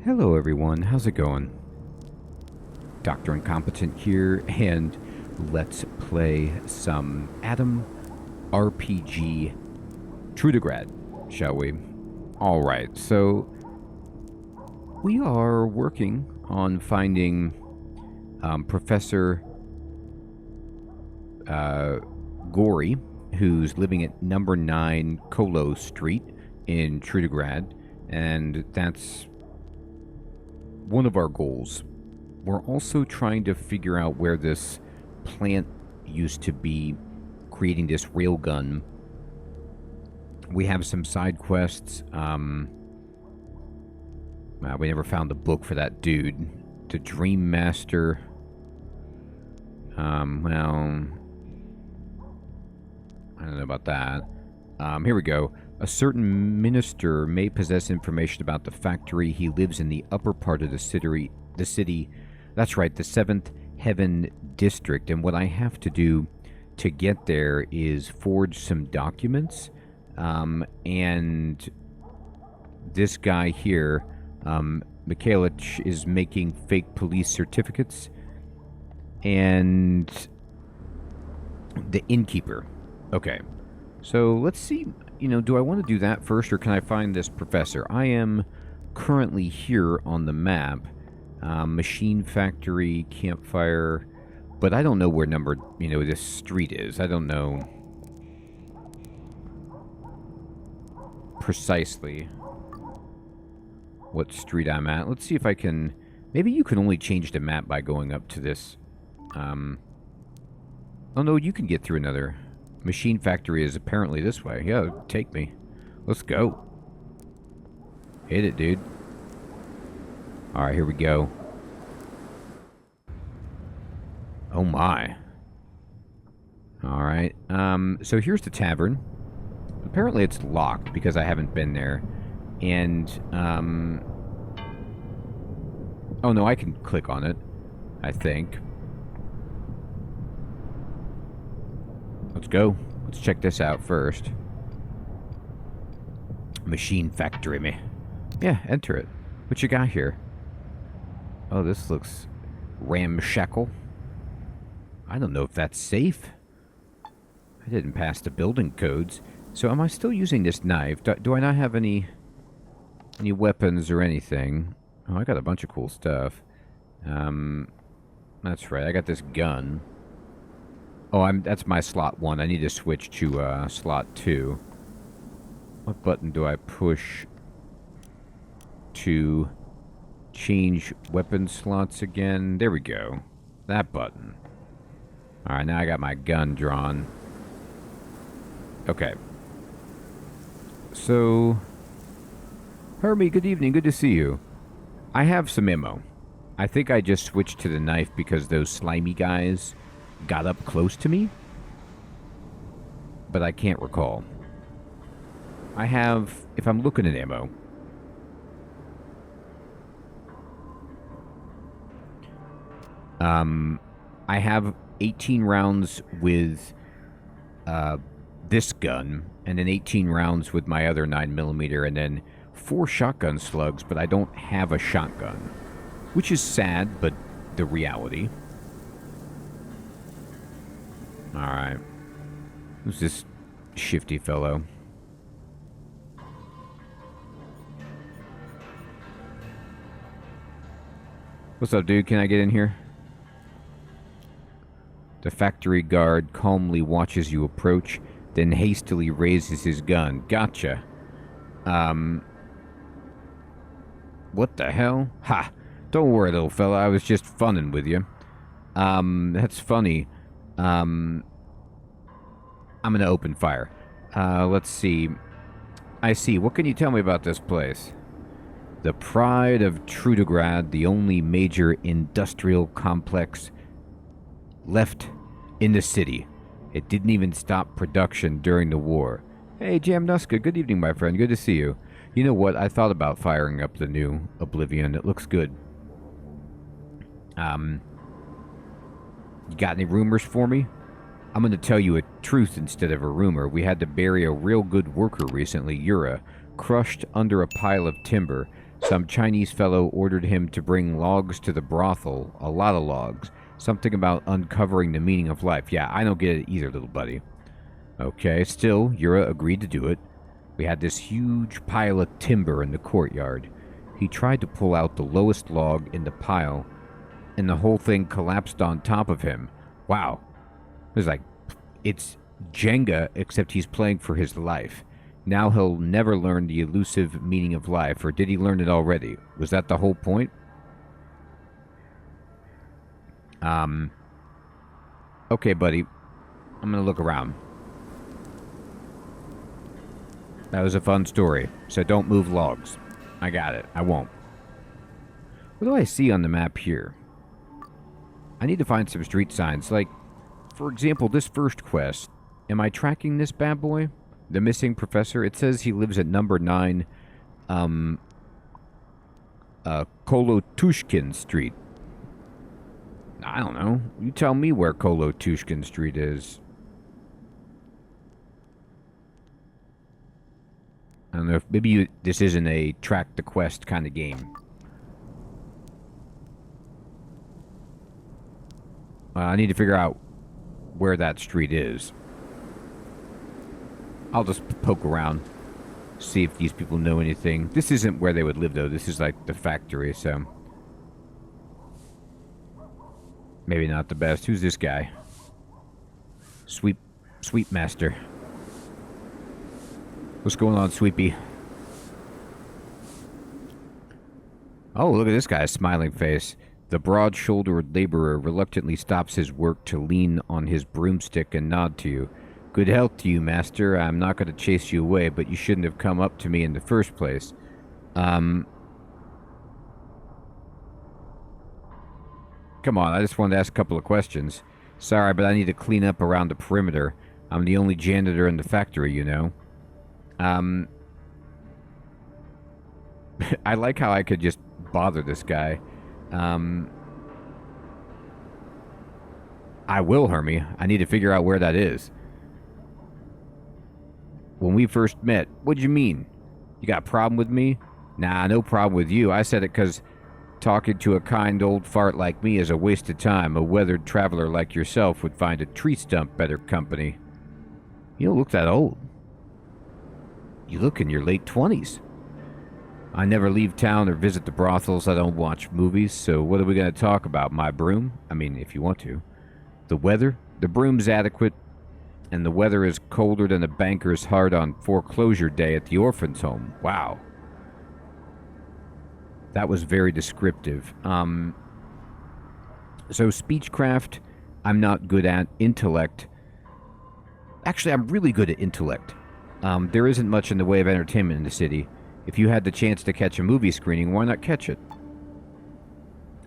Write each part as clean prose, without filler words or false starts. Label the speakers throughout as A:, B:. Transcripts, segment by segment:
A: Hello everyone, how's it going? Dr. Incompetent here, and let's play some Atom RPG Trudograd, shall we? Alright, so we are working on finding Professor Gory, who's living at number 9 Colo Street in Trudograd, and that's one of our goals. We're also trying to figure out where this plant used to be, creating this railgun. We have some side quests. We never found the book for that dude. The Dream Master. Well, I don't know about that. Here we go. A certain minister may possess information about the factory. He lives in the upper part of the city. That's right, the 7th Heaven District. And what I have to do to get there is forge some documents. And this guy here, Mikhailych, is making fake police certificates. And the innkeeper. Okay. So let's see, do I want to do that first, or can I find this professor? I am currently here on the map. Machine factory, campfire, but I don't know where number, this street is. I don't know precisely what street I'm at. Let's see if I can, maybe you can only change the map by going up to this, oh no, you can get through another. Machine factory is apparently this way. Yeah, take me. Let's go. Hit it, dude. Alright, here we go. Oh my. Alright, so here's the tavern. Apparently it's locked because I haven't been there. And, oh no, I can click on it, I think. Let's go. Let's check this out first. Machine factory, me. Yeah, enter it. What you got here? Oh, this looks ramshackle. I don't know if that's safe. I didn't pass the building codes. So am I still using this knife? Do I not have any weapons or anything? Oh, I got a bunch of cool stuff. That's right. I got this gun. Oh, that's my slot 1. I need to switch to slot 2. What button do I push to change weapon slots again? There we go. That button. Alright, now I got my gun drawn. Okay. So, Hermie, good evening. Good to see you. I have some ammo. I think I just switched to the knife because those slimy guys got up close to me, but I can't recall. I have, if I'm looking at ammo, I have 18 rounds with this gun, and then 18 rounds with my other 9mm, and then 4 shotgun slugs, but I don't have a shotgun, which is sad, but the reality. Alright. Who's this shifty fellow? What's up, dude? Can I get in here? The factory guard calmly watches you approach, then hastily raises his gun. Gotcha. What the hell? Ha! Don't worry, little fella. I was just funning with you. That's funny. I'm gonna open fire. Let's see. I see. What can you tell me about this place? The pride of Trudograd, the only major industrial complex left in the city. It didn't even stop production during the war. Hey, Jamnuska, good evening, my friend. Good to see you. You know what? I thought about firing up the new Oblivion. It looks good. You got any rumors for me? I'm going to tell you a truth instead of a rumor. We had to bury a real good worker recently, Yura, crushed under a pile of timber. Some Chinese fellow ordered him to bring logs to the brothel. A lot of logs. Something about uncovering the meaning of life. Yeah, I don't get it either, little buddy. Okay, still, Yura agreed to do it. We had this huge pile of timber in the courtyard. He tried to pull out the lowest log in the pile, and the whole thing collapsed on top of him. Wow. It was like, it's Jenga, except he's playing for his life. Now he'll never learn the elusive meaning of life, or did he learn it already? Was that the whole point? Okay, buddy. I'm gonna look around. That was a fun story, so don't move logs. I got it. I won't. What do I see on the map here? I need to find some street signs. Like, for example, this first quest. Am I tracking this bad boy? The missing professor? It says he lives at number 9, Kolotushkin Street. I don't know. You tell me where Kolotushkin Street is. I don't know if maybe this isn't a track the quest kind of game. I need to figure out where that street is. I'll just poke around, see if these people know anything. This isn't where they would live, though. This is like the factory, so maybe not the best. Who's this guy? Sweep Master. What's going on, Sweepy? Oh, look at this guy's smiling face. The broad-shouldered laborer reluctantly stops his work to lean on his broomstick and nod to you. Good health to you, master. I'm not going to chase you away, but you shouldn't have come up to me in the first place. Come on, I just wanted to ask a couple of questions. Sorry, but I need to clean up around the perimeter. I'm the only janitor in the factory, you know. I like how I could just bother this guy. I will, Hermie. I need to figure out where that is. When we first met, what'd you mean? You got a problem with me? Nah, no problem with you. I said it because talking to a kind old fart like me is a waste of time. A weathered traveler like yourself would find a tree stump better company. You don't look that old. You look in your late 20s. I never leave town or visit the brothels. I don't watch movies, so what are we going to talk about? My broom? I mean, if you want to. The weather? The broom's adequate, and the weather is colder than a banker's heart on foreclosure day at the orphan's home. Wow. That was very descriptive. So speechcraft, I'm not good at. Intellect. Actually, I'm really good at intellect. There isn't much in the way of entertainment in the city. If you had the chance to catch a movie screening, why not catch it?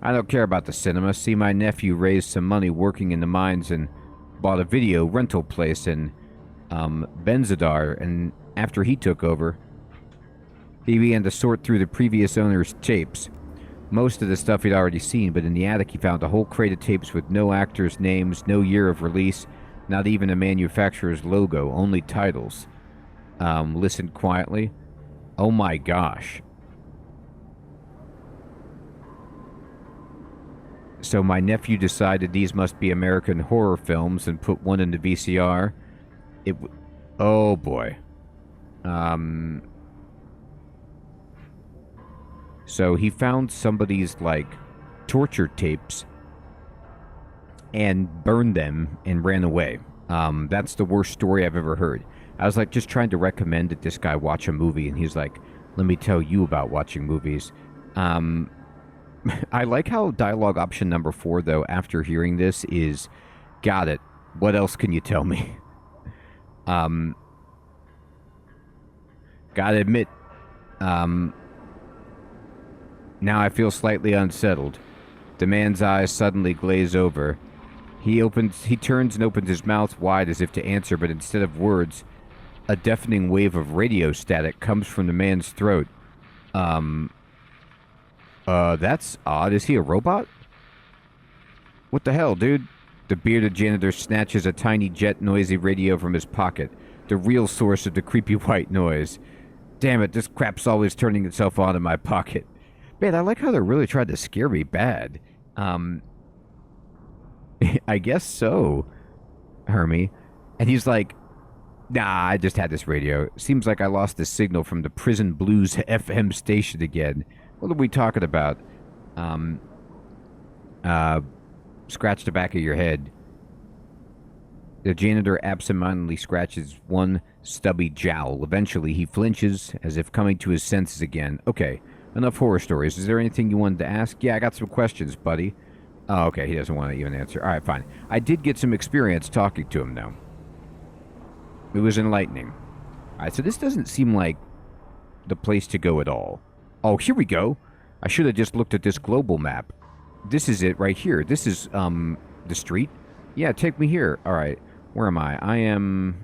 A: I don't care about the cinema. See, my nephew raised some money working in the mines and bought a video rental place in Benzadar, and after he took over, he began to sort through the previous owner's tapes. Most of the stuff he'd already seen, but in the attic he found a whole crate of tapes with no actors' names, no year of release, not even a manufacturer's logo, only titles. Listened quietly. Oh my gosh. So my nephew decided these must be American horror films and put one in the VCR. Oh boy. So he found somebody's, like, torture tapes and burned them and ran away. That's the worst story I've ever heard. I was, like, just trying to recommend that this guy watch a movie, and he's like, let me tell you about watching movies. I like how dialogue option number 4, though, after hearing this is, got it. What else can you tell me? Gotta admit, now I feel slightly unsettled. The man's eyes suddenly glaze over. He turns and opens his mouth wide as if to answer, but instead of words, a deafening wave of radio static comes from the man's throat. That's odd. Is he a robot? What the hell, dude? The bearded janitor snatches a tiny jet noisy radio from his pocket, the real source of the creepy white noise. Damn it, this crap's always turning itself on in my pocket. Man, I like how they really tried to scare me bad. I guess so, Hermie. And he's like, nah, I just had this radio. Seems like I lost the signal from the Prison Blues FM station again. What are we talking about? Scratch the back of your head. The janitor absentmindedly scratches one stubby jowl. Eventually, he flinches, as if coming to his senses again. Okay, enough horror stories. Is there anything you wanted to ask? Yeah, I got some questions, buddy. Oh, okay, he doesn't want to even answer. All right, fine. I did get some experience talking to him, though. It was enlightening. All right, so this doesn't seem like the place to go at all. Oh, here we go. I should have just looked at this global map. This is it right here. This is, the street. Yeah, take me here. All right. Where am I? I'm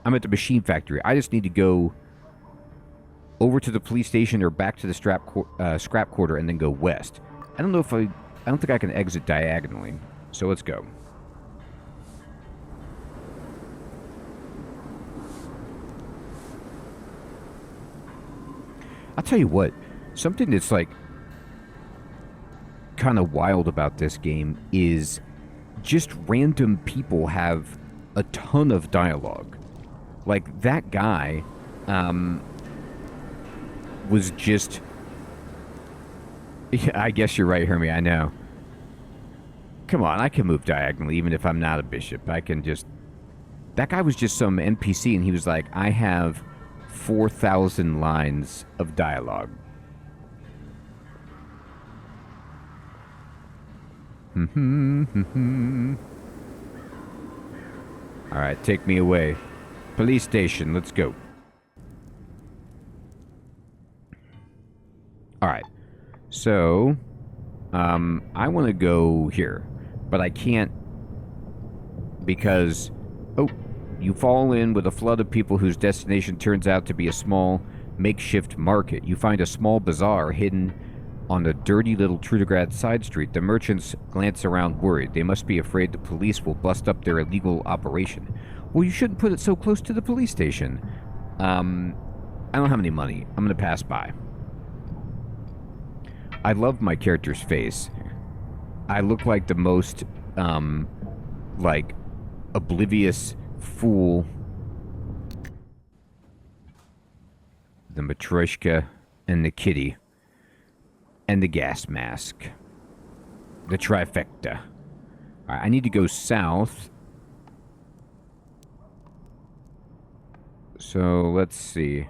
A: at the machine factory. I just need to go over to the police station or back to the scrap quarter and then go west. I don't know if I don't think I can exit diagonally. So let's go. I'll tell you what, something that's like kind of wild about this game is just random people have a ton of dialogue. Like that guy was just... Yeah, I guess you're right, Hermie, I know. Come on, I can move diagonally even if I'm not a bishop. I can just... That guy was just some NPC and he was like, I have 4,000 lines of dialogue. Alright, take me away. Police station, let's go. Alright, so I want to go here, but I can't because, oh, you fall in with a flood of people whose destination turns out to be a small makeshift market. You find a small bazaar hidden on a dirty little Trudograd side street. The merchants glance around worried. They must be afraid the police will bust up their illegal operation. Well, you shouldn't put it so close to the police station. I don't have any money. I'm going to pass by. I love my character's face. I look like the most, like, oblivious fool. The Matryoshka and the kitty. And the gas mask. The trifecta. Alright, I need to go south. So, let's see.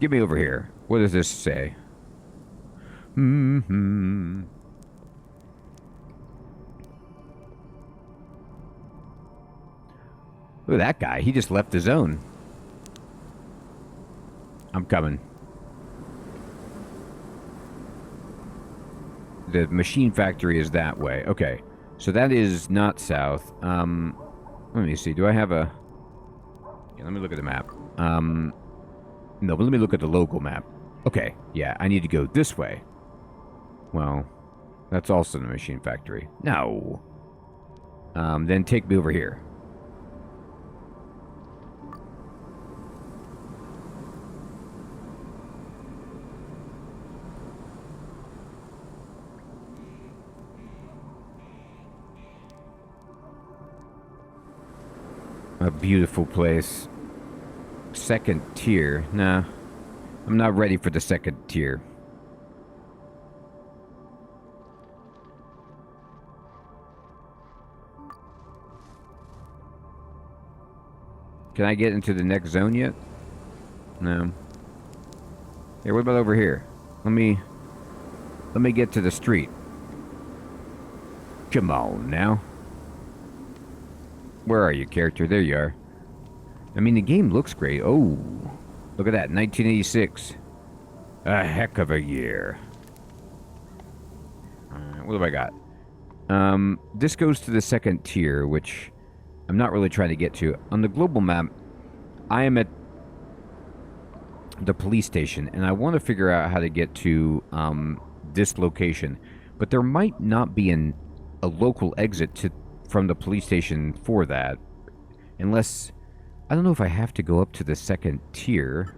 A: Get me over here. What does this say? Look at that guy. He just left the zone. I'm coming. The machine factory is that way. Okay. So that is not south. Let me see. Do I have a... Yeah, let me look at the map. No, but let me look at the local map. Okay. Yeah, I need to go this way. Well, that's also the machine factory. No. Then take me over here. A beautiful place. Second tier. Nah. I'm not ready for the second tier. Can I get into the next zone yet? No. Hey, what about over here? Let me get to the street. Come on now. Where are you, character? There you are. I mean, the game looks great. Oh, look at that. 1986. A heck of a year. What have I got? This goes to the second tier, which I'm not really trying to get to. On the global map, I am at the police station, and I want to figure out how to get to this location. But there might not be a local exit from the police station for that, unless I don't know if I have to go up to the second tier.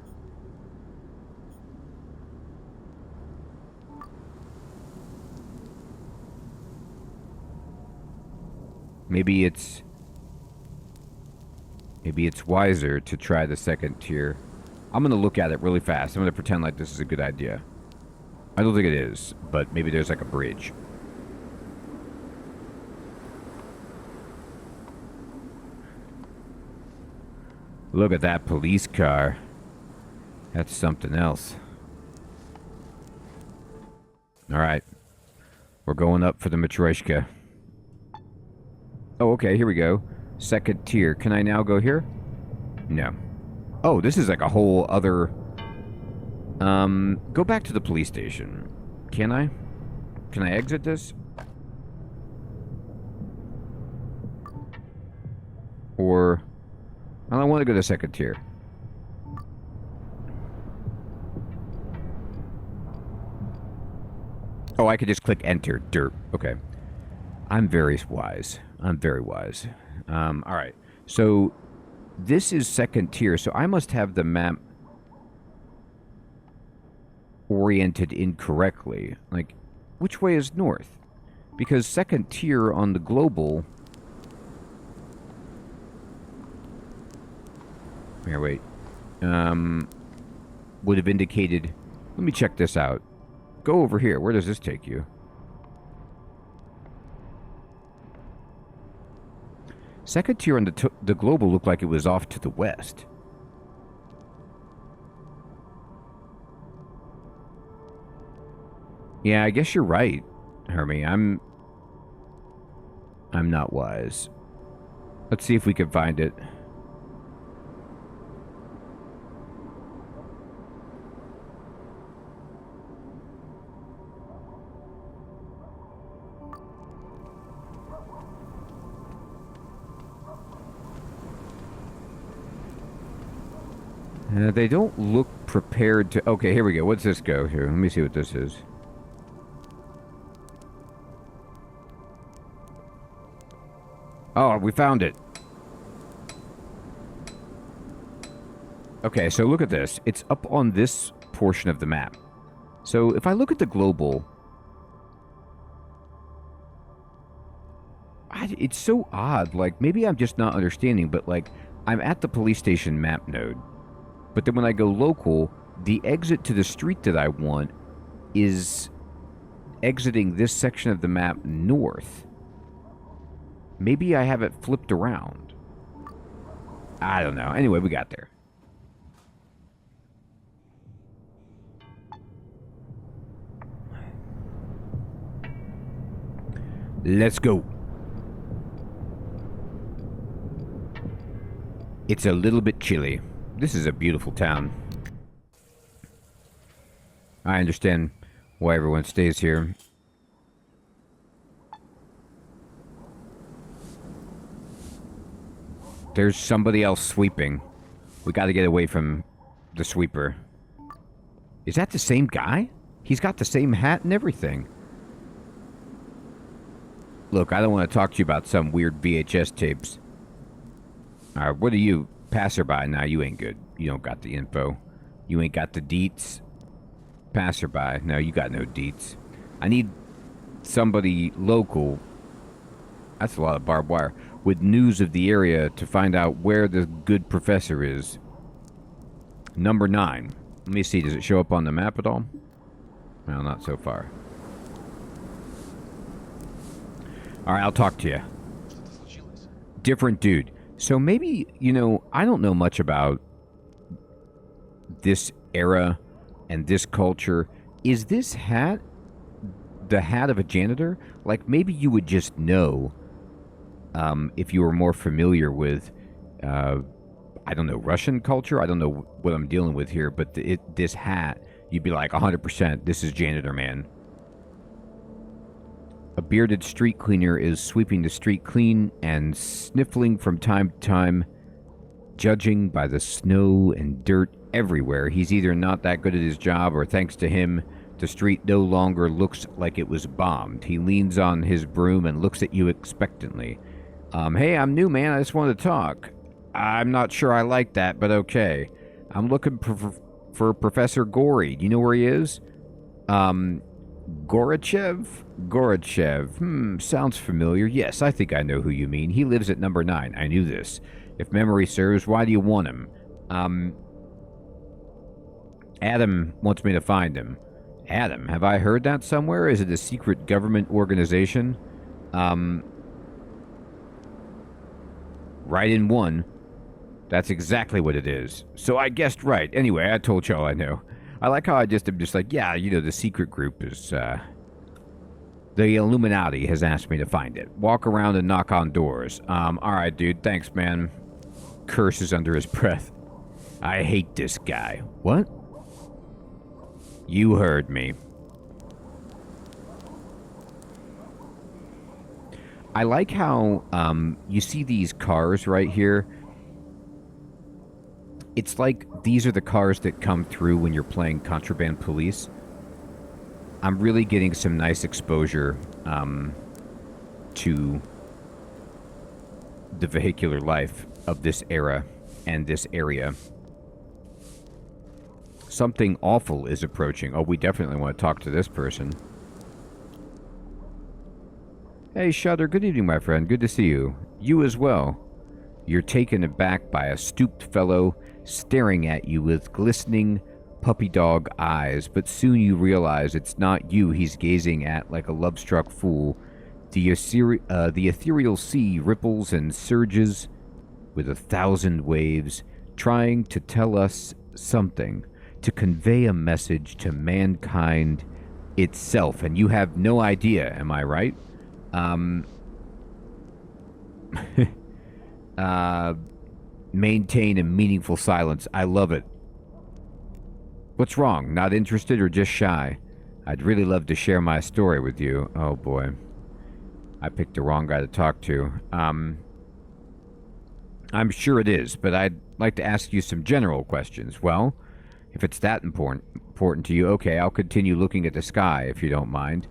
A: Maybe it's wiser to try the second tier. I'm going to look at it really fast. I'm going to pretend like this is a good idea. I don't think it is, but maybe there's like a bridge. Look at that police car. That's something else. Alright. We're going up for the Matryoshka. Oh, okay, here we go. Second tier. Can I now go here? No. Oh, this is like a whole other... Go back to the police station. Can I? Can I exit this? Or... I don't want to go to second tier. Oh, I could just click enter. Dirt. Okay. I'm very wise. I'm very wise. Alright. So, this is second tier, so I must have the map oriented incorrectly. Like, which way is north? Because second tier on the global... Here, wait. Would have indicated... Let me check this out. Go over here. Where does this take you? Second tier on the global looked like it was off to the west. Yeah, I guess you're right, Hermie. I'm not wise. Let's see if we can find it. They don't look prepared to... Okay, here we go. What's this go here? Let me see what this is. Oh, we found it. Okay, so look at this. It's up on this portion of the map. So if I look at the global... it's so odd. Like, maybe I'm just not understanding, but like, I'm at the police station map node. But then when I go local, the exit to the street that I want is exiting this section of the map north. Maybe I have it flipped around. I don't know. Anyway, we got there. Let's go. It's a little bit chilly. This is a beautiful town. I understand why everyone stays here. There's somebody else sweeping. We gotta get away from the sweeper. Is that the same guy? He's got the same hat and everything. Look, I don't want to talk to you about some weird VHS tapes. Alright, what are you? Passerby. Nah, you ain't good. You don't got the info. You ain't got the deets. Passerby. No, you got no deets. I need somebody local. That's a lot of barbed wire. With news of the area to find out where the good professor is. Number 9. Let me see. Does it show up on the map at all? No, not so far. Alright, I'll talk to you. Different dude. So maybe, you know, I don't know much about this era and this culture. Is this hat the hat of a janitor? Like, maybe you would just know if you were more familiar with, I don't know, Russian culture? I don't know what I'm dealing with here, but this hat, you'd be like, 100%, this is janitor man. A bearded street cleaner is sweeping the street clean and sniffling from time to time, judging by the snow and dirt everywhere. He's either not that good at his job, or thanks to him, the street no longer looks like it was bombed. He leans on his broom and looks at you expectantly. Hey, I'm new, man. I just wanted to talk. I'm not sure I like that, but okay. I'm looking for Professor Gory. Do you know where he is? Gorachev? Gorachev. Sounds familiar. Yes, I think I know who you mean. He lives at number 9. I knew this. If memory serves, why do you want him? Adam wants me to find him. Adam? Have I heard that somewhere? Is it a secret government organization? Right in one. That's exactly what it is. So I guessed right. Anyway, I told y'all I know. I like how I just am just like, yeah, you know, the secret group is, the Illuminati has asked me to find it. Walk around and knock on doors. Alright, dude. Thanks, man. Curses under his breath. I hate this guy. What? You heard me. I like how, you see these cars right here. It's like these are the cars that come through when you're playing Contraband Police. I'm really getting some nice exposure to the vehicular life of this era and this area. Something awful is approaching. Oh, we definitely want to talk to this person. Hey, Shutter. Good evening, my friend. Good to see you. You as well. You're taken aback by a stooped fellow staring at you with glistening puppy dog eyes, but soon you realize it's not you he's gazing at like a love-struck fool. The ethereal sea ripples and surges with 1,000 waves, trying to tell us something, to convey a message to mankind itself, and you have no idea, am I right? Maintain a meaningful silence. I love it. What's wrong? Not interested or just shy? I'd really love to share my story with you. Oh boy. I picked the wrong guy to talk to. I'm sure it is, but I'd like to ask you some general questions. Well, if it's that important to you, okay, I'll continue looking at the sky if you don't mind.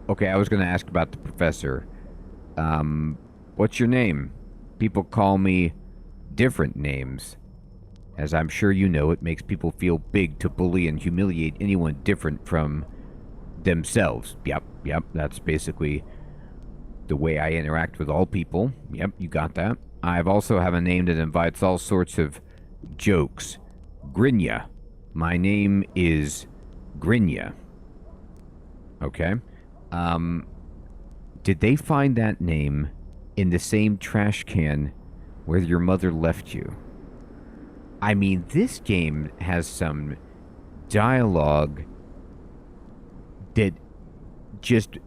A: Okay, I was going to ask about the professor. What's your name? People call me different names. As I'm sure you know, it makes people feel big to bully and humiliate anyone different from themselves. Yep, that's basically the way I interact with all people. Yep, you got that. I've also have a name that invites all sorts of jokes. Grinja. My name is Grinja. Okay. Did they find that name in the same trash can where your mother left you? I mean, this game has some dialogue that just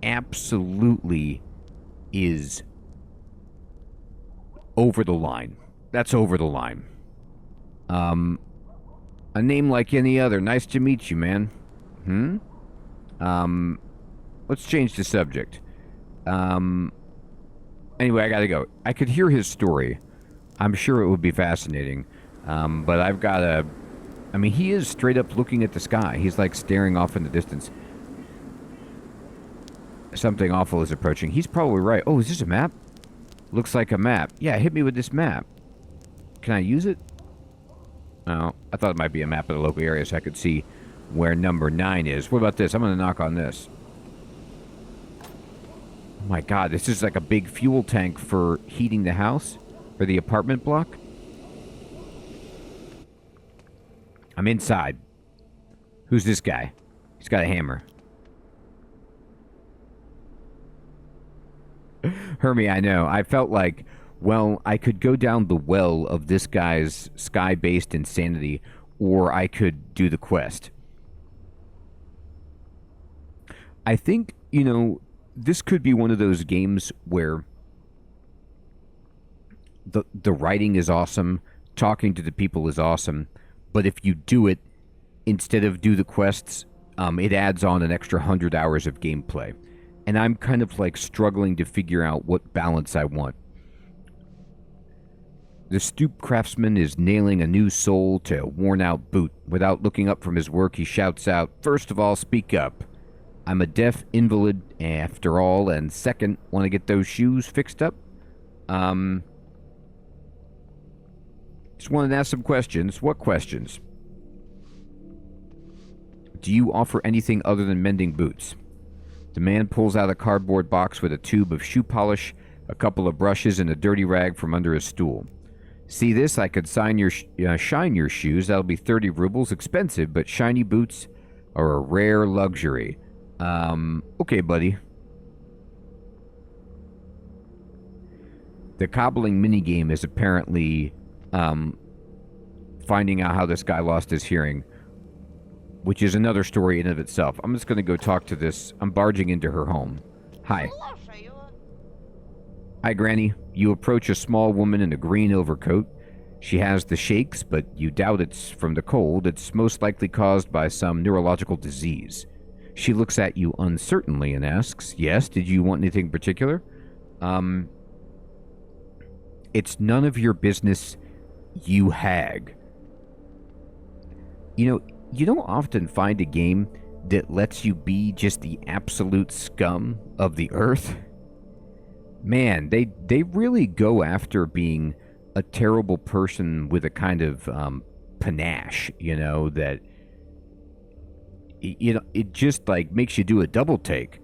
A: absolutely is over the line. That's over the line. A name like any other. Nice to meet you, man. Let's change the subject. Anyway, I gotta go. I could hear his story. I'm sure it would be fascinating. But I've gotta... I mean, he is straight up looking at the sky. He's like staring off in the distance. Something awful is approaching. He's probably right. Oh, is this a map? Looks like a map. Yeah, hit me with this map. Can I use it? Oh, I thought it might be a map of the local area so I could see where number 9 is. What about this? I'm gonna knock on this. Oh my god, this is like a big fuel tank for heating the house? For the apartment block? I'm inside. Who's this guy? He's got a hammer. Hermie, I know. I felt like, well, I could go down the well of this guy's sky-based insanity, or I could do the quest. I think, you know, this could be one of those games where the writing is awesome, talking to the people is awesome, but if you do it, instead of do the quests, it adds on an extra 100 hours of gameplay. And I'm kind of like struggling to figure out what balance I want. The stooped craftsman is nailing a new sole to a worn-out boot. Without looking up from his work, he shouts out, "First of all, speak up." I'm a deaf invalid after all, and second, want to get those shoes fixed up. Just wanted to ask some questions. What questions? Do you offer anything other than mending boots? The man pulls out a cardboard box with a tube of shoe polish, a couple of brushes, and a dirty rag from under his stool. See this? I could shine your shoes. That'll be 30 rubles. Expensive, but shiny boots are a rare luxury. Okay, buddy. The cobbling minigame is apparently, finding out how this guy lost his hearing, which is another story in and of itself. I'm just going to go talk to this. I'm barging into her home. Hi. Hi, Granny. You approach a small woman in a green overcoat. She has the shakes, but you doubt it's from the cold. It's most likely caused by some neurological disease. She looks at you uncertainly and asks, yes, did you want anything particular? It's none of your business, you hag. You know, you don't often find a game that lets you be just the absolute scum of the earth. Man, they really go after being a terrible person with a kind of panache, you know, that, you know, it just like makes you do a double take.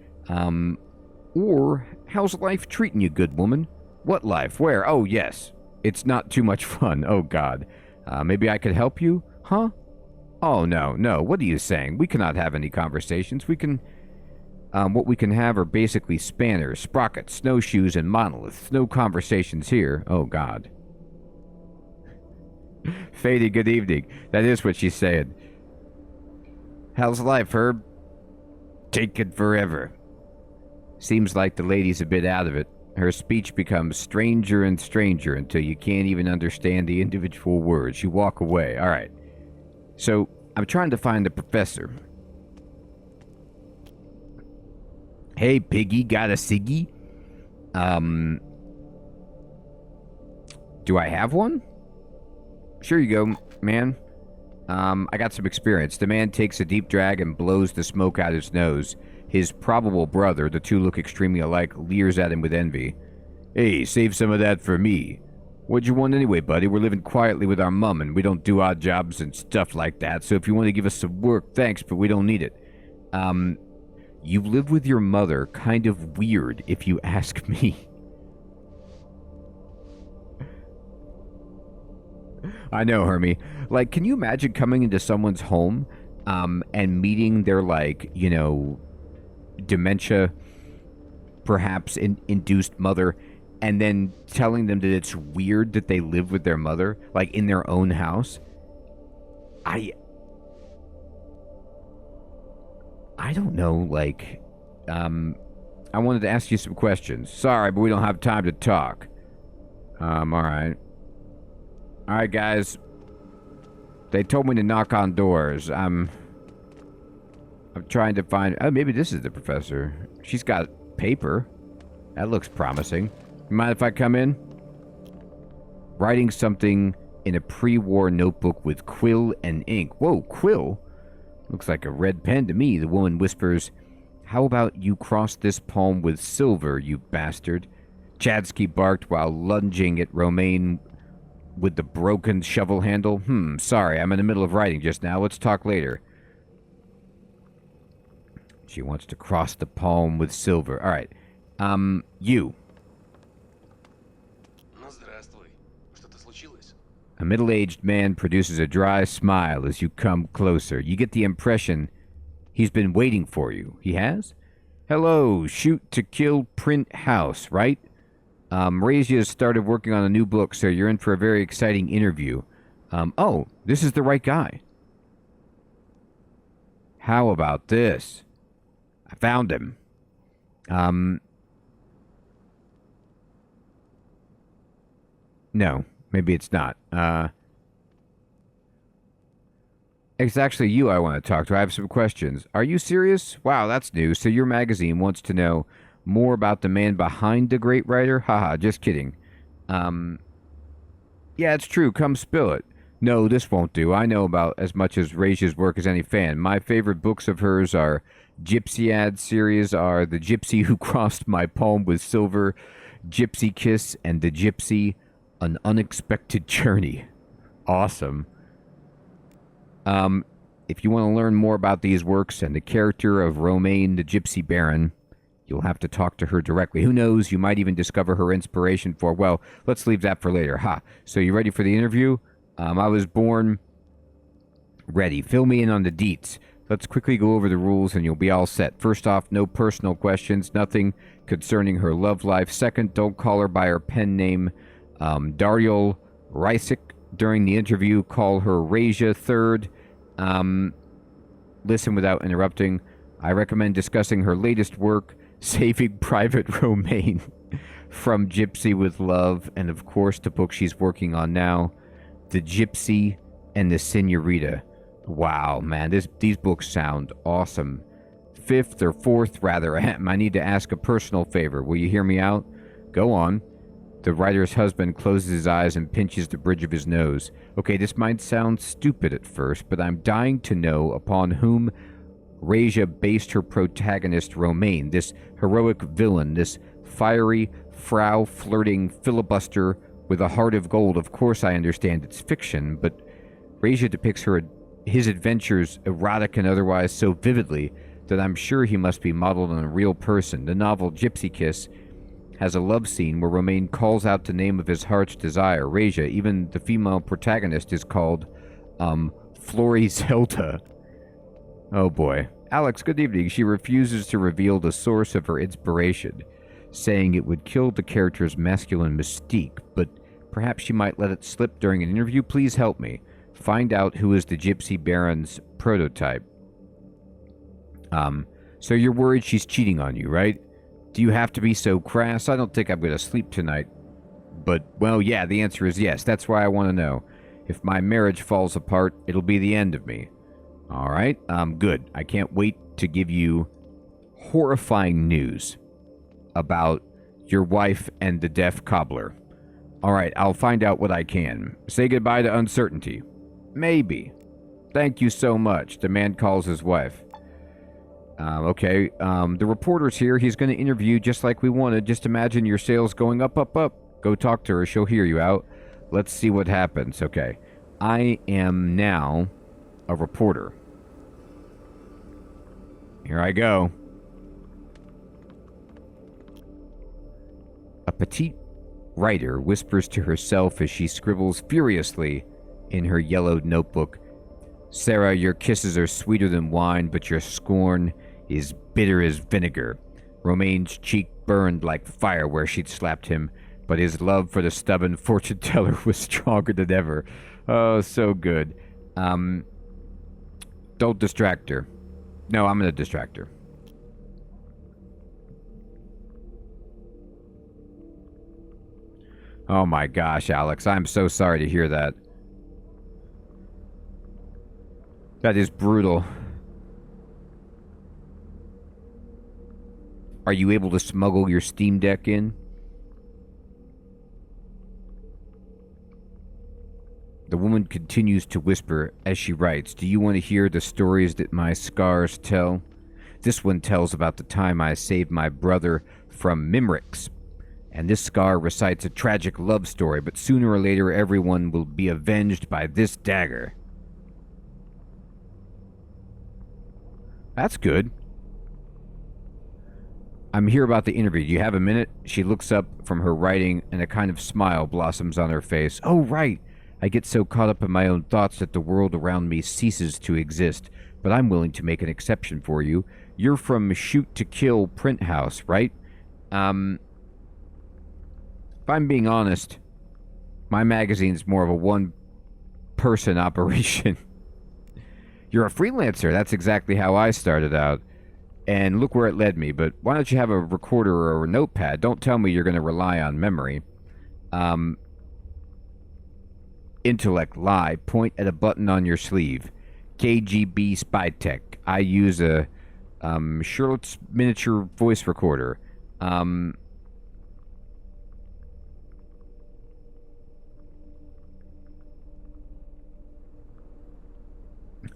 A: Or, how's life treating you, good woman? What life? Where? Oh, yes. It's not too much fun. Oh, God. Maybe I could help you? Huh? Oh, no. What are you saying? We cannot have any conversations. We can... what we can have are basically spanners, sprockets, snowshoes, and monoliths. No conversations here. Oh, God. Fady, good evening. That is what she's saying. How's life, Herb? Taking forever. Seems like the lady's a bit out of it. Her speech becomes stranger and stranger until you can't even understand the individual words. You walk away. All right. So, I'm trying to find the professor. Hey, piggy, got a ciggy? Do I have one? Sure you go, man. I got some experience. The man takes a deep drag and blows the smoke out his nose. His probable brother, the two look extremely alike, leers at him with envy. Hey, save some of that for me. What'd you want anyway, buddy? We're living quietly with our mum, and we don't do odd jobs and stuff like that, so if you want to give us some work, thanks, but we don't need it. You live with your mother, kind of weird, if you ask me. I know, Hermie. Like, can you imagine coming into someone's home, and meeting their, like, you know, dementia, perhaps induced mother, and then telling them that it's weird that they live with their mother, like, in their own house? I don't know, like, I wanted to ask you some questions. Sorry, but we don't have time to talk. Alright. Alright, guys. They told me to knock on doors. I'm trying to find... Oh, maybe this is the professor. She's got paper. That looks promising. You mind if I come in? Writing something in a pre-war notebook with quill and ink. Whoa, quill? Looks like a red pen to me. The woman whispers, how about you cross this palm with silver, you bastard? Chadsky barked while lunging at Romaine with the broken shovel handle. Sorry, I'm in the middle of writing just now. Let's talk later. She wants to cross the palm with silver. All right. You. A middle-aged man produces a dry smile as you come closer. You get the impression he's been waiting for you. He has? Hello, shoot to kill print house, right? Razia has started working on a new book, so you're in for a very exciting interview. Oh, this is the right guy. How about this? I found him. No, maybe it's not. It's actually you I want to talk to. I have some questions. Are you serious? Wow, that's new. So your magazine wants to know more about the man behind the great writer? Haha, just kidding. Yeah, it's true. Come spill it. No, this won't do. I know about as much as Raja's work as any fan. My favorite books of hers are Gypsyad series are The Gypsy Who Crossed My Palm with Silver, Gypsy Kiss, and The Gypsy, An Unexpected Journey. Awesome. If you want to learn more about these works and the character of Romaine the Gypsy Baron, you'll have to talk to her directly. Who knows, you might even discover her inspiration for, well, let's leave that for later. Ha! So you ready for the interview? I was born ready. Fill me in on the deets. Let's quickly go over the rules and you'll be all set. First off, no personal questions, nothing concerning her love life. Second, don't call her by her pen name, Daryl Rysik. During the interview, call her Raja. Third, listen without interrupting. I recommend discussing her latest work, Saving Private Romaine, from Gypsy with Love, and of course the book she's working on now, The Gypsy and the Senorita. Wow, man, these books sound awesome. Fifth, or fourth rather, I need to ask a personal favor. Will you hear me out? Go on. The writer's husband closes his eyes and pinches the bridge of his nose. Okay, this might sound stupid at first, but I'm dying to know upon whom Raja based her protagonist Romaine, this heroic villain, this fiery, flirting filibuster with a heart of gold. Of course I understand it's fiction, but Raja depicts his adventures, erotic and otherwise, so vividly that I'm sure he must be modeled on a real person. The novel Gypsy Kiss has a love scene where Romaine calls out the name of his heart's desire, Raja. Even the female protagonist is called, Florizelda. Oh boy. Alex, good evening. She refuses to reveal the source of her inspiration, saying it would kill the character's masculine mystique, but perhaps she might let it slip during an interview. Please help me. Find out who is the Gypsy Baron's prototype. So you're worried she's cheating on you, right? Do you have to be so crass? I don't think I'm going to sleep tonight. But, well, yeah, the answer is yes. That's why I want to know. If my marriage falls apart, it'll be the end of me. All right, good. I can't wait to give you horrifying news about your wife and the deaf cobbler. All right, I'll find out what I can. Say goodbye to uncertainty. Maybe. Thank you so much. The man calls his wife. Okay, the reporter's here. He's going to interview just like we wanted. Just imagine your sales going up, up, up. Go talk to her. She'll hear you out. Let's see what happens. Okay. I am now a reporter. Here I go. A petite writer whispers to herself as she scribbles furiously in her yellowed notebook. Sarah, your kisses are sweeter than wine, but your scorn is bitter as vinegar. Romaine's cheek burned like fire where she'd slapped him, but his love for the stubborn fortune teller was stronger than ever. Oh, so good. Don't distract her. No, I'm gonna distract her. Oh my gosh, Alex, I'm so sorry to hear that. That is brutal. Are you able to smuggle your Steam Deck in? The woman continues to whisper as she writes, do you want to hear the stories that my scars tell? This one tells about the time I saved my brother from Mimrix. And this scar recites a tragic love story, but sooner or later everyone will be avenged by this dagger. That's good. I'm here about the interview. Do you have a minute? She looks up from her writing and a kind of smile blossoms on her face. Oh, right. I get so caught up in my own thoughts that the world around me ceases to exist. But I'm willing to make an exception for you. You're from Shoot to Kill Print House, right? If I'm being honest, my magazine's more of a one-person operation. You're a freelancer. That's exactly how I started out. And look where it led me. But why don't you have a recorder or a notepad? Don't tell me you're going to rely on memory. Intellect, lie, point at a button on your sleeve. KGB spy tech. I use a Charlotte's miniature voice recorder.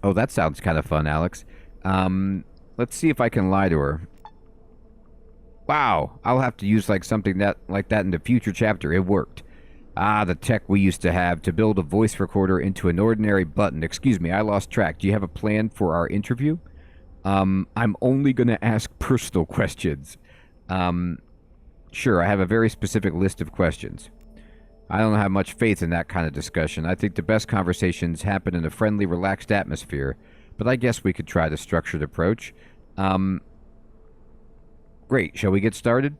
A: Oh, that sounds kind of fun, Alex. Let's see if I can lie to her. Wow, I'll have to use something like that in the future chapter. It worked. Ah, the tech we used to have to build a voice recorder into an ordinary button. Excuse me, I lost track. Do you have a plan for our interview? I'm only going to ask personal questions. Sure, I have a very specific list of questions. I don't have much faith in that kind of discussion. I think the best conversations happen in a friendly, relaxed atmosphere, but I guess we could try the structured approach. Great, shall we get started?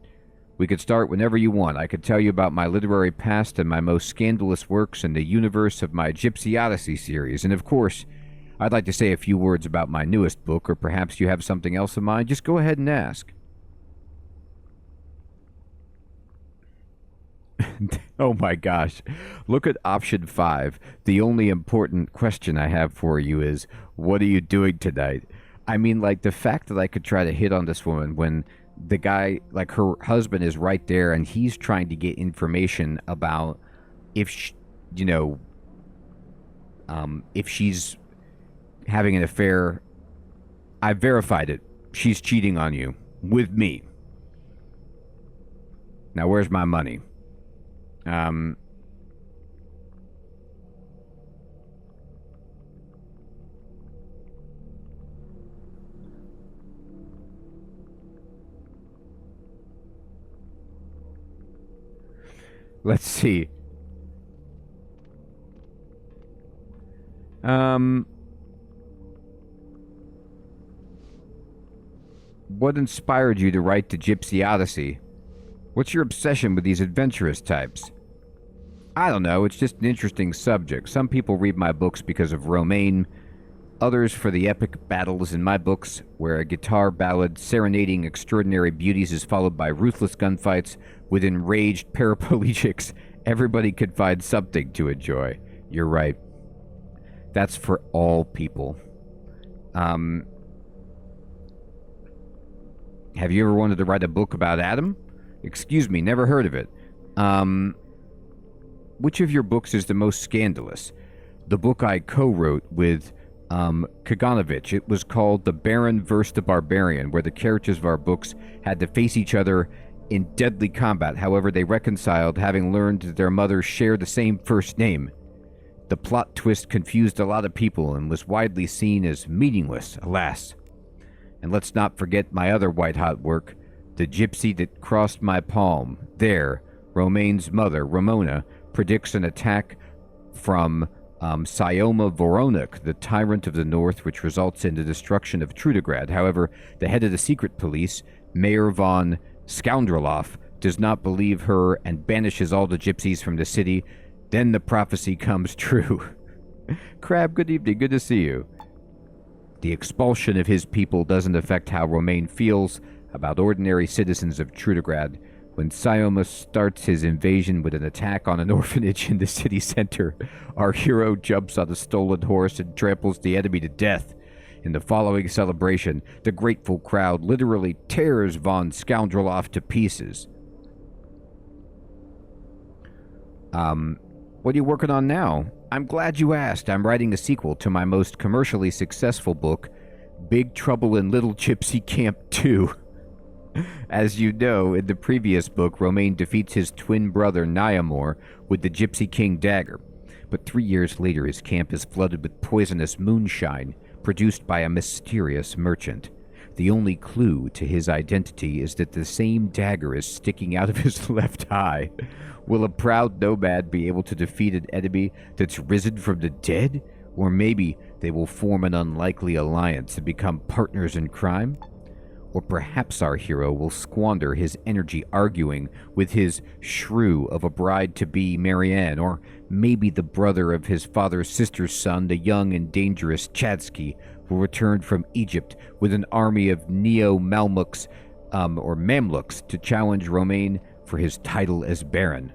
A: We could start whenever you want. I could tell you about my literary past and my most scandalous works in the universe of my Gypsy Odyssey series, and of course, I'd like to say a few words about my newest book, or perhaps you have something else in mind. Just go ahead and ask. Oh my gosh. Look at option 5. The only important question I have for you is, what are you doing tonight? I mean, the fact that I could try to hit on this woman when the guy, her husband is right there and he's trying to get information about if if she's having an affair. I've verified it. She's cheating on you with me. Now, where's my money? Let's see. What inspired you to write the Gypsy Odyssey? What's your obsession with these adventurous types? I don't know, it's just an interesting subject. Some people read my books because of Romaine, others for the epic battles in my books, where a guitar ballad serenading extraordinary beauties is followed by ruthless gunfights with enraged paraplegics. Everybody could find something to enjoy. You're right. That's for all people. Have you ever wanted to write a book about Adam? Excuse me, never heard of it. Which of your books is the most scandalous? The book I co-wrote with Kaganovich. It was called The Baron vs. the Barbarian, where the characters of our books had to face each other in deadly combat. However, they reconciled, having learned that their mothers share the same first name. The plot twist confused a lot of people and was widely seen as meaningless, alas. And let's not forget my other white-hot work, The Gypsy That Crossed My Palm. There, Romaine's mother, Ramona, predicts an attack from Syoma Voronik, the tyrant of the north, which results in the destruction of Trudograd. However, the head of the secret police, Mayor von Scoundreloff, does not believe her and banishes all the gypsies from the city. Then the prophecy comes true. Crab, good evening, good to see you. The expulsion of his people doesn't affect how Romaine feels about ordinary citizens of Trudograd. When Syoma starts his invasion with an attack on an orphanage in the city center, our hero jumps on a stolen horse and tramples the enemy to death. In the following celebration, the grateful crowd literally tears von Scoundreloff to pieces. What are you working on now? I'm glad you asked. I'm writing a sequel to my most commercially successful book, Big Trouble in Little Gypsy Camp 2. As you know, in the previous book, Romaine defeats his twin brother Nyamor with the Gypsy King dagger. But 3 years later, his camp is flooded with poisonous moonshine produced by a mysterious merchant. The only clue to his identity is that the same dagger is sticking out of his left eye. Will a proud nomad be able to defeat an enemy that's risen from the dead? Or maybe they will form an unlikely alliance and become partners in crime? Or perhaps our hero will squander his energy arguing with his shrew of a bride-to-be Marianne, or maybe the brother of his father's sister's son, the young and dangerous Chadsky, will return from Egypt with an army of Neo-Mamluks, or Mamluks, to challenge Romaine for his title as Baron.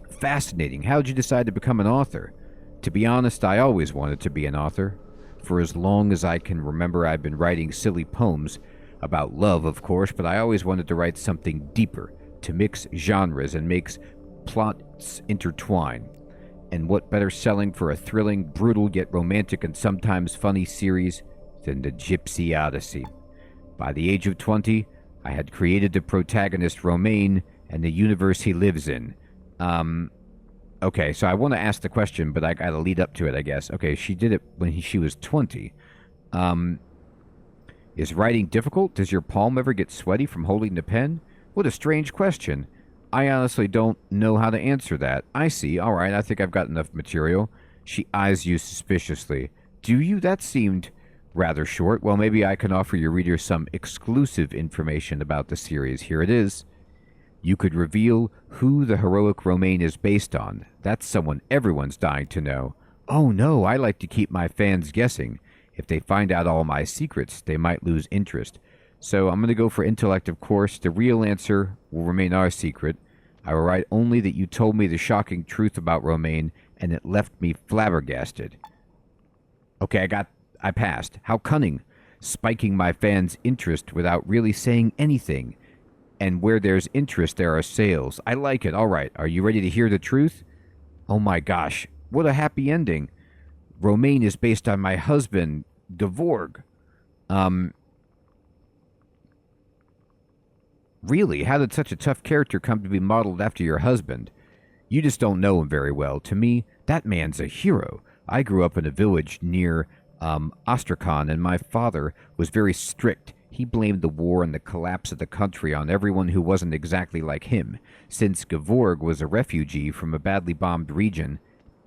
A: Fascinating. How'd you decide to become an author? To be honest, I always wanted to be an author. For as long as I can remember, I've been writing silly poems about love, of course, but I always wanted to write something deeper, to mix genres and makes plots intertwine. And what better selling for a thrilling, brutal, yet romantic and sometimes funny series than the Gypsy Odyssey? By the age of 20, I had created the protagonist Romain and the universe he lives in. Okay, so I want to ask the question, but I gotta lead up to it, I guess. Okay, she did it when she was 20. Is writing difficult? Does your palm ever get sweaty from holding the pen? What a strange question. I honestly don't know how to answer that. I see. All right, I think I've got enough material. She eyes you suspiciously. Do you? That seemed rather short. Well, maybe I can offer your readers some exclusive information about the series. Here it is. You could reveal who the heroic Romain is based on. That's someone everyone's dying to know. Oh no, I like to keep my fans guessing. If they find out all my secrets, they might lose interest. So I'm going to go for intellect, of course. The real answer will remain our secret. I will write only that you told me the shocking truth about Romain, and it left me flabbergasted. Okay, I passed. How cunning. Spiking my fans' interest without really saying anything. And where there's interest, there are sales. I like it. All right, are you ready to hear the truth? Oh my gosh, what a happy ending. Romain is based on my husband, Gevorg. Really? How did such a tough character come to be modeled after your husband? You just don't know him very well. To me, that man's a hero. I grew up in a village near Astrakhan, and my father was very strict. He blamed the war and the collapse of the country on everyone who wasn't exactly like him. Since Gevorg was a refugee from a badly bombed region,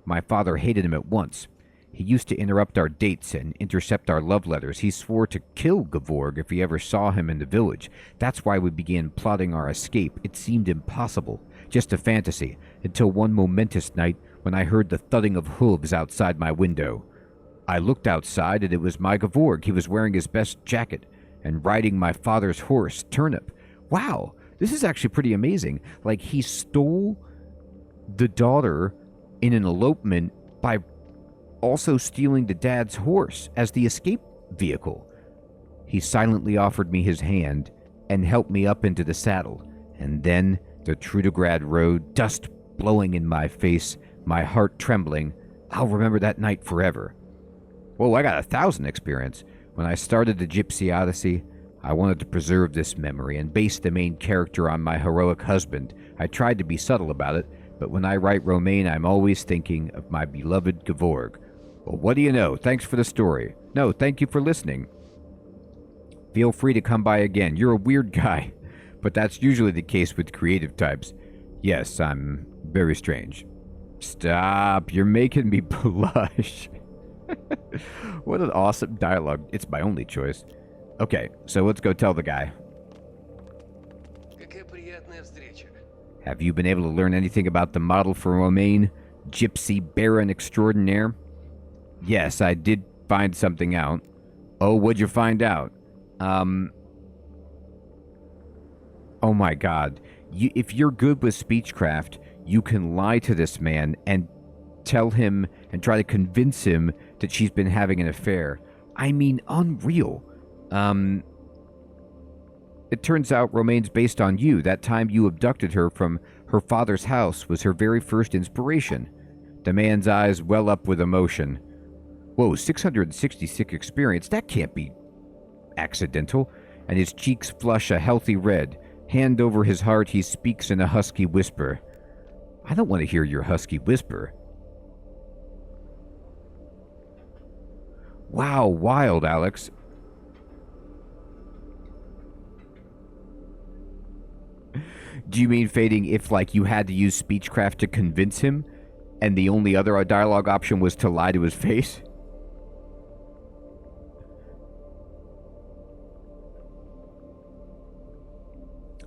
A: my father hated him at once. He used to interrupt our dates and intercept our love letters. He swore to kill Gevorg if he ever saw him in the village. That's why we began plotting our escape. It seemed impossible, just a fantasy, until one momentous night when I heard the thudding of hooves outside my window. I looked outside, and it was my Gevorg. He was wearing his best jacket and riding my father's horse, Turnip. Wow, this is actually pretty amazing. Like, he stole the daughter in an elopement by also stealing the dad's horse as the escape vehicle. He silently offered me his hand and helped me up into the saddle. And then the Trudograd road, dust blowing in my face, my heart trembling. I'll remember that night forever. Whoa, I got 1,000 experience. When I started the Gypsy Odyssey, I wanted to preserve this memory and base the main character on my heroic husband. I tried to be subtle about it, but when I write Romain, I'm always thinking of my beloved Gevorg. Well, what do you know? Thanks for the story. No, thank you for listening. Feel free to come by again. You're a weird guy, but that's usually the case with creative types. Yes, I'm very strange. Stop, you're making me blush. What an awesome dialogue. It's my only choice. Okay, so let's go tell the guy. Have you been able to learn anything about the model for Romain, Gypsy Baron Extraordinaire? Yes, I did find something out. Oh, what'd you find out? Oh my god. If you're good with speechcraft, you can lie to this man and tell him and try to convince him that she's been having an affair. I mean, unreal. It turns out Romain's based on you. That time you abducted her from her father's house was her very first inspiration. The man's eyes well up with emotion. Whoa, 666 experience? That can't be accidental. And his cheeks flush a healthy red. Hand over his heart, he speaks in a husky whisper. I don't want to hear your husky whisper. Wow, wild, Alex. Do you mean, Fading, if, like, you had to use speechcraft to convince him, and the only other dialogue option was to lie to his face?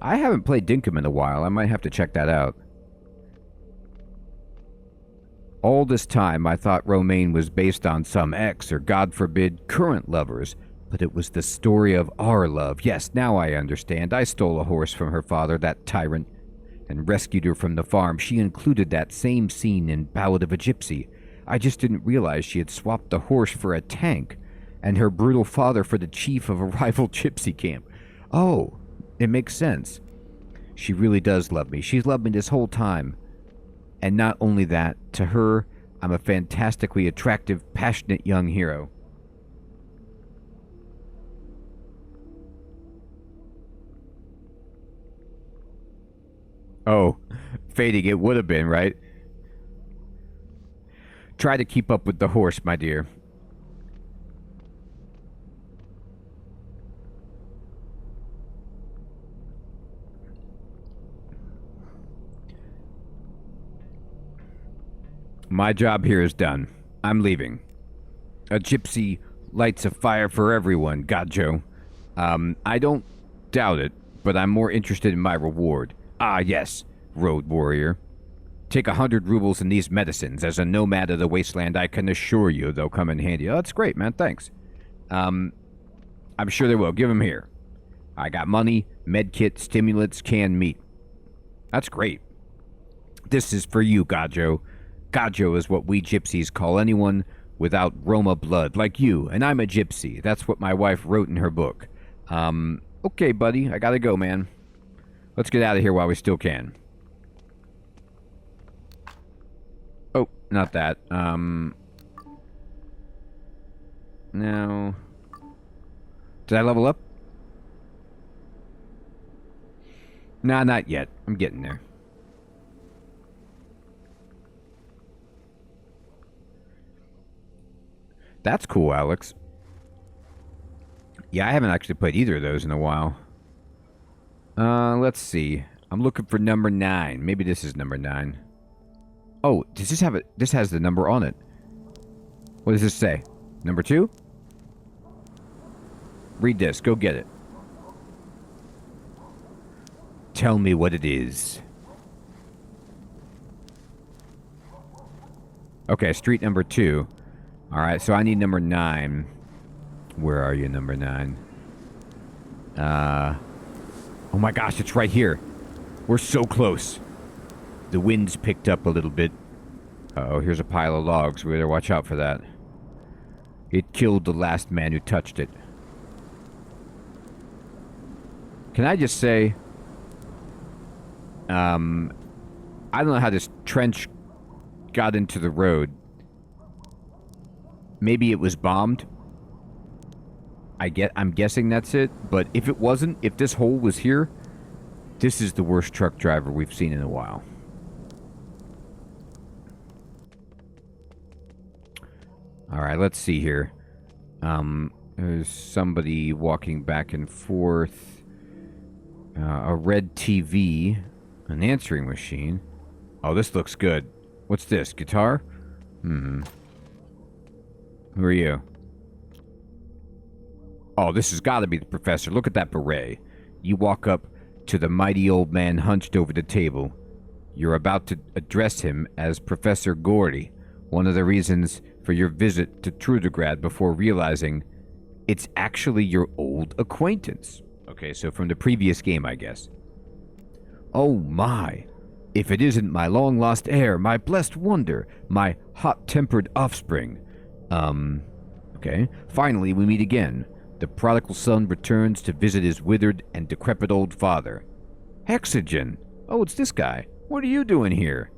A: I haven't played Dinkum in a while. I might have to check that out. All this time, I thought Romain was based on some ex or, God forbid, current lovers, but it was the story of our love. Yes, now I understand. I stole a horse from her father, that tyrant, and rescued her from the farm. She included that same scene in Ballad of a Gypsy. I just didn't realize she had swapped the horse for a tank, and her brutal father for the chief of a rival gypsy camp. Oh, it makes sense. She really does love me. She's loved me this whole time. And not only that, to her, I'm a fantastically attractive, passionate young hero. Oh, fading it would have been, right? Try to keep up with the horse, my dear. My job here is done. I'm leaving. A gypsy lights a fire for everyone, Gajo. I don't doubt it, but I'm more interested in my reward. Ah, yes, road warrior. Take 100 rubles in these medicines. As a nomad of the wasteland, I can assure you they'll come in handy. Oh, that's great, man. Thanks. I'm sure they will. Give them here. I got money, medkit, stimulants, canned meat. That's great. This is for you, Gajo. Gajo is what we gypsies call anyone without Roma blood, like you, and I'm a gypsy. That's what my wife wrote in her book. Okay, buddy, I gotta go, man. Let's get out of here while we still can. Oh, not that. No. Did I level up? Nah, not yet. I'm getting there. That's cool, Alex. Yeah, I haven't actually played either of those in a while. Let's see. I'm looking for number 9. Maybe this is number 9. Oh, does this have it? This has the number on it. What does this say? Number 2? Read this. Go get it. Tell me what it is. Okay, street number 2. Alright, so I need number 9. Where are you, number 9? Oh my gosh, it's right here. We're so close. The wind's picked up a little bit. Uh-oh, here's a pile of logs. We better watch out for that. It killed the last man who touched it. Can I just say... I don't know how this trench got into the road. Maybe it was bombed. I'm guessing that's it. But if it wasn't, if this hole was here, this is the worst truck driver we've seen in a while. Alright, let's see here. There's somebody walking back and forth. A red TV. An answering machine. Oh, this looks good. What's this? Guitar? Who are you? Oh, this has got to be the professor. Look at that beret. You walk up to the mighty old man hunched over the table. You're about to address him as Professor Gordy, one of the reasons for your visit to Trudograd, before realizing it's actually your old acquaintance. Okay, so from the previous game, I guess. Oh my. If it isn't my long-lost heir, my blessed wonder, my hot-tempered offspring. Okay. Finally, we meet again. The prodigal son returns to visit his withered and decrepit old father. Hexogen! Oh, it's this guy. What are you doing here?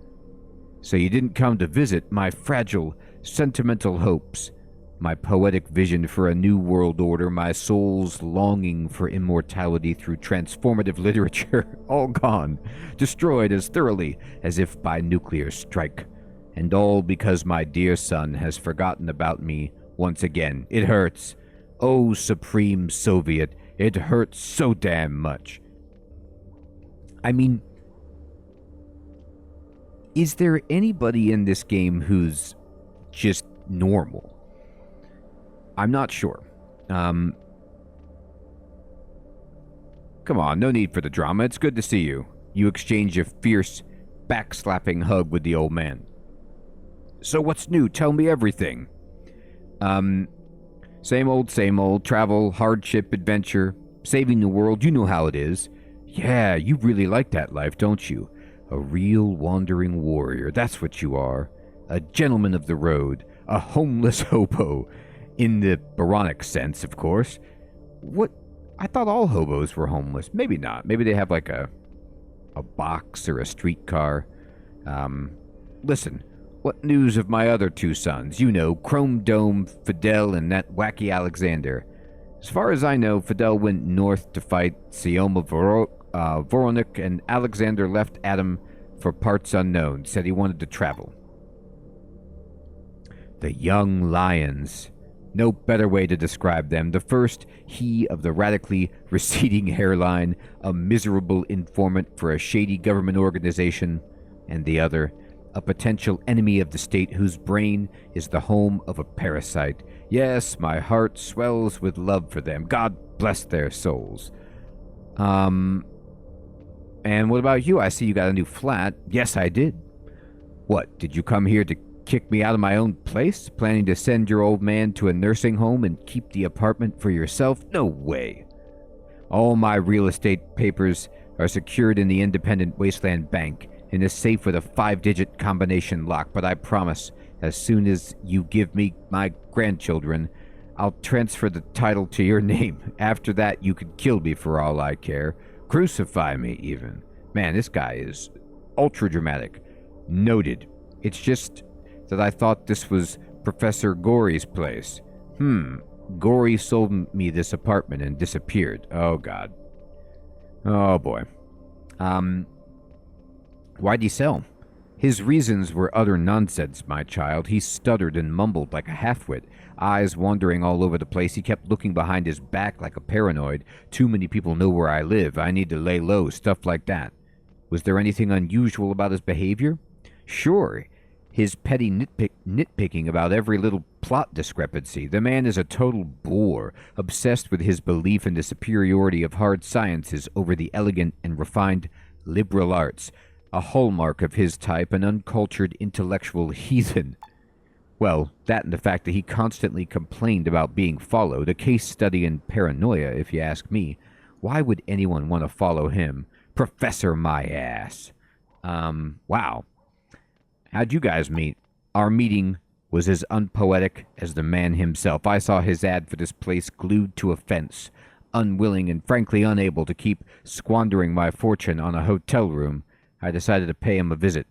A: So you didn't come to visit my fragile, sentimental hopes, my poetic vision for a new world order, my soul's longing for immortality through transformative literature, all gone, destroyed as thoroughly as if by nuclear strike. And all because my dear son has forgotten about me once again. It hurts. Oh, Supreme Soviet, it hurts so damn much. I mean, is there anybody in this game who's just normal? I'm not sure. Come on, no need for the drama. It's good to see you. You exchange a fierce, backslapping hug with the old man. So what's new? Tell me everything. Same old, travel, hardship, adventure, saving the world, you know how it is. Yeah, you really like that life, don't you? A real wandering warrior, that's what you are. A gentleman of the road, a homeless hobo. In the Byronic sense, of course. What? I thought all hobos were homeless. Maybe not. Maybe they have like a box or a streetcar. listen, what news of my other two sons? You know, Chrome Dome, Fidel, and that wacky Alexander. As far as I know, Fidel went north to fight Sioma Voronik, and Alexander left Adam for parts unknown, said he wanted to travel. The young lions. No better way to describe them. The first, he of the radically receding hairline, a miserable informant for a shady government organization, and the other, a potential enemy of the state whose brain is the home of a parasite. Yes, my heart swells with love for them. God bless their souls. And what about you? I see you got a new flat. Yes, I did. What, did you come here to kick me out of my own place? Planning to send your old man to a nursing home and keep the apartment for yourself? No way. All my real estate papers are secured in the Independent Wasteland Bank in a safe with a 5-digit combination lock, but I promise, as soon as you give me my grandchildren, I'll transfer the title to your name. After that, you could kill me for all I care. Crucify me, even. Man, this guy is ultra dramatic. Noted. It's just that I thought this was Professor Gory's place. Gory sold me this apartment and disappeared. Oh, God. Oh, boy. Why'd he sell? His reasons were utter nonsense, my child. He stuttered and mumbled like a half-wit, eyes wandering all over the place. He kept looking behind his back like a paranoid. Too many people know where I live. I need to lay low, stuff like that. Was there anything unusual about his behavior? Sure. His petty nitpicking about every little plot discrepancy. The man is a total bore, obsessed with his belief in the superiority of hard sciences over the elegant and refined liberal arts. A hallmark of his type, an uncultured intellectual heathen. Well, that and the fact that he constantly complained about being followed, a case study in paranoia, if you ask me. Why would anyone want to follow him? Professor my ass. Wow. How'd you guys meet? Our meeting was as unpoetic as the man himself. I saw his ad for this place glued to a fence, unwilling and frankly unable to keep squandering my fortune on a hotel room. I decided to pay him a visit.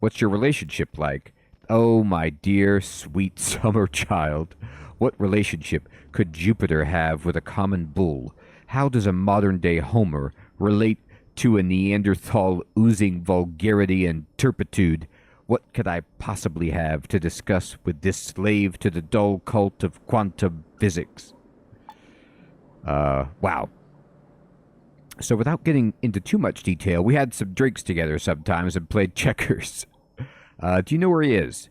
A: What's your relationship like? Oh, my dear, sweet summer child. What relationship could Jupiter have with a common bull? How does a modern-day Homer relate to a Neanderthal oozing vulgarity and turpitude? What could I possibly have to discuss with this slave to the dull cult of quantum physics? Wow. So without getting into too much detail, we had some drinks together sometimes and played checkers. Do you know where he is?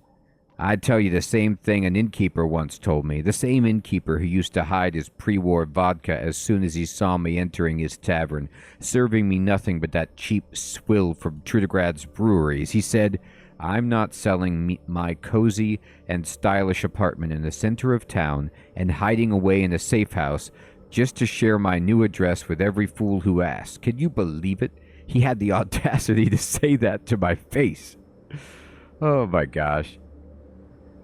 A: I'd tell you the same thing an innkeeper once told me. The same innkeeper who used to hide his pre-war vodka as soon as he saw me entering his tavern, serving me nothing but that cheap swill from Trudograd's breweries. He said, I'm not selling my cozy and stylish apartment in the center of town and hiding away in a safe house just to share my new address with every fool who asks. Can you believe it? He had the audacity to say that to my face. Oh my gosh.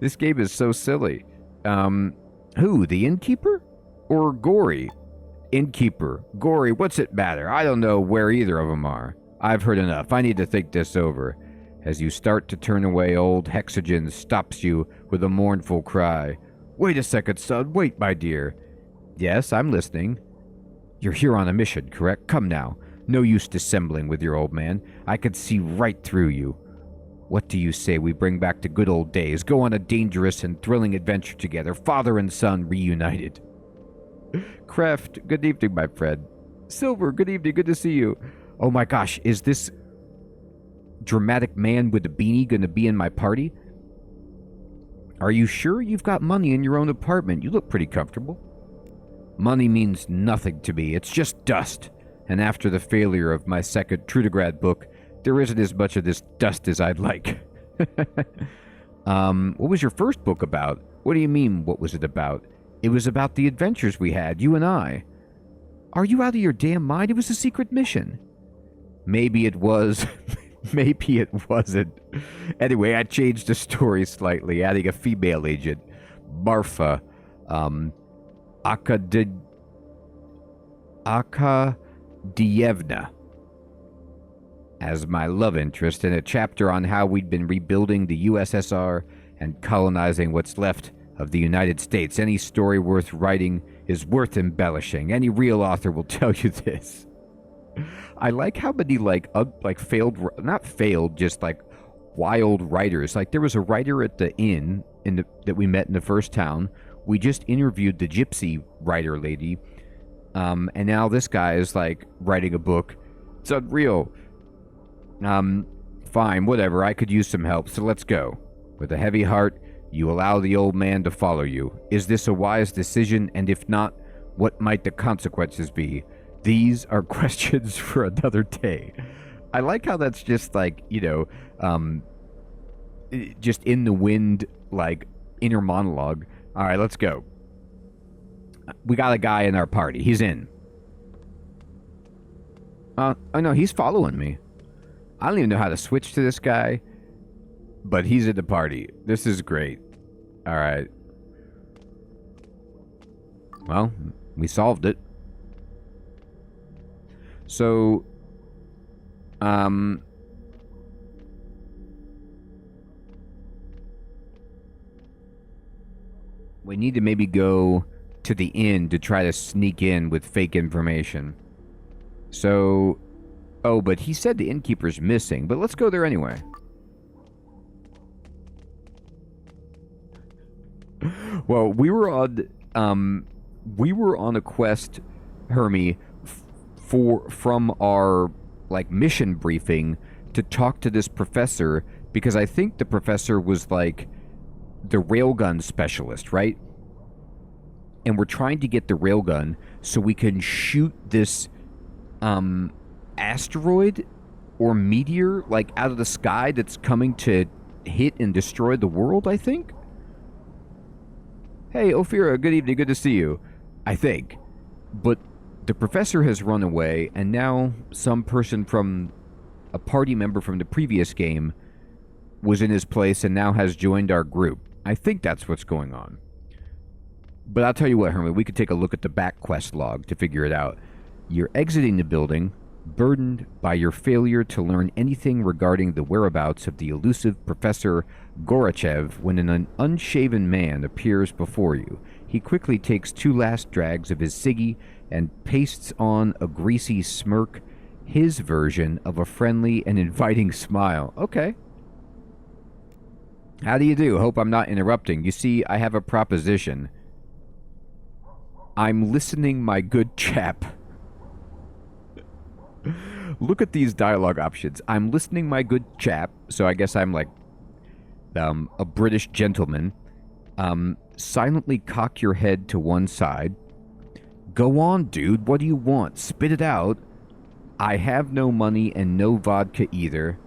A: This game is so silly. Who, the innkeeper? Or Gory? Innkeeper. Gory, what's it matter? I don't know where either of them are. I've heard enough. I need to think this over. As you start to turn away, old Hexagen stops you with a mournful cry. Wait a second, son. Wait, my dear. Yes, I'm listening. You're here on a mission, correct? Come now. No use dissembling with your old man. I could see right through you. What do you say we bring back the good old days, go on a dangerous and thrilling adventure together, father and son reunited? Kraft, good evening, my friend. Silver, good evening, good to see you. Oh my gosh, is this dramatic man with the beanie going to be in my party? Are you sure you've got money in your own apartment? You look pretty comfortable. Money means nothing to me. It's just dust. And after the failure of my second Trudograd book, there isn't as much of this dust as I'd like. What was your first book about? What do you mean, what was it about? It was about the adventures we had, you and I. Are you out of your damn mind? It was a secret mission. Maybe it was. Maybe it wasn't. Anyway, I changed the story slightly, adding a female agent, Marfa, Akadievna. as my love interest in a chapter on how we'd been rebuilding the USSR and colonizing what's left of the United States. Any story worth writing is worth embellishing. Any real author will tell you this. I like how many, like failed, not failed, just like wild writers. Like, there was a writer at the inn that we met in the first town. We just interviewed the gypsy writer lady. And now this guy is, like, writing a book. It's unreal. Fine, whatever. I could use some help, so let's go. With a heavy heart, you allow the old man to follow you. Is this a wise decision? And if not, what might the consequences be? These are questions for another day. I like how that's just like, you know, just in the wind, like, inner monologue. All right, let's go. We got a guy in our party. He's in. Oh no, he's following me. I don't even know how to switch to this guy, but he's at the party. This is great. All right. Well, we solved it. So, we need to maybe go to the inn to try to sneak in with fake information. So, oh, but he said the innkeeper's missing, but let's go there anyway. Well, we were on a quest, Hermie, from our, like, mission briefing to talk to this professor, because I think the professor was, like, the railgun specialist, right? And we're trying to get the railgun so we can shoot this asteroid or meteor, like, out of the sky that's coming to hit and destroy the world, I think? Hey, Ophira, good evening, good to see you. I think. But the professor has run away, and now some person from a party member from the previous game was in his place and now has joined our group. I think that's what's going on. But I'll tell you what, Herman, we could take a look at the back quest log to figure it out. You're exiting the building, burdened by your failure to learn anything regarding the whereabouts of the elusive Professor Gorachev when an unshaven man appears before you. He quickly takes 2 last drags of his ciggy and pastes on a greasy smirk, his version of a friendly and inviting smile. Okay. How do you do? Hope I'm not interrupting. You see, I have a proposition. I'm listening, my good chap. Look at these dialogue options. I'm listening, my good chap. So I guess I'm like a British gentleman. Silently cock your head to one side. Go on, dude. What do you want? Spit it out. I have no money and no vodka either.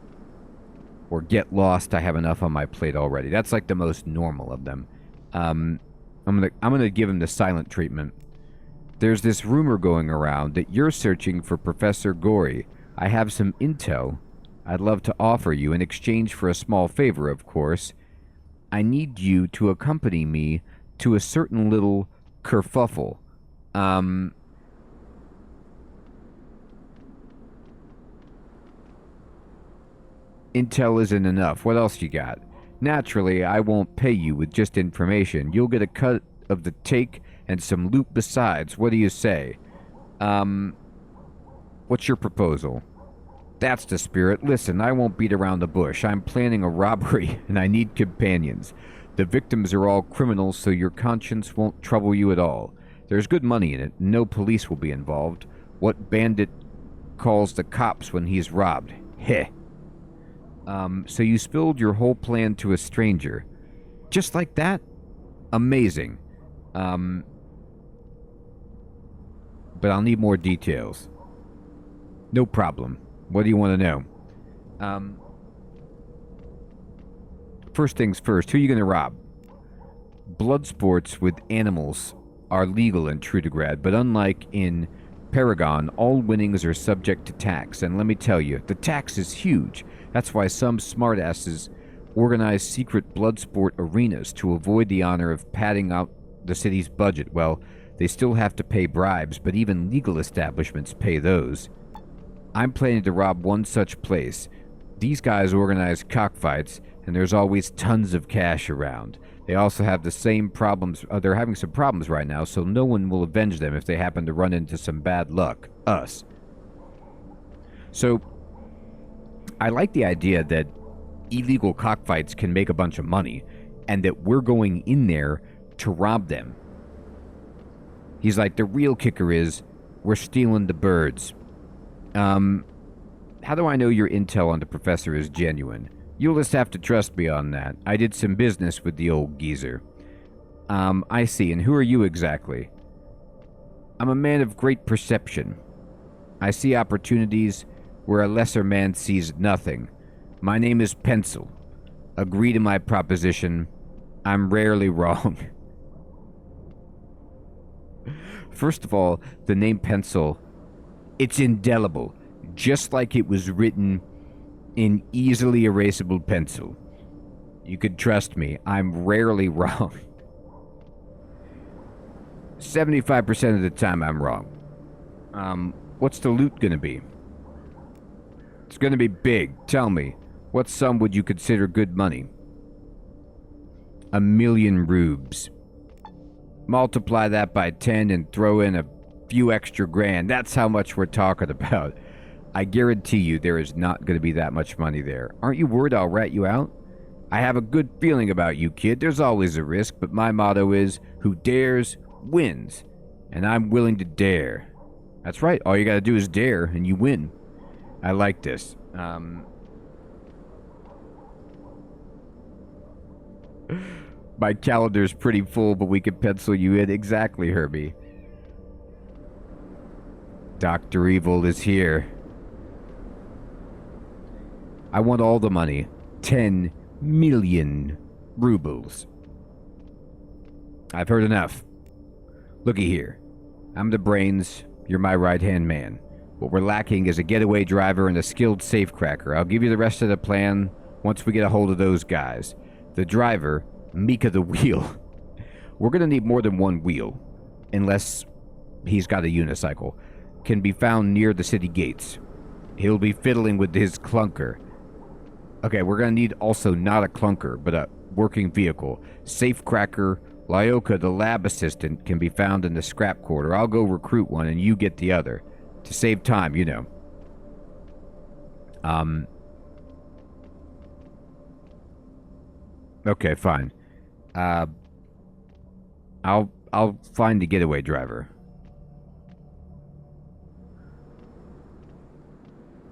A: Or get lost. I have enough on my plate already. That's like the most normal of them. I'm gonna give him the silent treatment. There's this rumor going around that you're searching for Professor Gory. I have some intel I'd love to offer you in exchange for a small favor, of course. I need you to accompany me to a certain little kerfuffle. Intel isn't enough. What else you got? Naturally, I won't pay you with just information. You'll get a cut of the take and some loot besides. What do you say? What's your proposal? That's the spirit. Listen, I won't beat around the bush. I'm planning a robbery, and I need companions. The victims are all criminals, so your conscience won't trouble you at all. There's good money in it. No police will be involved. What bandit calls the cops when he's robbed? Heh. So you spilled your whole plan to a stranger. Just like that? Amazing. But I'll need more details. No problem. What do you want to know? First things first, who are you going to rob? Blood sports with animals are legal in Trudograd, but unlike in Paragon, all winnings are subject to tax, and let me tell you, the tax is huge. That's why some smartasses organize secret blood sport arenas to avoid the honor of padding out the city's budget. Well, they still have to pay bribes, but even legal establishments pay those. I'm planning to rob one such place. These guys organize cockfights, and there's always tons of cash around. They also have the same problems. They're having some problems right now, so no one will avenge them if they happen to run into some bad luck. Us. So, I like the idea that illegal cockfights can make a bunch of money, and that we're going in there to rob them. He's like, the real kicker is, we're stealing the birds. How do I know your intel on the professor is genuine? You'll just have to trust me on that. I did some business with the old geezer. I see, and who are you exactly? I'm a man of great perception. I see opportunities where a lesser man sees nothing. My name is Pencil. Agree to my proposition. I'm rarely wrong. First of all, the name Pencil, it's indelible, just like it was written in easily erasable pencil. You could trust me, I'm rarely wrong. 75% of the time I'm wrong. What's the loot gonna be? It's gonna be big. Tell me, what sum would you consider good money? 1,000,000 rubes. Multiply that by 10 and throw in a few extra grand. That's how much we're talking about. I guarantee you there is not going to be that much money there. Aren't you worried I'll rat you out? I have a good feeling about you, kid. There's always a risk, but my motto is, who dares, wins. And I'm willing to dare. That's right. All you got to do is dare, and you win. I like this. My calendar's pretty full, but we can pencil you in. Exactly, Herbie. Dr. Evil is here. I want all the money. 10 million rubles. I've heard enough. Looky here. I'm the brains. You're my right-hand man. What we're lacking is a getaway driver and a skilled safecracker. I'll give you the rest of the plan once we get a hold of those guys. The driver, Mika the Wheel. We're going to need more than one wheel. Unless he's got a unicycle. Can be found near the city gates. He'll be fiddling with his clunker. Okay, we're going to need also not a clunker, but a working vehicle. Safecracker, Lyoka, the lab assistant, can be found in the scrap quarter. I'll go recruit one and you get the other. To save time, you know. Okay, fine. I'll find the getaway driver.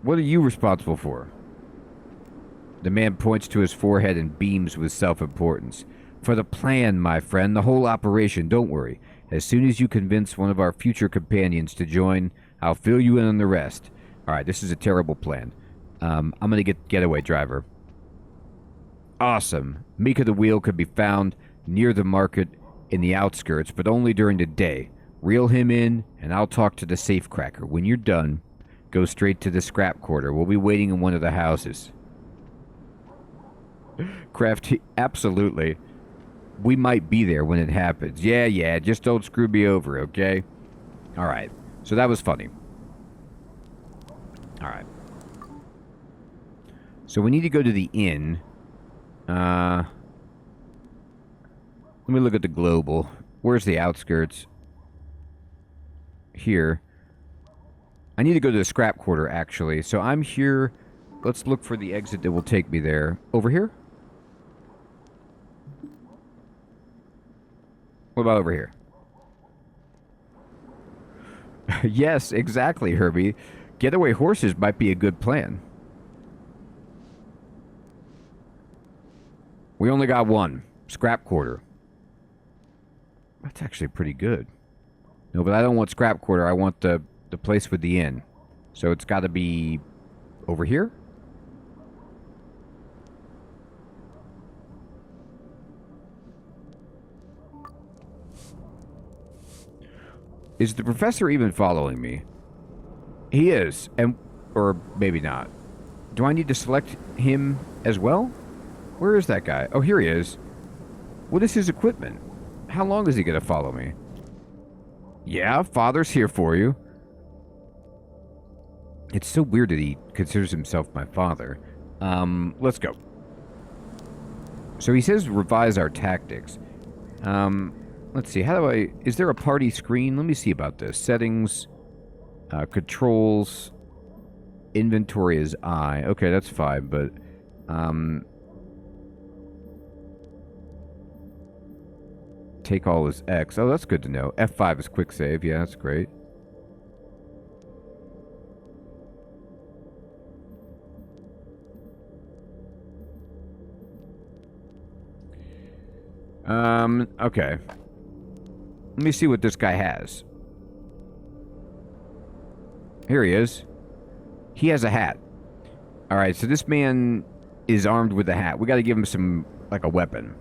A: What are you responsible for? The man points to his forehead and beams with self-importance. For the plan, my friend, the whole operation, don't worry. As soon as you convince one of our future companions to join, I'll fill you in on the rest. Alright, this is a terrible plan. I'm gonna get getaway driver. Awesome. Mika the Wheel could be found near the market in the outskirts, but only during the day. Reel him in, and I'll talk to the safecracker. When you're done, go straight to the scrap quarter. We'll be waiting in one of the houses. Kraft, absolutely. We might be there when it happens. Yeah, just don't screw me over, okay? Alright, so that was funny. Alright. So we need to go to the inn. Let me look at the global. Where's the outskirts? Here. I need to go to the scrap quarter, actually. So I'm here. Let's look for the exit that will take me there. Over here? What about over here? Yes, exactly, Herbie. Getaway horses might be a good plan. We only got one. Scrap quarter. That's actually pretty good. No, but I don't want scrap quarter. I want the place with the inn. So it's got to be over here? Is the professor even following me? He is, or maybe not. Do I need to select him as well? Where is that guy? Oh, here he is. What is his equipment? How long is he going to follow me? Yeah, Father's here for you. It's so weird that he considers himself my father. Let's go. So he says revise our tactics. Let's see. How do I... Is there a party screen? Let me see about this. Settings. Controls. Inventory is I. Okay, that's fine, but... Take all is X. Oh, that's good to know. F5 is quick save. Yeah, that's great. Okay. Let me see what this guy has. Here he is. He has a hat. Alright, so this man is armed with a hat. We gotta give him some, like a weapon.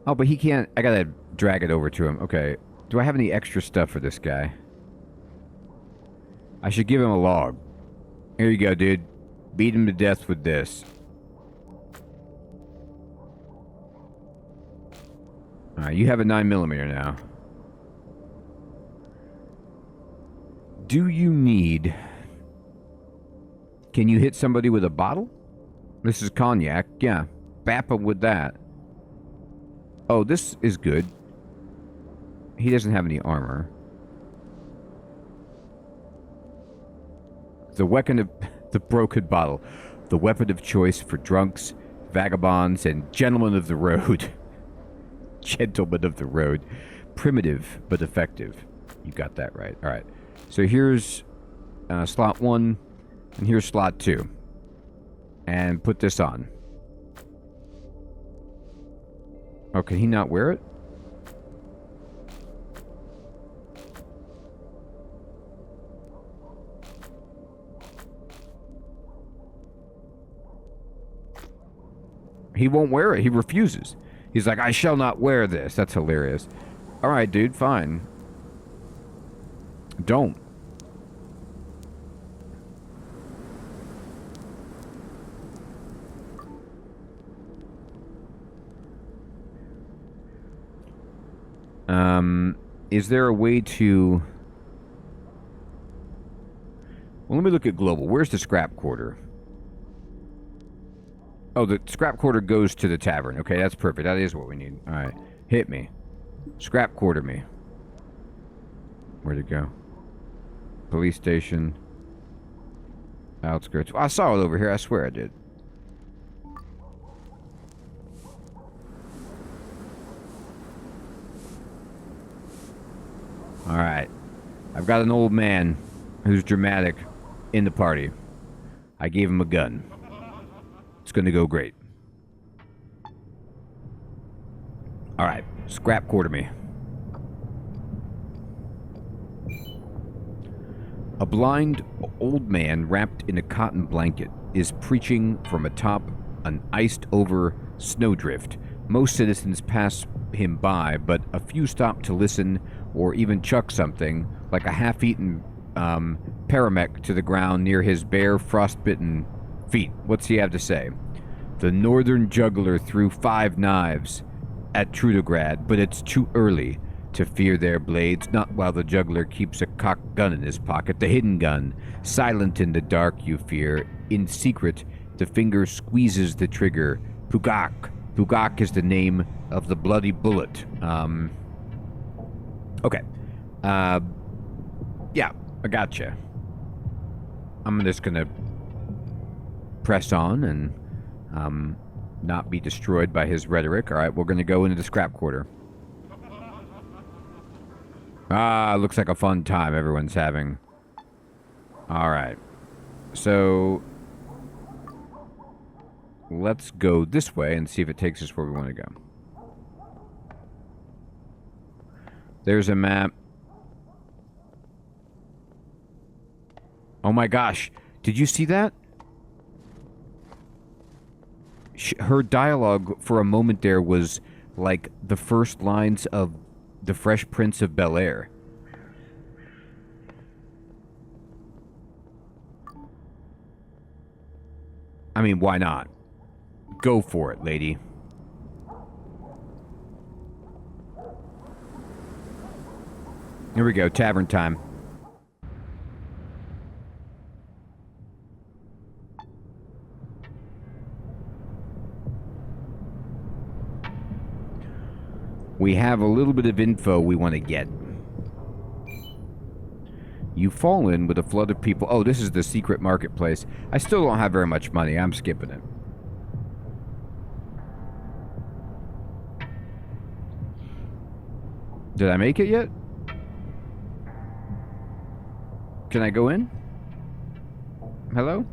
A: Oh, but he can't... I gotta drag it over to him. Okay. Do I have any extra stuff for this guy? I should give him a log. Here you go, dude. Beat him to death with this. Alright, you have a 9mm now. Do you need... Can you hit somebody with a bottle? This is cognac. Yeah. Bap him with that. Oh, this is good. He doesn't have any armor. The weapon of... The broken bottle. The weapon of choice for drunks, vagabonds, and gentlemen of the road. Gentlemen of the road. Primitive, but effective. You got that right. Alright. So here's slot 1, and here's slot 2. And put this on. Oh, can he not wear it? He won't wear it. He refuses. He's like, I shall not wear this. That's hilarious. Alright, dude, fine. Don't. Is there a way to... Well, let me look at global. Where's the scrap quarter? Oh, the scrap quarter goes to the tavern. Okay, that's perfect. That is what we need. Alright. Hit me. Scrap quarter me. Where'd it go? Police station. Outskirts. Well, I saw it over here. I swear I did. Alright. I've got an old man who's dramatic in the party. I gave him a gun. It's gonna go great. Alright. Scrap quarter me. A blind old man wrapped in a cotton blanket is preaching from atop an iced-over snowdrift. Most citizens pass him by, but a few stop to listen or even chuck something, like a half-eaten paramec to the ground near his bare, frostbitten feet. What's he have to say? The northern juggler threw 5 knives at Trudograd, but it's too early to fear their blades, not while the juggler keeps a cocked gun in his pocket, the hidden gun. Silent in the dark, you fear. In secret, the finger squeezes the trigger. Pugak. Pugak is the name of the bloody bullet. Okay. Yeah, I gotcha. I'm just gonna press on and not be destroyed by his rhetoric. Alright, we're gonna go into the scrap quarter. Ah, looks like a fun time everyone's having. Alright. So let's go this way and see if it takes us where we want to go. There's a map. Oh my gosh. Did you see that? Her dialogue for a moment there was like the first lines of The Fresh Prince of Bel-Air. I mean, why not? Go for it, lady. Here we go, tavern time. We have a little bit of info we want to get. You fall in with a flood of people. Oh, this is the secret marketplace. I still don't have very much money. I'm skipping it. Did I make it yet? Can I go in? Hello?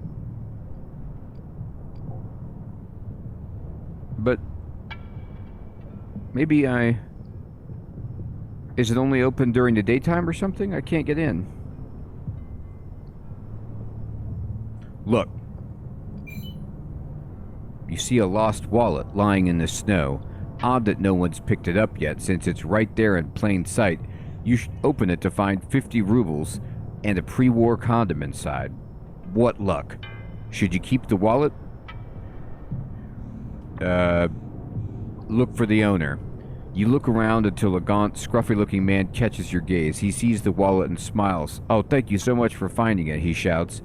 A: But maybe I... Is it only open during the daytime or something? I can't get in. Look. You see a lost wallet lying in the snow. Odd that no one's picked it up yet, since it's right there in plain sight. You should open it to find 50 rubles and a pre-war condom inside. What luck. Should you keep the wallet? Look for the owner. You look around until a gaunt, scruffy-looking man catches your gaze. He sees the wallet and smiles. "Oh, thank you so much for finding it," he shouts,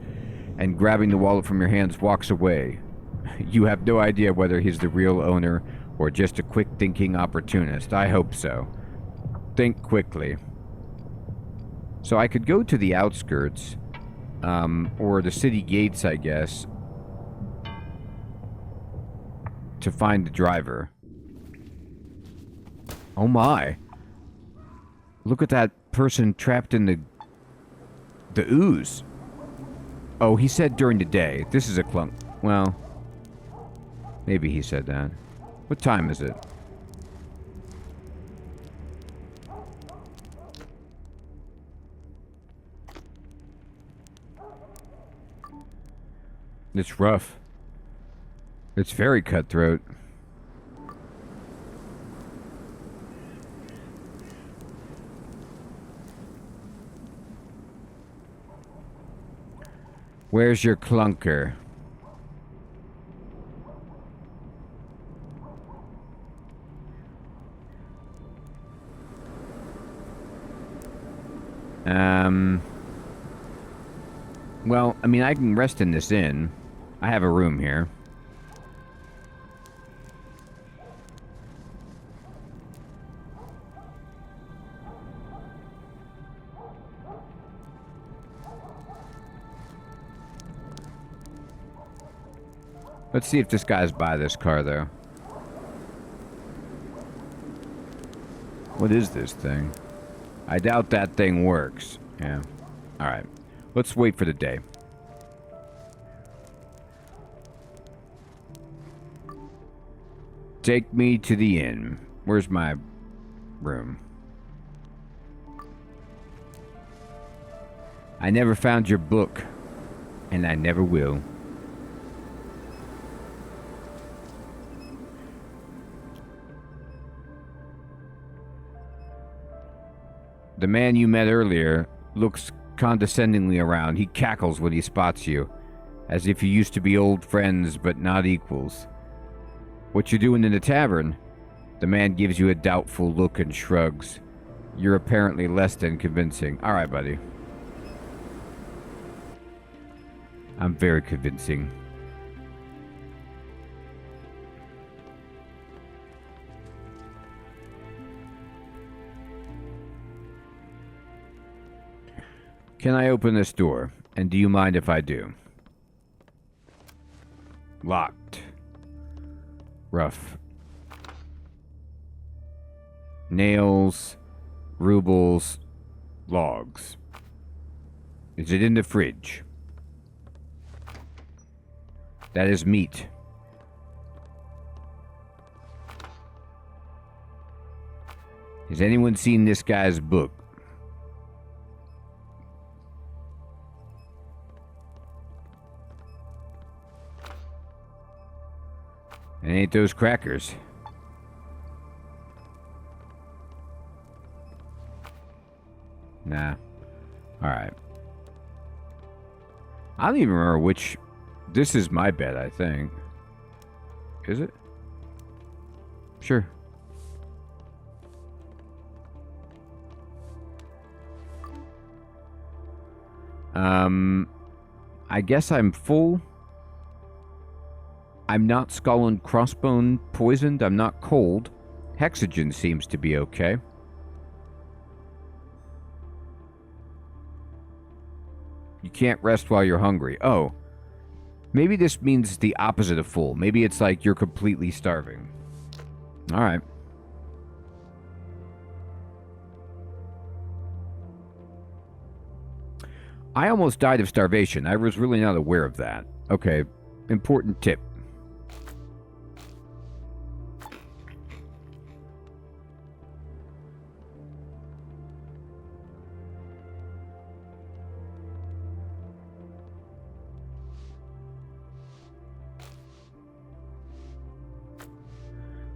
A: and grabbing the wallet from your hands walks away. You have no idea whether he's the real owner or just a quick-thinking opportunist. I hope so. Think quickly. So I could go to the outskirts, or the city gates, I guess, to find the driver. Oh my. Look at that person trapped in the ooze. Oh, he said during the day. This is a clunk. Well, maybe he said that. What time is it? It's rough. It's very cutthroat. Where's your clunker? Well, I mean, I can rest in this inn. I have a room here. Let's see if this guy's by this car, though. What is this thing? I doubt that thing works. Yeah. Alright. Let's wait for the day. Take me to the inn. Where's my room? I never found your book, and I never will. The man you met earlier looks condescendingly around. He cackles when he spots you, as if you used to be old friends but not equals. What you doing in the tavern? The man gives you a doubtful look and shrugs. You're apparently less than convincing. Alright, buddy. I'm very convincing. Can I open this door? And do you mind if I do? Locked. Rough. Nails, rubles, logs. Is it in the fridge? That is meat. Has anyone seen this guy's book? It ain't those crackers. Nah. Alright. I don't even remember which... This is my bed, I think. Is it? Sure. I guess I'm full. I'm not skull and crossbone poisoned. I'm not cold. Hexogen seems to be okay. You can't rest while you're hungry. Oh. Maybe this means the opposite of full. Maybe it's like you're completely starving. Alright. I almost died of starvation. I was really not aware of that. Okay. Important tip.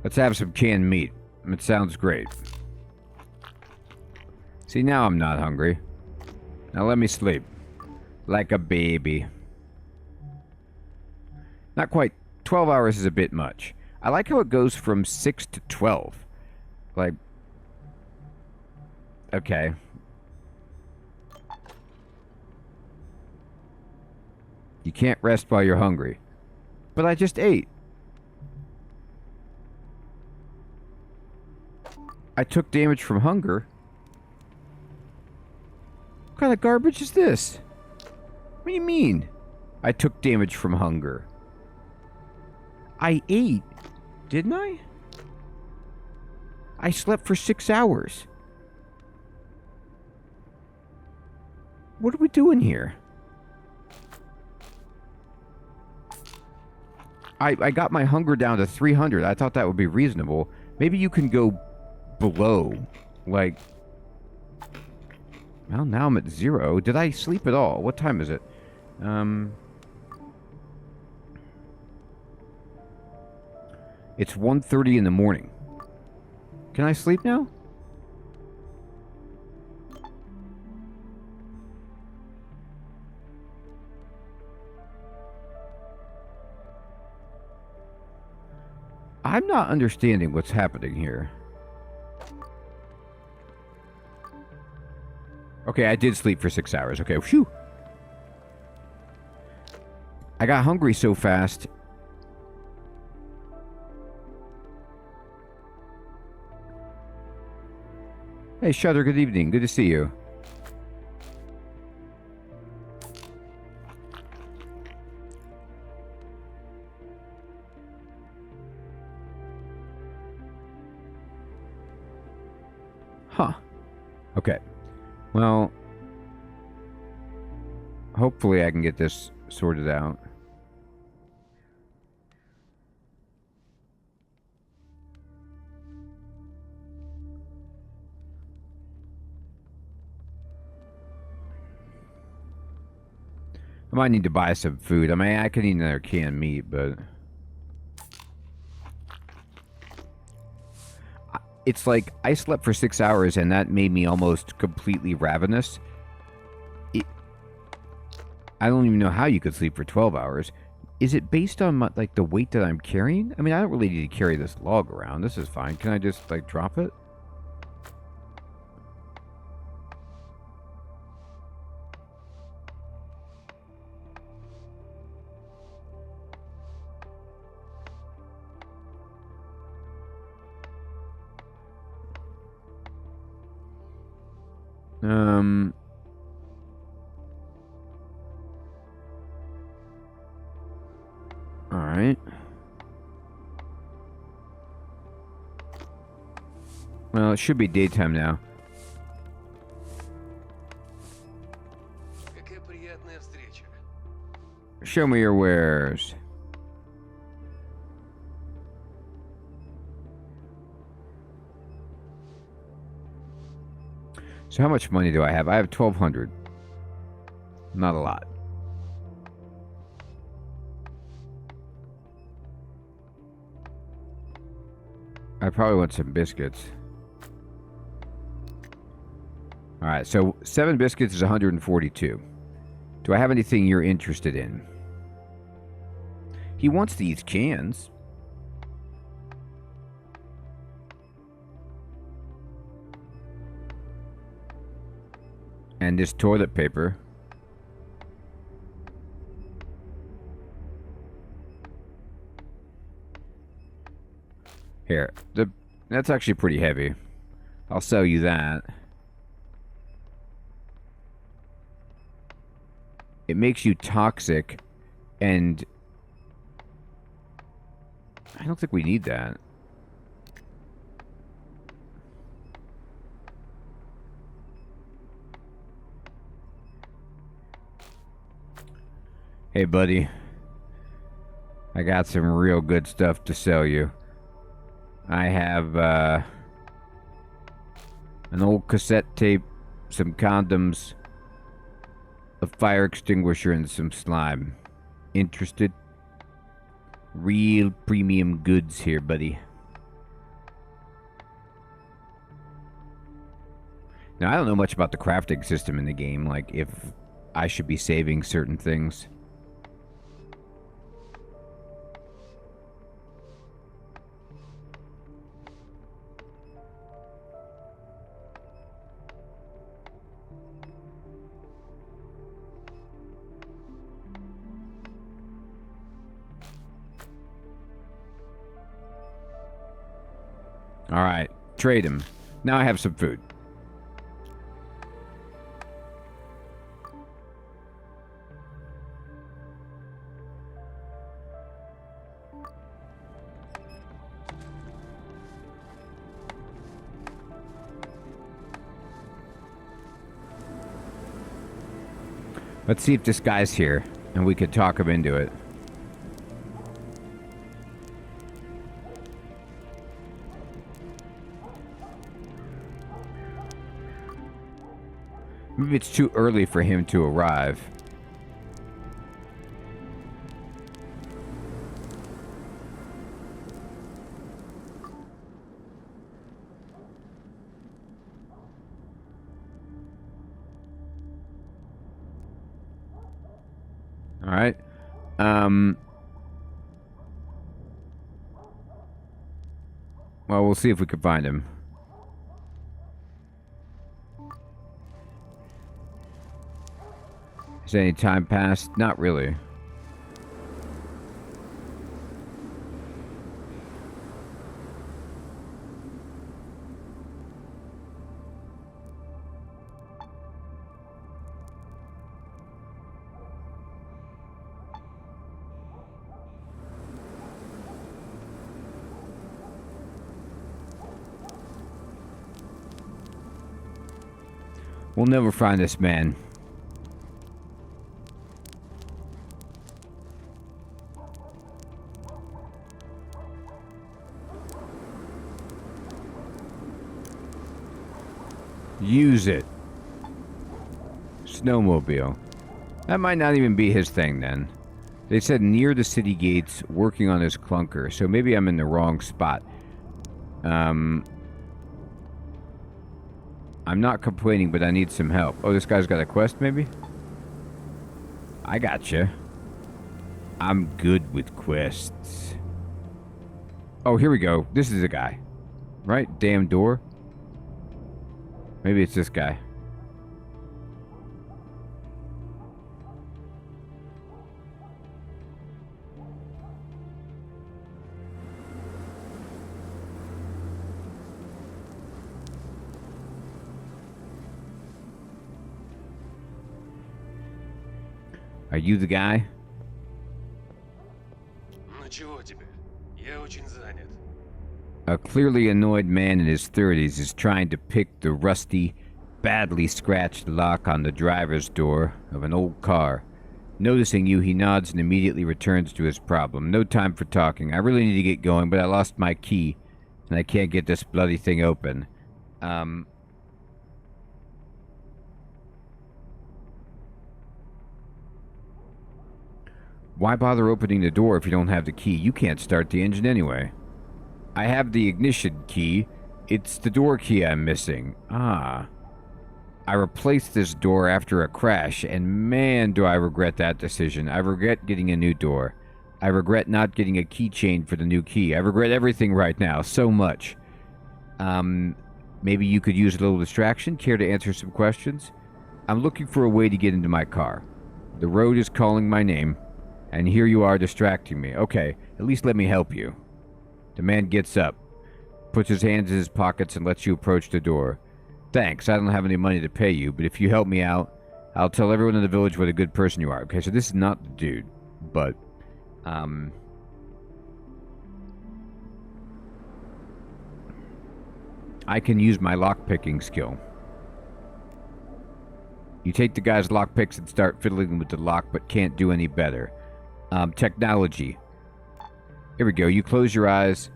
A: Let's have some canned meat. It sounds great. See, now I'm not hungry. Now let me sleep. Like a baby. Not quite. 12 hours is a bit much. I like how it goes from 6 to 12. Like... Okay. You can't rest while you're hungry. But I just ate. I took damage from hunger. What kind of garbage is this? What do you mean? I took damage from hunger. I ate, didn't I? I slept for 6 hours. What are we doing here? I got my hunger down to 300. I thought that would be reasonable. Maybe you can go below, like, well, now I'm at 0. Did I sleep at all? What time is it? It's 1:30 in the morning. Can I sleep now? I'm not understanding what's happening here. Okay, I did sleep for 6 hours. Okay, phew. I got hungry so fast. Hey, Shutter, good evening. Good to see you. Huh. Okay. Well, hopefully I can get this sorted out. I might need to buy some food. I mean, I could eat another canned meat, but... It's like, I slept for 6 hours and that made me almost completely ravenous. I don't even know how you could sleep for 12 hours. Is it based on, my, like, the weight that I'm carrying? I mean, I don't really need to carry this log around. This is fine. Can I just, like, drop it? Alright. Well, it should be daytime now. Show me your wares. So how much money do I have? I have 1,200. Not a lot. I probably want some biscuits. Alright, so 7 biscuits is 142. Do I have anything you're interested in? He wants these cans. And this toilet paper. Here, that's actually pretty heavy. I'll sell you that. It makes you toxic, and I don't think we need that. Hey, buddy. I got some real good stuff to sell you. I have, an old cassette tape, some condoms, a fire extinguisher, and some slime. Interested? Real premium goods here, buddy. Now, I don't know much about the crafting system in the game, like if I should be saving certain things. Alright, trade him. Now I have some food. Let's see if this guy's here, and we could talk him into it. Maybe it's too early for him to arrive. All right. Well, we'll see if we can find him. Has any time passed? Not really. We'll never find this man. Use it. Snowmobile. That might not even be his thing then. They said near the city gates, working on his clunker, so maybe I'm in the wrong spot. I'm not complaining, but I need some help. Oh, this guy's got a quest, maybe? I gotcha. I'm good with quests. Oh, here we go. This is a guy. Right? Damn door. Maybe it's this guy. Are you the guy? A clearly annoyed man in his 30s is trying to pick the rusty, badly scratched lock on the driver's door of an old car. Noticing you, he nods and immediately returns to his problem. No time for talking. I really need to get going, but I lost my key, and I can't get this bloody thing open. Why bother opening the door if you don't have the key? You can't start the engine anyway. I have the ignition key. It's the door key I'm missing. Ah. I replaced this door after a crash, and man, do I regret that decision. I regret getting a new door. I regret not getting a keychain for the new key. I regret everything right now, so much. Maybe you could use a little distraction? Care to answer some questions? I'm looking for a way to get into my car. The road is calling my name, and here you are distracting me. Okay, at least let me help you. The man gets up. puts his hands in his pockets and lets you approach the door. Thanks, I don't have any money to pay you, but if you help me out, I'll tell everyone in the village what a good person you are. Okay, so this is not the dude, but, I can use my lockpicking skill. You take the guy's lockpicks and start fiddling with the lock, but can't do any better. Technology. Here we go. You close your eyes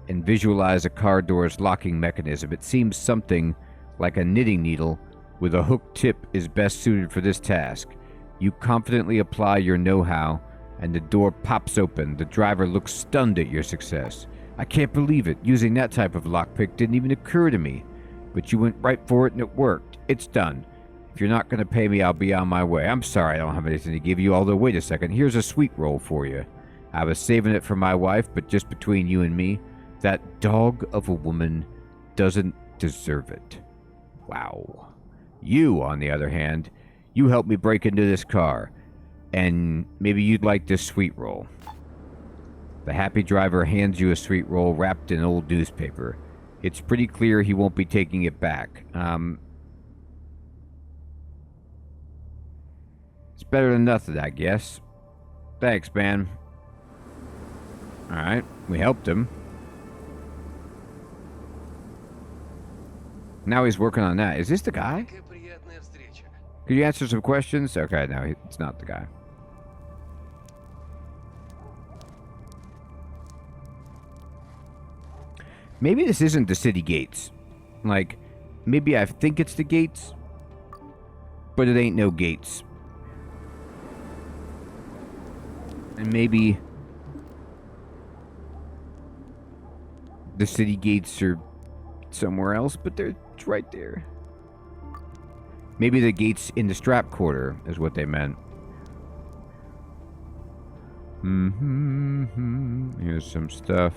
A: and visualize a car door's locking mechanism. It seems something like a knitting needle with a hook tip is best suited for this task. You confidently apply your know-how, and the door pops open. The driver looks stunned at your success. I can't believe it. Using that type of lockpick didn't even occur to me. But you went right for it and it worked. It's done. If you're not going to pay me, I'll be on my way. I'm sorry I don't have anything to give you, although wait a second. Here's a sweet roll for you. I was saving it for my wife, but just between you and me, that dog of a woman doesn't deserve it. Wow. You, on the other hand, you helped me break into this car, and maybe you'd like this sweet roll. The happy driver hands you a sweet roll wrapped in old newspaper. It's pretty clear he won't be taking it back. It's better than nothing, I guess. Thanks, man. Alright, we helped him. Now he's working on that. Is this the guy? Could you answer some questions? Okay, no, it's not the guy. Maybe this isn't the city gates. Like, maybe I think it's the gates, but it ain't no gates. And maybe the city gates are somewhere else, but they're right there. Maybe the gates in the strap quarter is what they meant. Here's some stuff.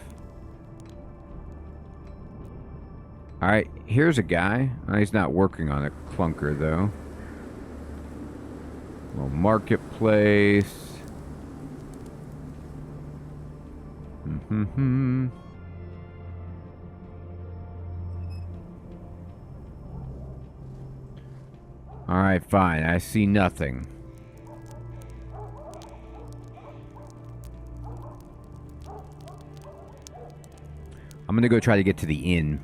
A: Alright, here's a guy. Oh, he's not working on a clunker, though. Little marketplace. Alright, fine. I see nothing. I'm gonna go try to get to the inn.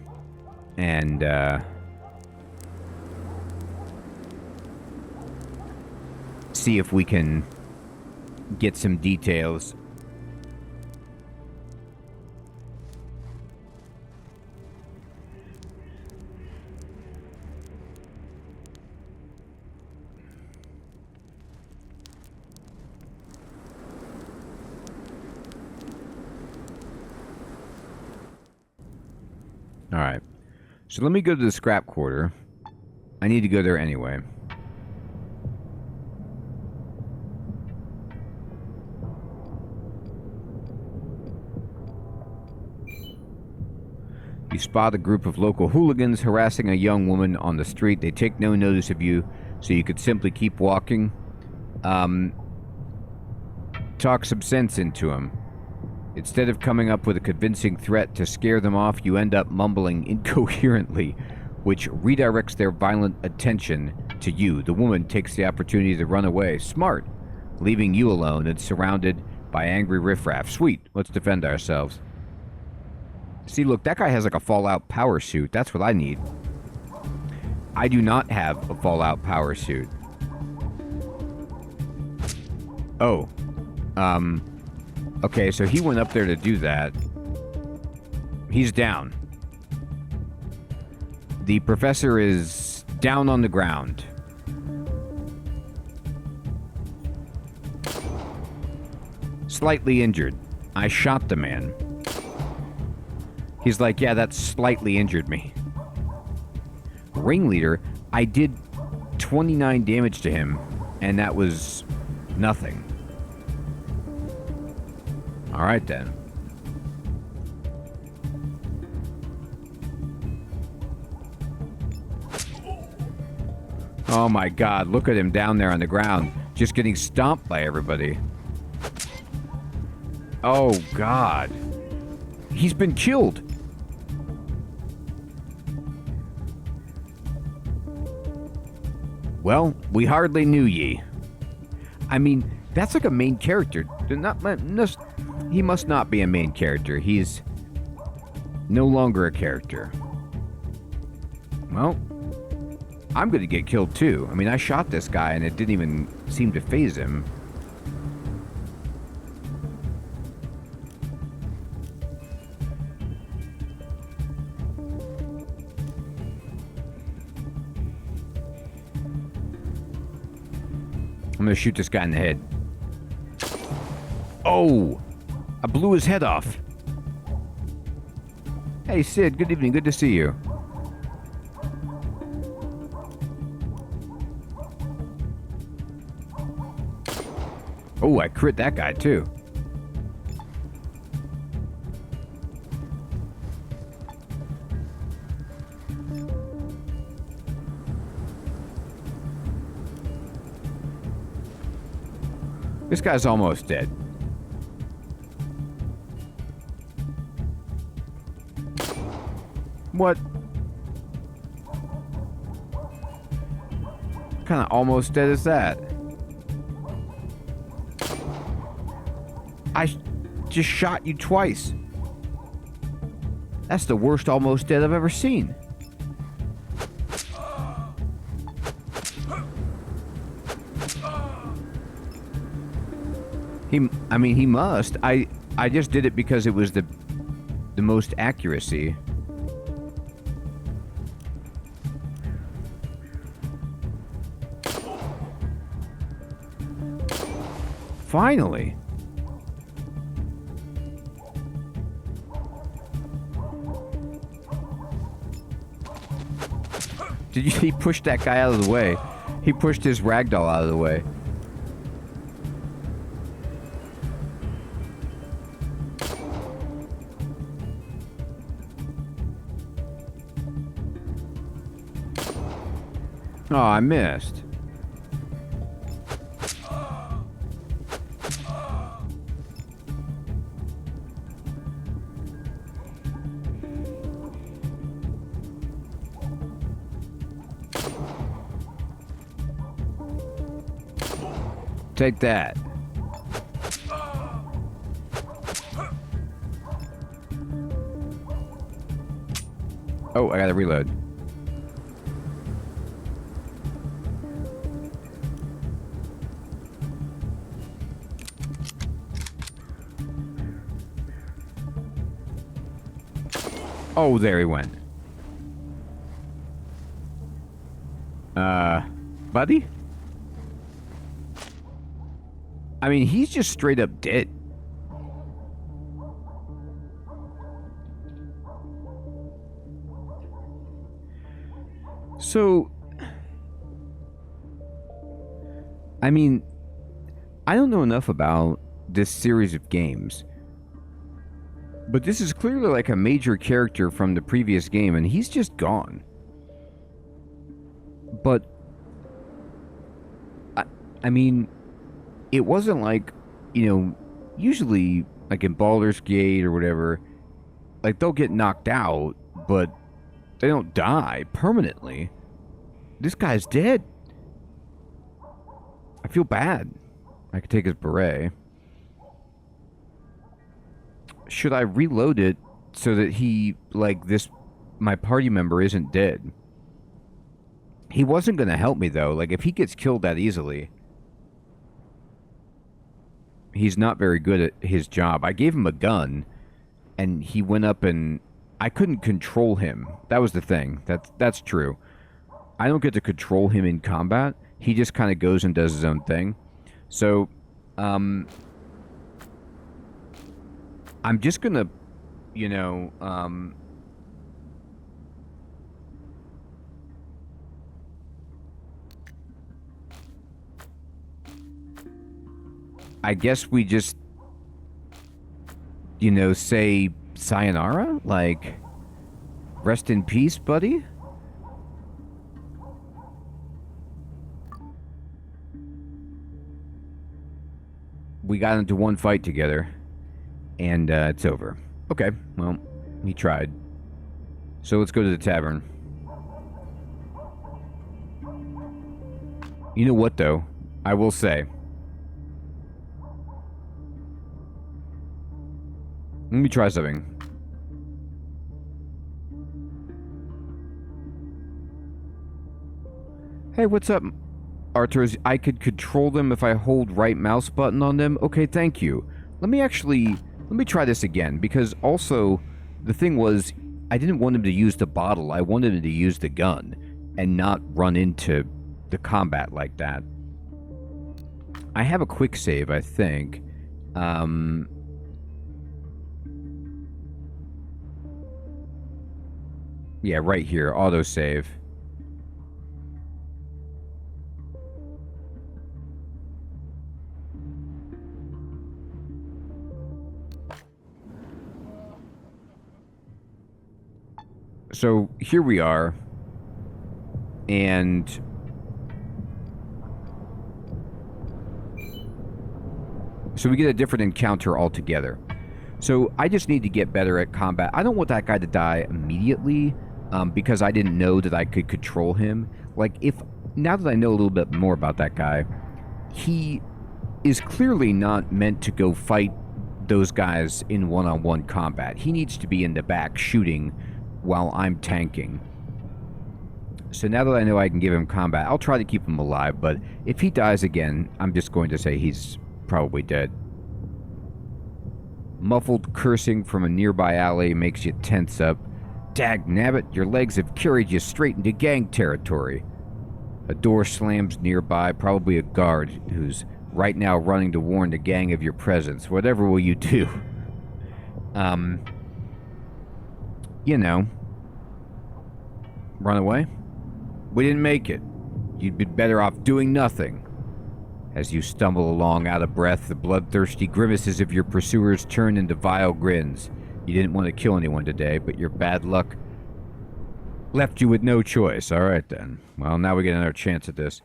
A: And, see if we can get some details. Alright. So let me go to the scrap quarter. I need to go there anyway. You spot a group of local hooligans harassing a young woman on the street. They take no notice of you, so you could simply keep walking. Talk some sense into them. Instead of coming up with a convincing threat to scare them off, you end up mumbling incoherently, which redirects their violent attention to you. The woman takes the opportunity to run away. Smart. Leaving you alone and surrounded by angry riffraff. Sweet. Let's defend ourselves. See, look, that guy has like a Fallout power suit. That's what I need. I do not have a Fallout power suit. Oh. Okay, so he went up there to do that. He's down. The professor is down on the ground. Slightly injured. I shot the man. He's like, yeah, that slightly injured me. Ringleader, I did 29 damage to him, and that was nothing. Alright then. Oh my god, look at him down there on the ground, just getting stomped by everybody. Oh god. He's been killed. Well, we hardly knew ye. I mean, that's like a main character. He must not be a main character. He's no longer a character. Well, I'm gonna get killed too. I mean, I shot this guy and it didn't even seem to faze him. I'm gonna shoot this guy in the head. Oh! I blew his head off. Hey, Sid, good evening. Good to see you. Oh, I crit that guy, too. This guy's almost dead. What? What kind of almost dead is that? I just shot you twice. That's the worst almost dead I've ever seen. I mean, he must. I just did it because it was the most accuracy. Finally. He pushed that guy out of the way. He pushed his ragdoll out of the way. Oh, I missed. Take that. Oh, I gotta reload. Oh, there he went. Buddy? I mean, he's just straight up dead. So, I mean, I don't know enough about this series of games, but this is clearly like a major character from the previous game, and he's just gone. But, I mean, it wasn't like, you know, usually, like in Baldur's Gate or whatever, like they'll get knocked out, but they don't die permanently. This guy's dead. I feel bad. I could take his beret. Should I reload it so that he, like, my party member isn't dead? He wasn't going to help me, though. Like, if he gets killed that easily, he's not very good at his job. I gave him a gun, and he went up and I couldn't control him. That was the thing. That's true. I don't get to control him in combat. He just kind of goes and does his own thing. So, I'm just gonna, you know, I guess we just, you know, say sayonara? Like, rest in peace, buddy? We got into one fight together, and it's over. Okay, well, he tried. So let's go to the tavern. You know what, though? I will say. Let me try something. Hey, what's up, Arthurs? I could control them if I hold right mouse button on them? Okay, thank you. Let me try this again, because also, the thing was, I didn't want him to use the bottle. I wanted him to use the gun and not run into the combat like that. I have a quick save, I think. Yeah, right here, autosave. So here we are, and so we get a different encounter altogether. So I just need to get better at combat. I don't want that guy to die immediately, because I didn't know that I could control him. Like, now that I know a little bit more about that guy, he is clearly not meant to go fight those guys in one-on-one combat. He needs to be in the back shooting while I'm tanking. So now that I know I can give him combat, I'll try to keep him alive, but if he dies again, I'm just going to say he's probably dead. Muffled cursing from a nearby alley makes you tense up. Dagnabbit, your legs have carried you straight into gang territory. A door slams nearby, probably a guard who's right now running to warn the gang of your presence. Whatever will you do? You know. Run away? We didn't make it. You'd be better off doing nothing. As you stumble along out of breath, the bloodthirsty grimaces of your pursuers turn into vile grins. You didn't want to kill anyone today, but your bad luck left you with no choice. All right, then. Well, now we get another chance at this.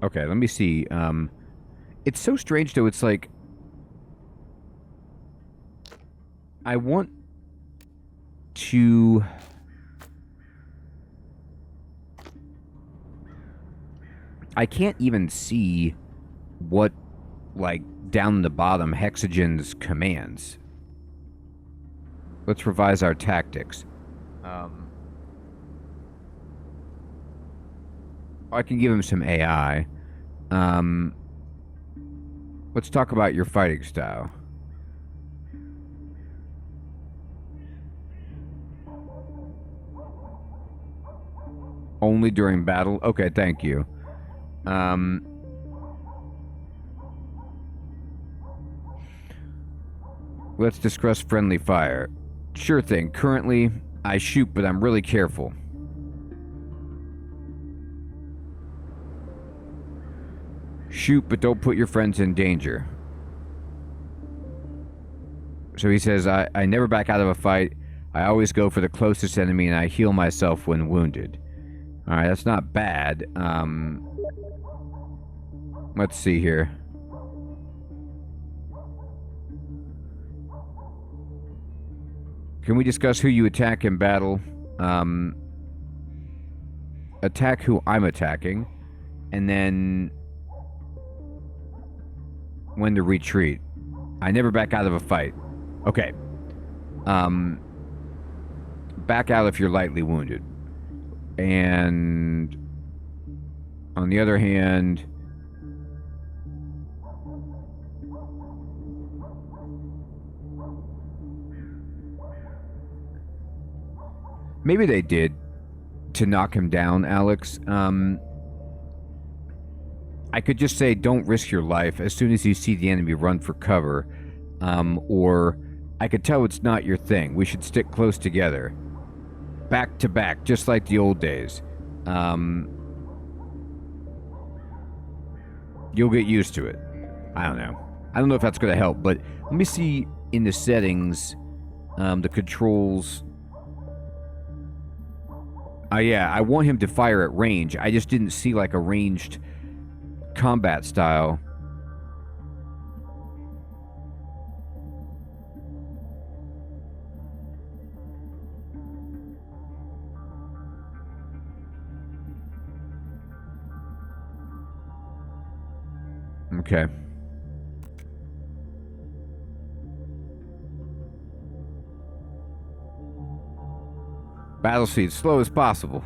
A: Okay, let me see. It's so strange, though. It's like, I want to... I can't even see what, like, down the bottom Hexagon's commands. Let's revise our tactics. I can give him some AI. Let's talk about your fighting style. Only during battle? Okay, thank you. Let's discuss friendly fire. Sure thing. Currently, I shoot, but I'm really careful. Shoot, but don't put your friends in danger. So he says, I never back out of a fight. I always go for the closest enemy, and I heal myself when wounded. Alright, that's not bad. Let's see here. Can we discuss who you attack in battle? Attack who I'm attacking. And then... when to retreat. I never back out of a fight. Okay. Back out if you're lightly wounded. And... on the other hand... maybe they did to knock him down, Alex. I could just say, don't risk your life as soon as you see the enemy, run for cover. Or I could tell it's not your thing. We should stick close together. Back to back, just like the old days. You'll get used to it. I don't know. I don't know if that's going to help, but let me see in the settings, the controls. Yeah, I want him to fire at range. I just didn't see like a ranged combat style. Okay. Battle speed, slow as possible.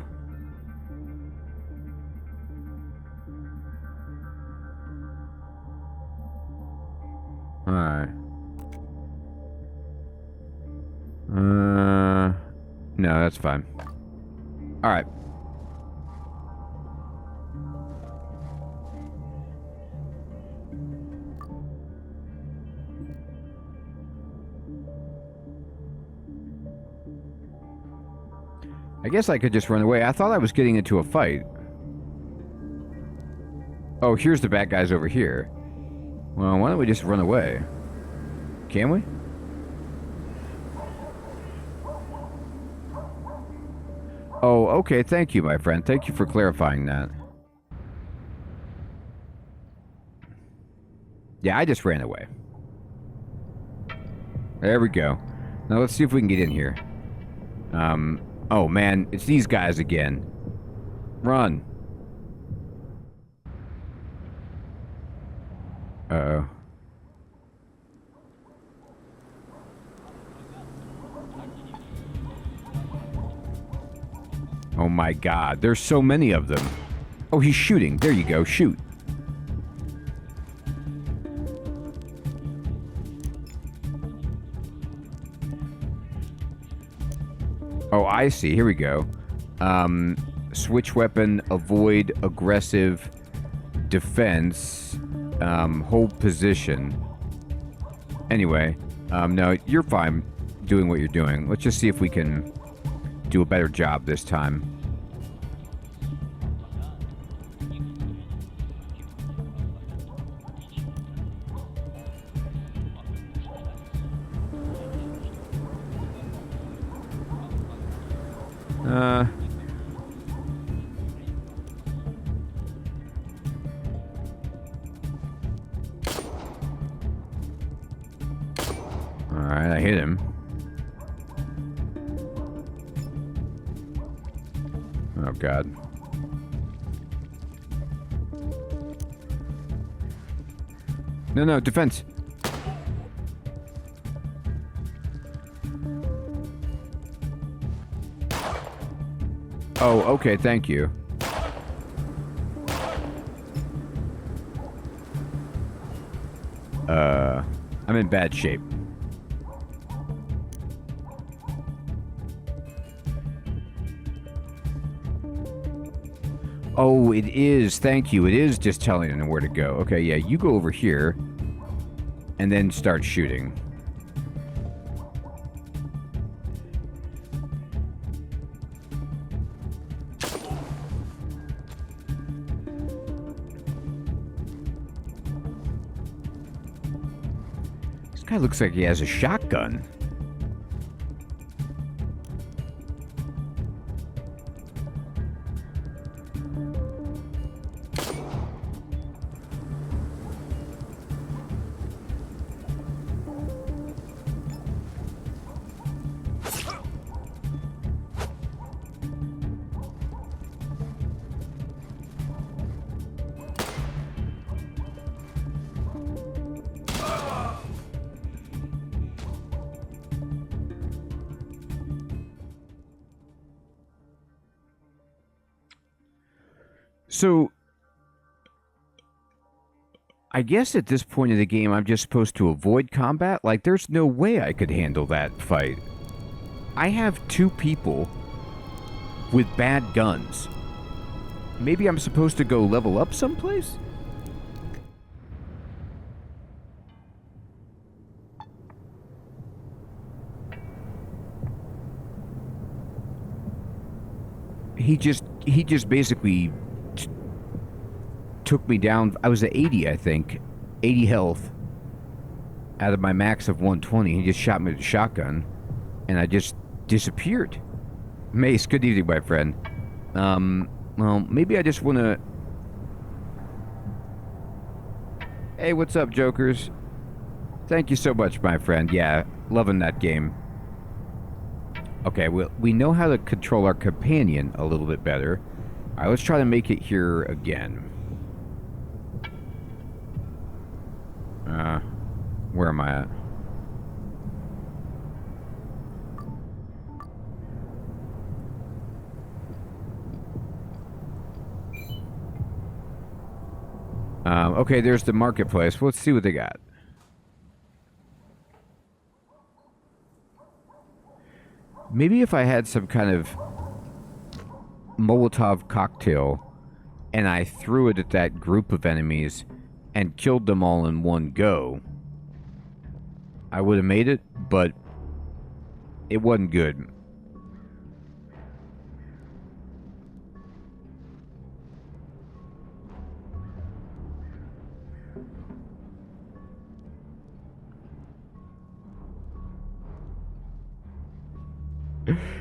A: Alright. No, that's fine. Alright. I guess I could just run away. I thought I was getting into a fight. Oh, here's the bad guys over here. Well, why don't we just run away? Can we? Oh, okay. Thank you, my friend. Thank you for clarifying that. Yeah, I just ran away. There we go. Now let's see if we can get in here. Oh man, it's these guys again. Run. Uh-oh. Oh my god, there's so many of them. Oh, he's shooting. There you go, shoot. Oh, I see. Here we go. Switch weapon, avoid aggressive defense, hold position. Anyway, no, you're fine doing what you're doing. Let's just see if we can do a better job this time. Alright, I hit him. Oh, God. No, no, defense. Oh, okay, thank you. I'm in bad shape. Oh, it is. Thank you. It is just telling them where to go. Okay, yeah, you go over here and then start shooting. This guy looks like he has a shotgun. So, I guess at this point of the game, I'm just supposed to avoid combat? Like, there's no way I could handle that fight. I have 2 people with bad guns. Maybe I'm supposed to go level up someplace? He just basically took me down. I was at 80, I think. 80 health out of my max of 120. He just shot me with a shotgun, and I just disappeared. Mace, good evening, my friend. Well, maybe I just want to... Hey, what's up, jokers? Thank you so much, my friend. Yeah, loving that game. Okay, well, we know how to control our companion a little bit better. All right, let's try to make it here again. Where am I at? Okay, there's the marketplace. Let's see what they got. Maybe if I had some kind of Molotov cocktail and I threw it at that group of enemies and killed them all in one go, I would have made it, but it wasn't good.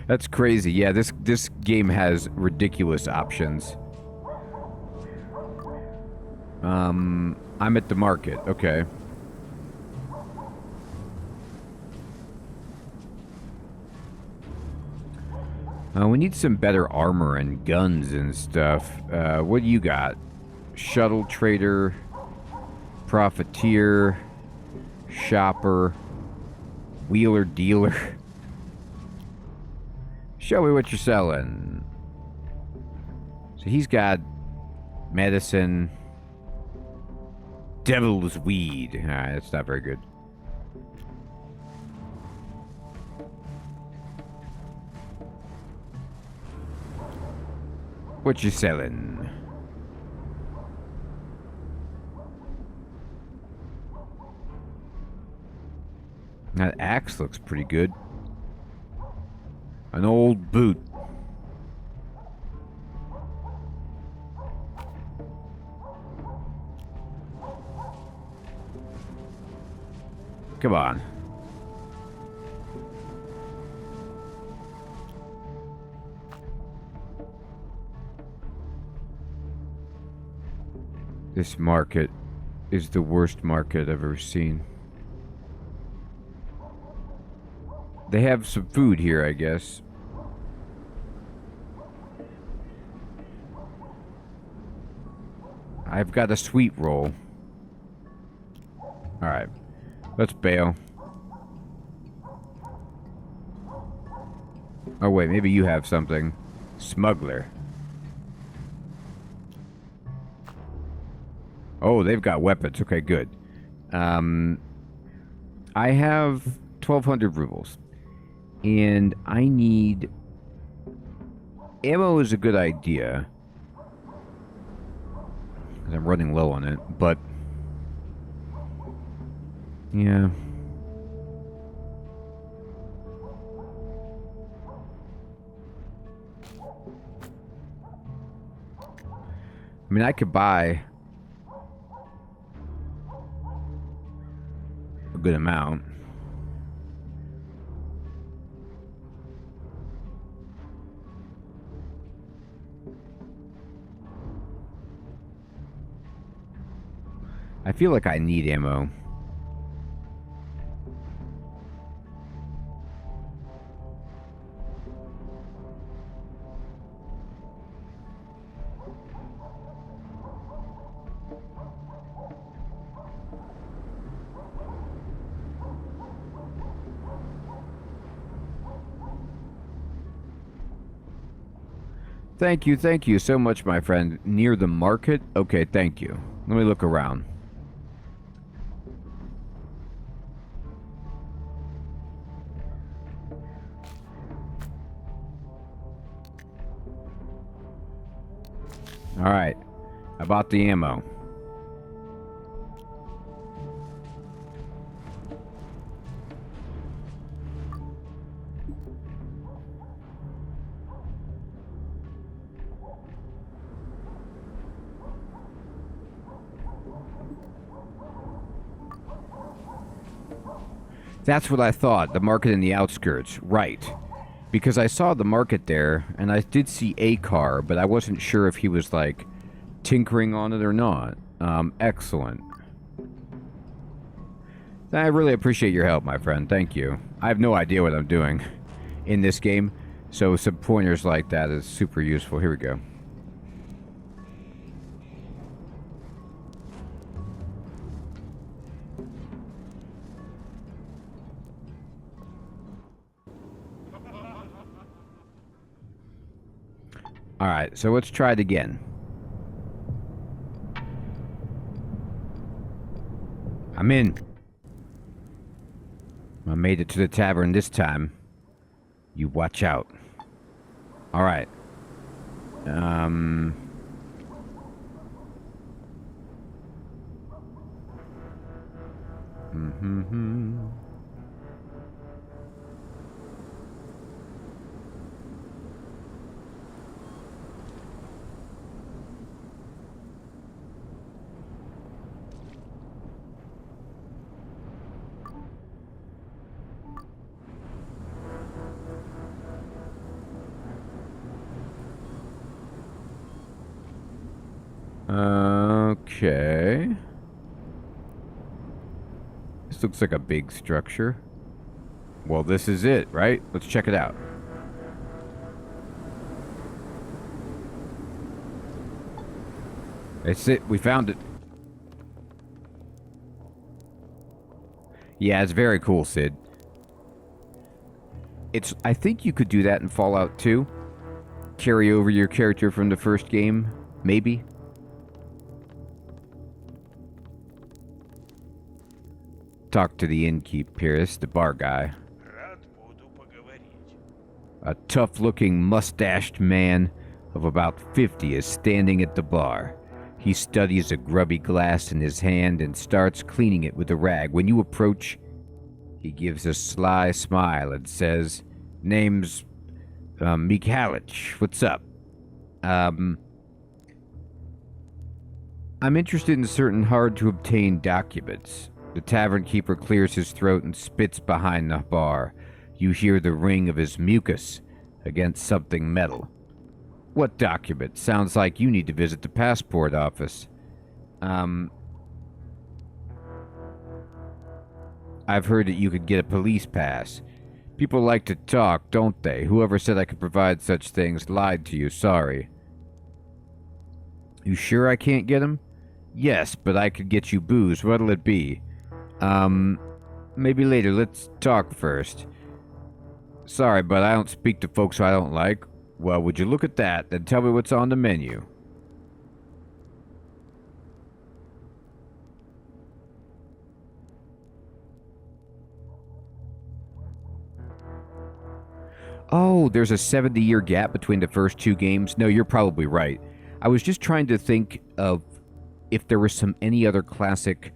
A: That's crazy. Yeah, this game has ridiculous options. I'm at the market. Okay. We need some better armor and guns and stuff. What do you got? Shuttle trader, profiteer, shopper, wheeler dealer. Show me what you're selling. So he's got medicine, devil's weed. Alright, that's not very good. What you selling? That axe looks pretty good. An old boot. Come on. This market is the worst market I've ever seen. They have some food here, I guess. I've got a sweet roll. Alright. Let's bail. Oh wait, maybe you have something. Smuggler. Oh, they've got weapons. Okay, good. I have 1,200 rubles. And I need... Ammo is a good idea. I'm running low on it, but... Yeah. I mean, I could buy a good amount. I feel like I need ammo. Thank you so much, my friend. Near the market? Okay, thank you. Let me look around. Alright. I bought the ammo. That's what I thought, the market in the outskirts. Right. Because I saw the market there, and I did see a car, but I wasn't sure if he was, like, tinkering on it or not. Excellent. I really appreciate your help, my friend. Thank you. I have no idea what I'm doing in this game, so some pointers like that is super useful. Here we go. Alright, so let's try it again. I'm in. I made it to the tavern this time. You watch out. Alright. Okay. This looks like a big structure. Well, this is it, right? Let's check it out. It's it. We found it. Yeah, it's very cool, Sid. I think you could do that in Fallout 2. Carry over your character from the first game, maybe. Talk to the innkeep, Pierce, the bar guy. A tough-looking, mustached man of about 50 is standing at the bar. He studies a grubby glass in his hand and starts cleaning it with a rag. When you approach, he gives a sly smile and says, "Name's Mikhalich. What's up?" I'm interested in certain hard-to-obtain documents. The tavern keeper clears his throat and spits behind the bar. You hear the ring of his mucus against something metal. What document? Sounds like you need to visit the passport office. I've heard that you could get a police pass. People like to talk, don't they? Whoever said I could provide such things lied to you, sorry. You sure I can't get them? Yes, but I could get you booze. What'll it be? Maybe later. Let's talk first. Sorry, but I don't speak to folks I don't like. Well, would you look at that, then tell me what's on the menu. Oh, there's a 70-year gap between the first two games? No, you're probably right. I was just trying to think of if there was any other classic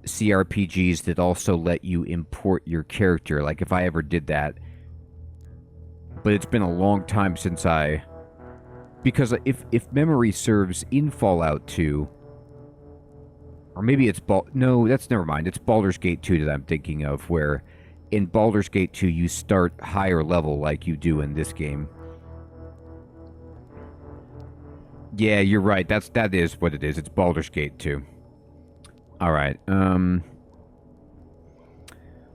A: cRPGs that also let you import your character, like if I ever did that. But it's been a long time since because if memory serves, in Fallout 2, or maybe it's no, that's never mind. It's Baldur's Gate 2 that I'm thinking of, where in Baldur's Gate 2 you start higher level like you do in this game. Yeah, you're right. That is what it is. It's Baldur's Gate 2. All right.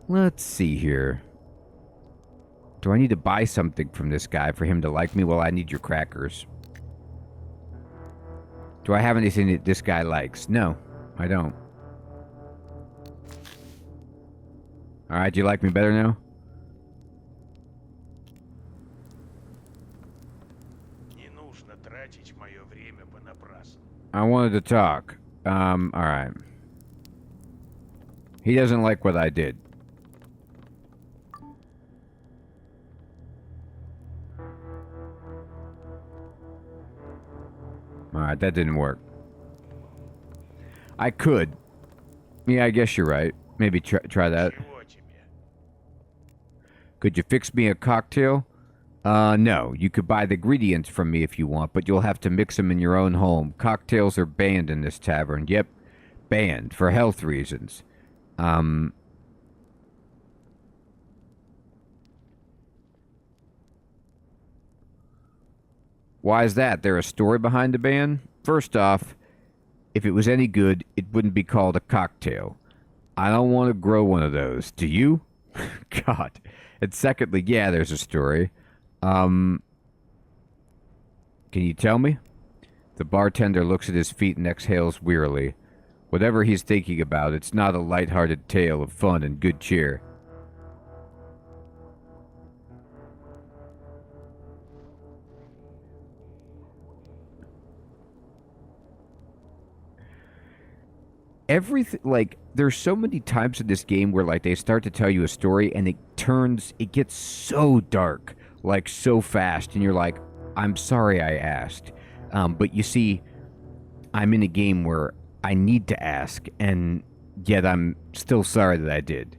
A: Let's see here. Do I need to buy something from this guy for him to like me? Well, I need your crackers. Do I have anything that this guy likes? No, I don't. Alright, do you like me better now? I wanted to talk. Alright. He doesn't like what I did. Alright, that didn't work. I could. Yeah, I guess you're right. Maybe try that. Could you fix me a cocktail? No. You could buy the ingredients from me if you want, but you'll have to mix them in your own home. Cocktails are banned in this tavern. Yep. Banned. For health reasons. Why is that? There a story behind the ban? First off, if it was any good, it wouldn't be called a cocktail. I don't want to grow one of those. Do you? God. And secondly, yeah, there's a story. Can you tell me? The bartender looks at his feet and exhales wearily. Whatever he's thinking about, it's not a light-hearted tale of fun and good cheer. everything, like, there's so many times in this game where, like, they start to tell you a story and it gets so dark, like, so fast, and you're like, I'm sorry I asked. But you see, I'm in a game where I need to ask, and yet I'm still sorry that I did.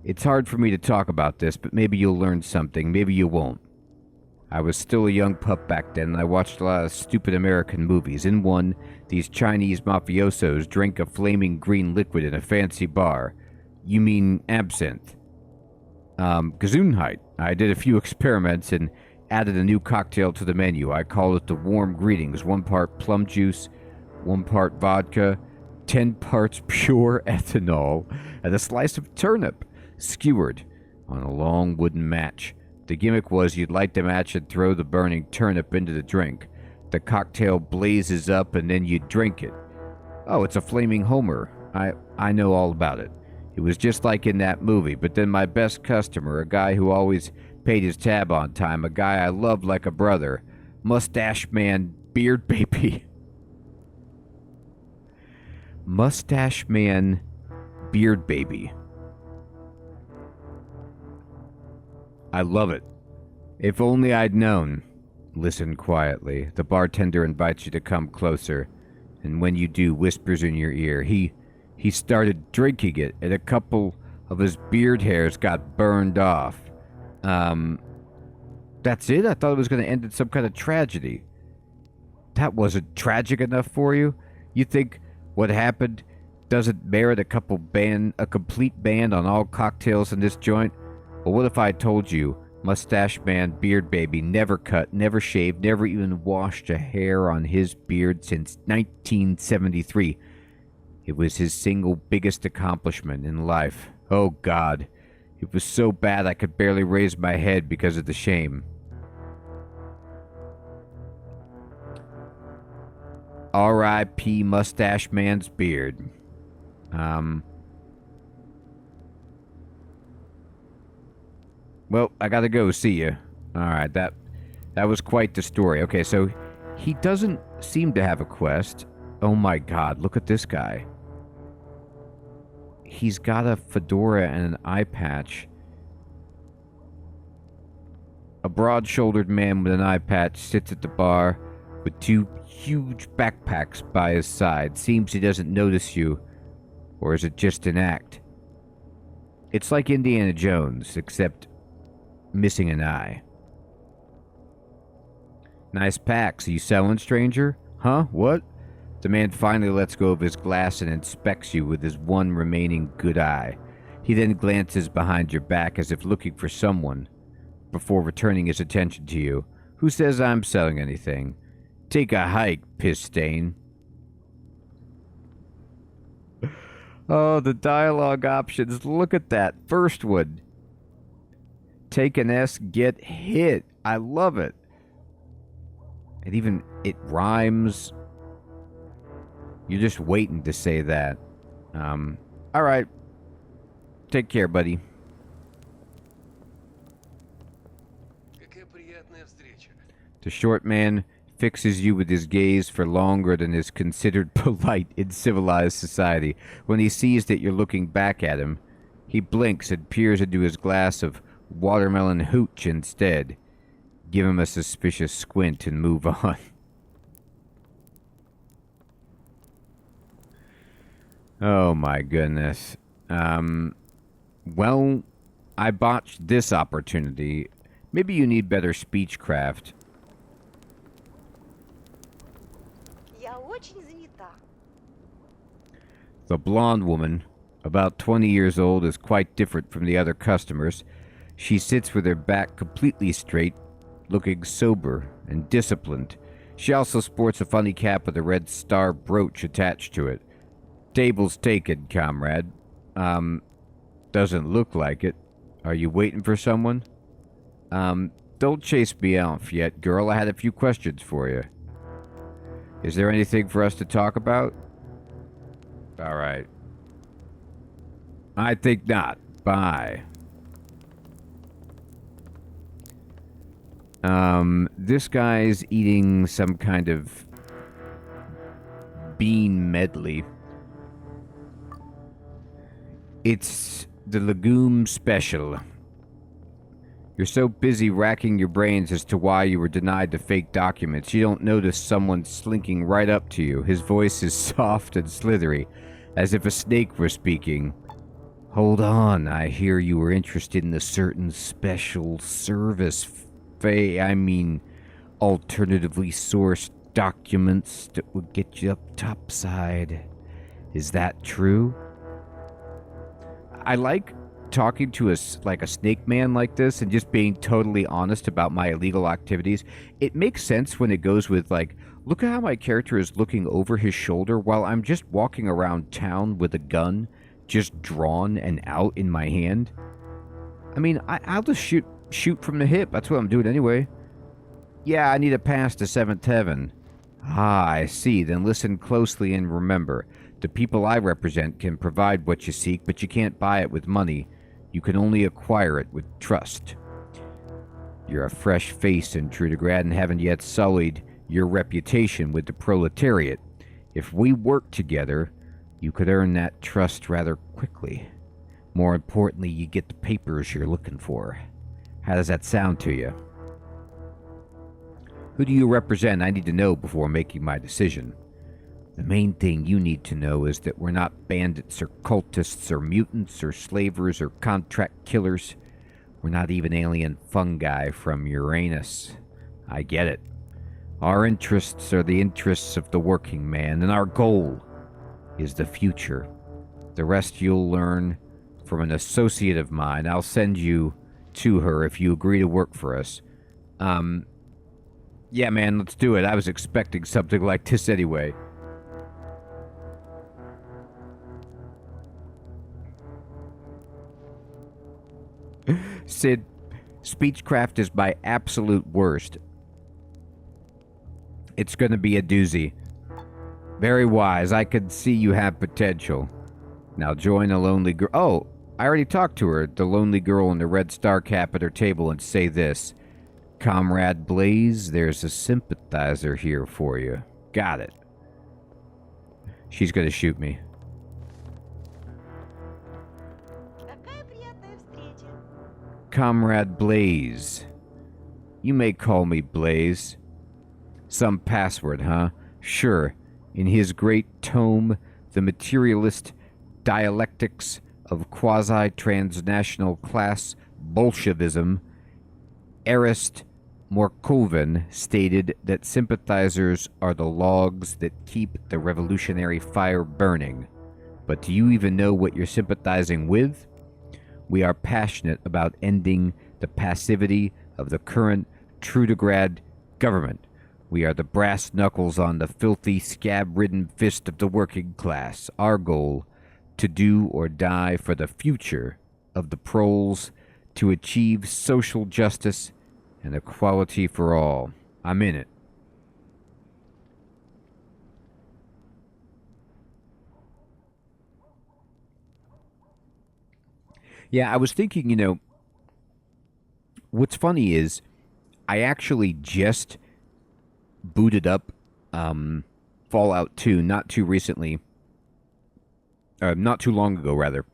A: It's hard for me to talk about this, but maybe you'll learn something, maybe you won't. I was still a young pup back then, and I watched a lot of stupid American movies. In one, these Chinese mafiosos drink a flaming green liquid in a fancy bar. You mean absinthe. Gesundheit. I did a few experiments and added a new cocktail to the menu. I called it the Warm Greetings. 1 part plum juice, 1 part vodka, 10 parts pure ethanol, and a slice of turnip, skewered on a long wooden match. The gimmick was you'd light the match and throw the burning turnip into the drink. The cocktail blazes up and then you drink it. Oh, it's a flaming Homer. I know all about it. It was just like in that movie, but then my best customer, a guy who always paid his tab on time, a guy I loved like a brother, Mustache Man Beard Baby. Mustache Man Beard Baby. I love it. If only I'd known. Listen quietly. The bartender invites you to come closer, and when you do, whispers in your ear. He started drinking it, and a couple of his beard hairs got burned off. That's it? I thought it was going to end in some kind of tragedy. That wasn't tragic enough for you? You think what happened doesn't merit a complete ban on all cocktails in this joint? Well, what if I told you Mustache Man Beard Baby never cut, never shaved, never even washed a hair on his beard since 1973? It was his single biggest accomplishment in life. Oh, God. It was so bad I could barely raise my head because of the shame. R.I.P. Mustache Man's beard. Well, I gotta go. See ya. Alright, that was quite the story. Okay, so he doesn't seem to have a quest. Oh my god, look at this guy. He's got a fedora and an eye patch. A broad-shouldered man with an eye patch sits at the bar with 2 huge backpacks by his side. Seems he doesn't notice you. Or is it just an act? It's like Indiana Jones, except missing an eye. Nice packs. Are you selling, stranger? Huh? What? The man finally lets go of his glass and inspects you with his one remaining good eye. He then glances behind your back as if looking for someone, before returning his attention to you. Who says I'm selling anything? Take a hike, piss stain. Oh, the dialogue options. Look at that. First one. Take an S, get hit. I love it. And it rhymes. You're just waiting to say that. Alright. Take care, buddy. The short man fixes you with his gaze for longer than is considered polite in civilized society. When he sees that you're looking back at him, he blinks and peers into his glass of watermelon hooch instead. Give him a suspicious squint and move on. Oh my goodness. Well, I botched this opportunity. Maybe you need better speechcraft. The blonde woman, about 20 years old, is quite different from the other customers. She sits with her back completely straight, looking sober and disciplined. She also sports a funny cap with a red star brooch attached to it. Table's taken, comrade. Doesn't look like it. Are you waiting for someone? Don't chase me off yet, girl. I had a few questions for you. Is there anything for us to talk about? Alright. I think not. Bye. This guy's eating some kind of bean medley. It's the legume special. You're so busy racking your brains as to why you were denied the fake documents, you don't notice someone slinking right up to you. His voice is soft and slithery, as if a snake were speaking. Hold on, I hear you were interested in a certain special service alternatively sourced documents that would get you up topside. Is that true? I like talking to a snake man like this and just being totally honest about my illegal activities. It makes sense when it goes with like, look at how my character is looking over his shoulder while I'm just walking around town with a gun just drawn and out in my hand. I mean, I'll just shoot from the hip. That's what I'm doing anyway. Yeah, I need a pass to 7th Heaven. Ah, I see. Then listen closely and remember. The people I represent can provide what you seek, but you can't buy it with money. You can only acquire it with trust. You're a fresh face in Trudograd and haven't yet sullied your reputation with the proletariat. If we work together, you could earn that trust rather quickly. More importantly, you get the papers you're looking for. How does that sound to you? Who do you represent? I need to know before making my decision. The main thing you need to know is that we're not bandits or cultists or mutants or slavers or contract killers. We're not even alien fungi from Uranus. I get it. Our interests are the interests of the working man, and our goal is the future. The rest you'll learn from an associate of mine. I'll send you to her if you agree to work for us. Yeah, man, let's do it. I was expecting something like this anyway. Sid, speechcraft is my absolute worst. It's gonna be a doozy. Very wise. I could see you have potential. Now join a lonely girl. Oh, I already talked to her. The lonely girl in the red star cap at her table and say this. Comrade Blaze, there's a sympathizer here for you. Got it. She's gonna shoot me. Comrade Blaze. You may call me Blaze. Some password, huh? Sure. In his great tome, The Materialist Dialectics of Quasi-Transnational Class Bolshevism, Arist Morkovin stated that sympathizers are the logs that keep the revolutionary fire burning. But do you even know what you're sympathizing with? We are passionate about ending the passivity of the current Trudograd government. We are the brass knuckles on the filthy, scab-ridden fist of the working class. Our goal, to do or die for the future of the proles, to achieve social justice and equality for all. I'm in it. Yeah, I was thinking, what's funny is I actually just booted up Fallout 2 not too recently. Not too long ago, rather.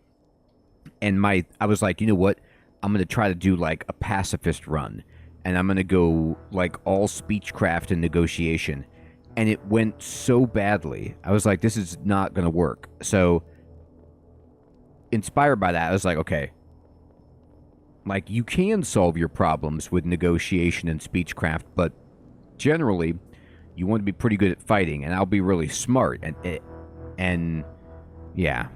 A: And I was like, you know what? I'm going to try to do like a pacifist run. And I'm going to go like all speechcraft and negotiation. And it went so badly. I was like, this is not going to work. So inspired by that, I was like, okay, like you can solve your problems with negotiation and speechcraft, but generally you want to be pretty good at fighting, and I'll be really smart and yeah.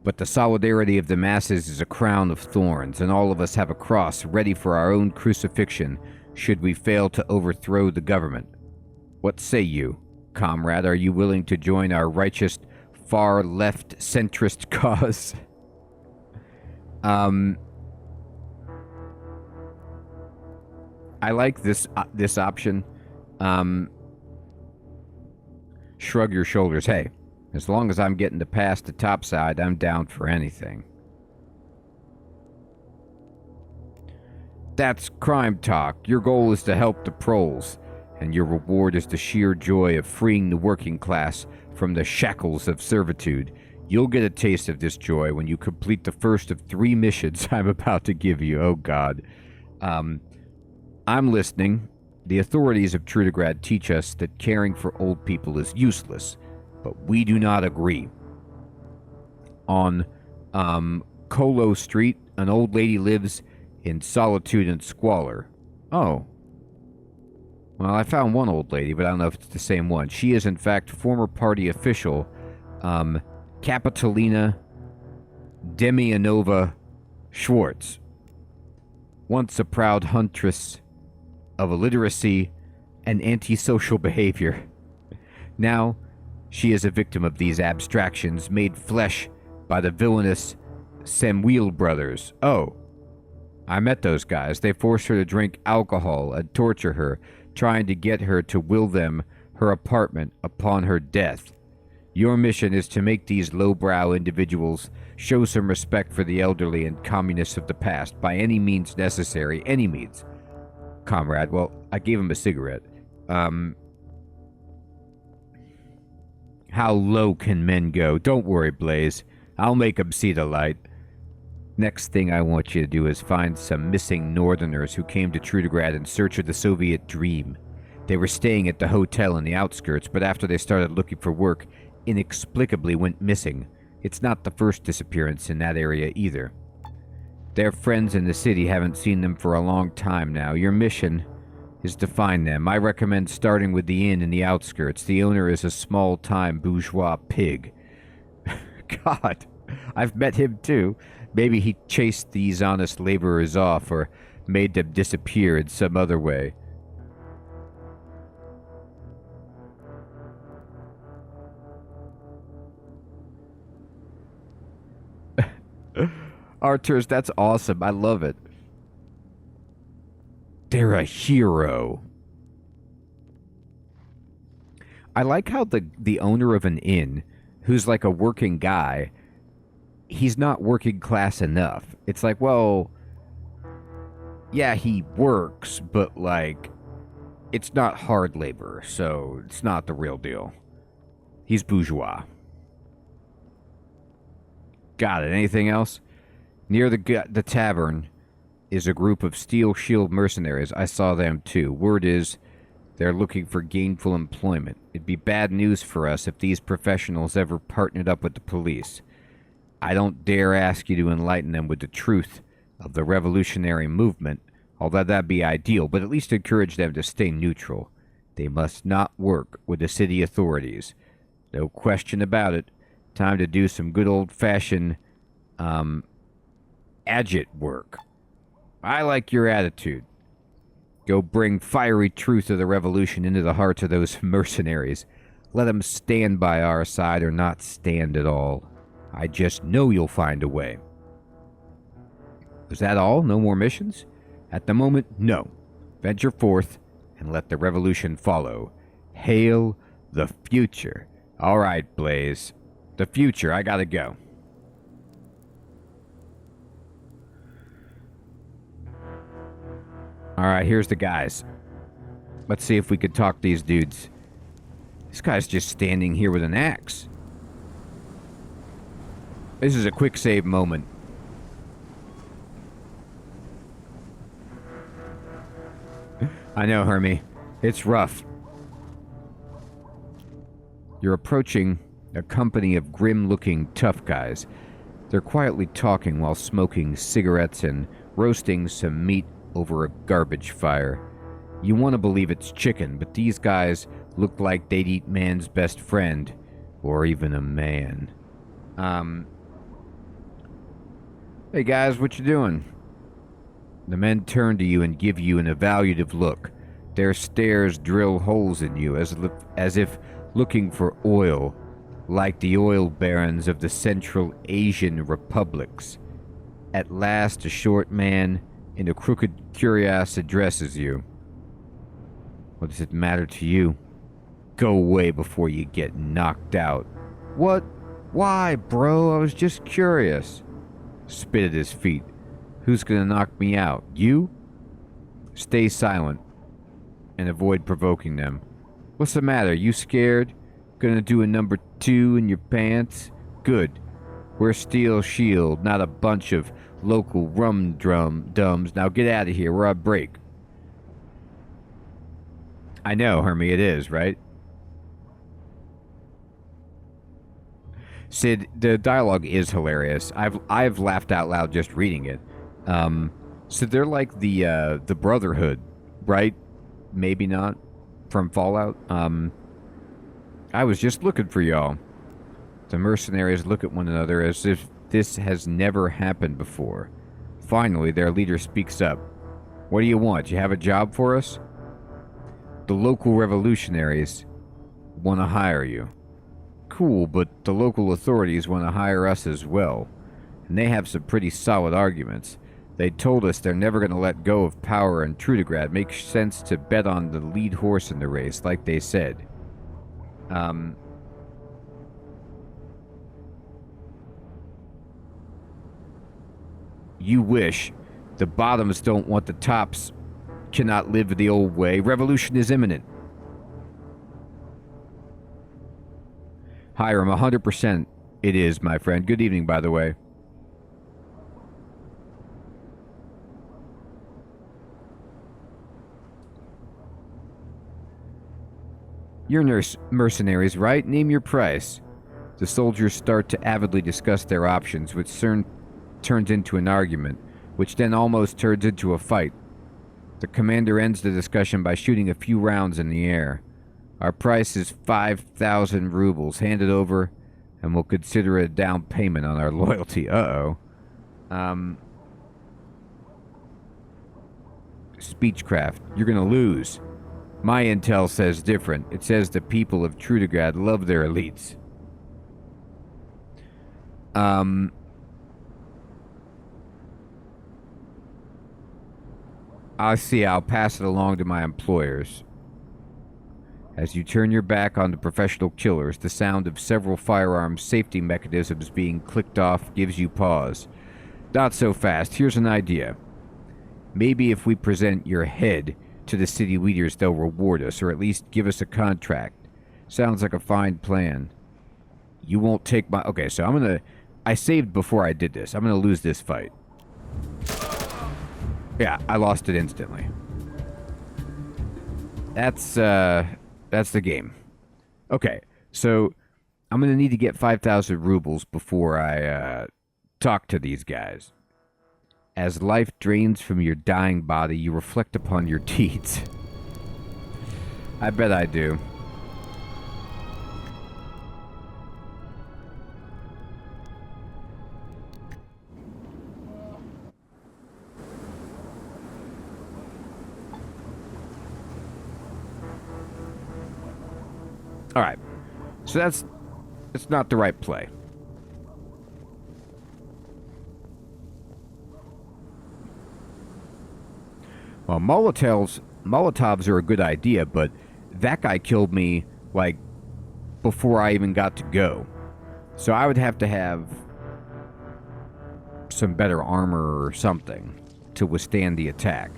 A: But the solidarity of the masses is a crown of thorns, and all of us have a cross ready for our own crucifixion should we fail to overthrow the government. What say you, comrade? Are you willing to join our righteous, far-left, centrist cause? I like this option. Shrug your shoulders. Hey, as long as I'm getting to pass the topside, I'm down for anything. That's crime talk. Your goal is to help the proles, and your reward is the sheer joy of freeing the working class from the shackles of servitude. You'll get a taste of this joy when you complete the first of 3 missions I'm about to give you. Oh, God. I'm listening. The authorities of Trudograd teach us that caring for old people is useless, but we do not agree. On Colo Street, an old lady lives in solitude and squalor. Oh. Well, I found one old lady, but I don't know if it's the same one. She is, in fact, former party official, Capitolina Demianova Schwartz. Once a proud huntress of illiteracy and antisocial behavior. Now, she is a victim of these abstractions made flesh by the villainous Samuel brothers. Oh, I met those guys. They forced her to drink alcohol and torture her, trying to get her to will them her apartment upon her death. Your mission is to make these lowbrow individuals show some respect for the elderly and communists of the past by any means necessary. Any means. Comrade, well, I gave him a cigarette. How low can men go? Don't worry, Blaze. I'll make 'em see the light. Next thing I want you to do is find some missing Northerners who came to Trudograd in search of the Soviet dream. They were staying at the hotel in the outskirts, but after they started looking for work, inexplicably went missing. It's not the first disappearance in that area either. Their friends in the city haven't seen them for a long time now. Your mission is to find them. I recommend starting with the inn in the outskirts. The owner is a small-time bourgeois pig. God, I've met him too. Maybe he chased these honest laborers off or made them disappear in some other way. Arturs, that's awesome. I love it. They're a hero. I like how the owner of an inn, who's like a working guy, he's not working class enough. It's like, well, yeah, he works, but like, it's not hard labor, so it's not the real deal. He's bourgeois. Got it. Anything else? Near the tavern is a group of Steel Shield mercenaries. I saw them too. Word is they're looking for gainful employment. It'd be bad news for us if these professionals ever partnered up with the police. I don't dare ask you to enlighten them with the truth of the revolutionary movement, although that'd be ideal, but at least encourage them to stay neutral. They must not work with the city authorities. No question about it. Time to do some good old-fashioned, agit work. I like your attitude. Go bring fiery truth of the revolution into the hearts of those mercenaries. Let them stand by our side or not stand at all. I just know you'll find a way. Was that all? No more missions? At the moment, no. Venture forth and let the revolution follow. Hail the future. All right, Blaze. The future. I gotta go. Alright, here's the guys. Let's see if we could talk these dudes. This guy's just standing here with an axe. This is a quick save moment. I know, Hermie. It's rough. You're approaching a company of grim-looking tough guys. They're quietly talking while smoking cigarettes and roasting some meat over a garbage fire. You want to believe it's chicken, but these guys look like they'd eat man's best friend, or even a man. Hey guys, what you doing? The men turn to you and give you an evaluative look. Their stares drill holes in you as if looking for oil, like the oil barons of the Central Asian republics. At last, a short man in a crooked cuirass addresses you. What does it matter to you? Go away before you get knocked out. What? Why, bro? I was just curious. Spit at his feet. Who's gonna knock me out? You? Stay silent and avoid provoking them. What's the matter? You scared? Gonna do a number 2 in your pants? Good. We're Steel Shield, not a bunch of local dumbs. Now get out of here. We're on break. I know, Hermie, it is, right? Sid, the dialogue is hilarious. I've laughed out loud just reading it. So they're like the Brotherhood, right? Maybe not, from Fallout. I was just looking for y'all. The mercenaries look at one another as if this has never happened before. Finally, their leader speaks up. What do you want? You have a job for us? The local revolutionaries want to hire you. Cool, but the local authorities want to hire us as well. And they have some pretty solid arguments. They told us they're never going to let go of power in Trudograd. Makes sense to bet on the lead horse in the race, like they said. You wish. The bottoms don't want the tops. Cannot live the old way. Revolution is imminent. Hiram, 100% it is, my friend. Good evening, by the way. You're mercenaries, right? Name your price. The soldiers start to avidly discuss their options, which soon turns into an argument, which then almost turns into a fight. The commander ends the discussion by shooting a few rounds in the air. Our price is 5,000 rubles. Hand it over, and we'll consider it a down payment on our loyalty. Uh-oh. Speechcraft. You're gonna lose. My intel says different. It says the people of Trudograd love their elites. I see. I'll pass it along to my employers. As you turn your back on the professional killers, the sound of several firearm safety mechanisms being clicked off gives you pause. Not so fast. Here's an idea. Maybe if we present your head to the city leaders, they'll reward us, or at least give us a contract. Sounds like a fine plan. You won't take my... Okay, so I saved before I did this. I'm gonna lose this fight. Yeah, I lost it instantly. That's the game. Okay, so I'm gonna need to get 5,000 rubles before I talk to these guys. As life drains from your dying body, you reflect upon your deeds. I bet I do. Alright. So that's not the right play. Well, Molotovs are a good idea, but that guy killed me, like, before I even got to go. So I would have to have some better armor or something to withstand the attack.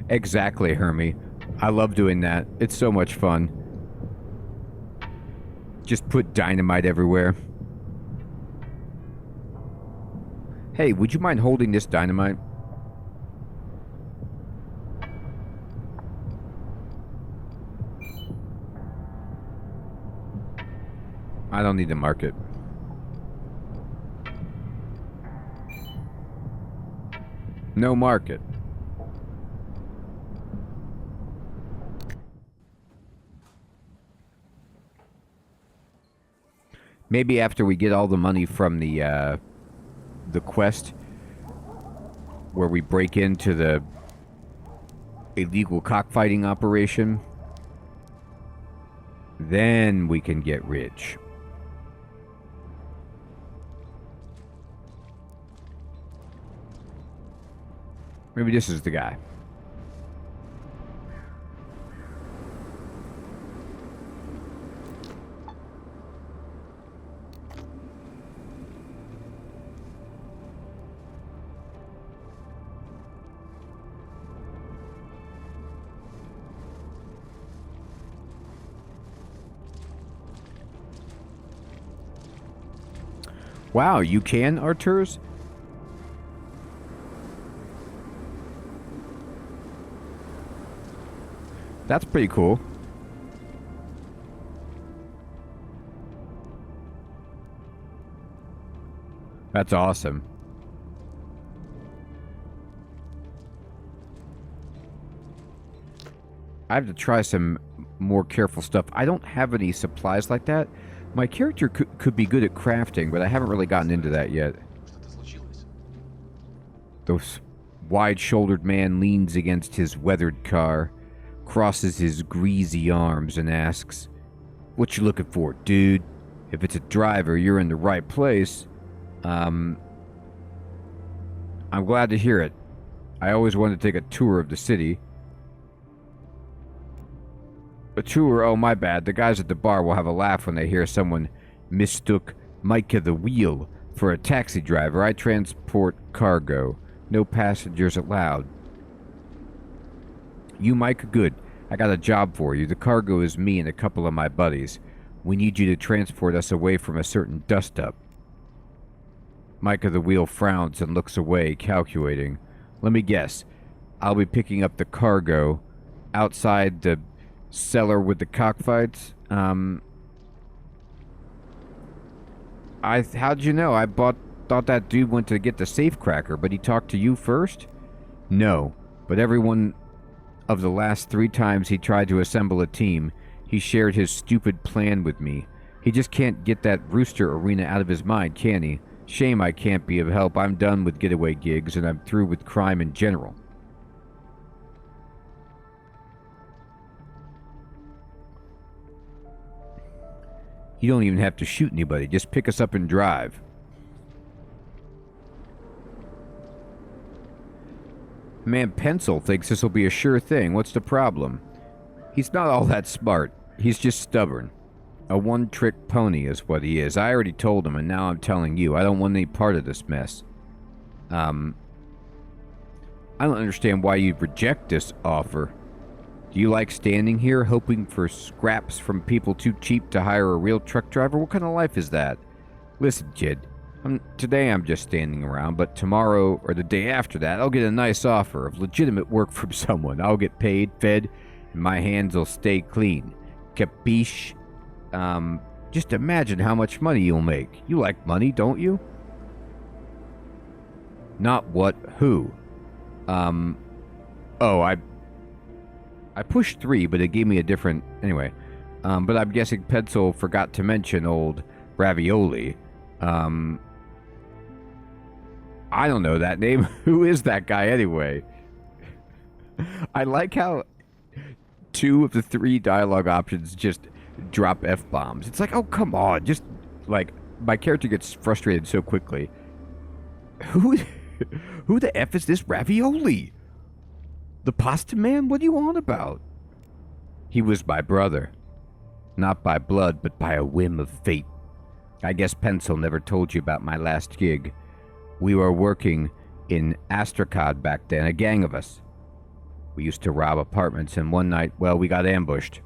A: Exactly, Hermie. I love doing that. It's so much fun. Just put dynamite everywhere. Hey, would you mind holding this dynamite? I don't need to mark it. No market. Maybe after we get all the money from the quest, where we break into the illegal cockfighting operation, then we can get rich. Maybe this is the guy. Wow, you can, Arturs? That's pretty cool. That's awesome. I have to try some more careful stuff. I don't have any supplies like that. My character could be good at crafting, but I haven't really gotten into that yet. The wide-shouldered man leans against his weathered car, crosses his greasy arms, and asks, "What you looking for, dude? If it's a driver, you're in the right place." I'm glad to hear it. I always wanted to take a tour of the city. A tour? Oh, my bad. The guys at the bar will have a laugh when they hear someone mistook Micah the Wheel for a taxi driver. I transport cargo. No passengers allowed. You, Micah? Good. I got a job for you. The cargo is me and a couple of my buddies. We need you to transport us away from a certain dust-up. Micah the Wheel frowns and looks away, calculating. Let me guess. I'll be picking up the cargo outside the cellar with the cockfights. How'd you know? I thought that dude went to get the safecracker, but he talked to you first? No, but everyone of the last 3 times he tried to assemble a team, he shared his stupid plan with me. He just can't get that rooster arena out of his mind, can he? Shame I can't be of help. I'm done with getaway gigs, and I'm through with crime in general. You don't even have to shoot anybody. Just pick us up and drive. Man, Pencil thinks this will be a sure thing. What's the problem? He's not all that smart. He's just stubborn. A one-trick pony is what he is. I already told him, and now I'm telling you. I don't want any part of this mess. I don't understand why you'd reject this offer. Do you like standing here hoping for scraps from people too cheap to hire a real truck driver? What kind of life is that? Listen, kid. Today I'm just standing around, but tomorrow or the day after that, I'll get a nice offer of legitimate work from someone. I'll get paid, fed, and my hands will stay clean. Capiche? Just imagine how much money you'll make. You like money, don't you? Not what, who? I pushed 3, but it gave me a different... Anyway. But I'm guessing Pencil forgot to mention old Ravioli. I don't know that name. Who is that guy anyway? I like how 2 of the 3 dialogue options just drop F-bombs. It's like, oh, come on. Just, like, my character gets frustrated so quickly. Who the F is this Ravioli? The pasta man? What are you on about? He was my brother. Not by blood, but by a whim of fate. I guess Pencil never told you about my last gig. We were working in Astrakhan back then, a gang of us. We used to rob apartments, and one night, well, we got ambushed.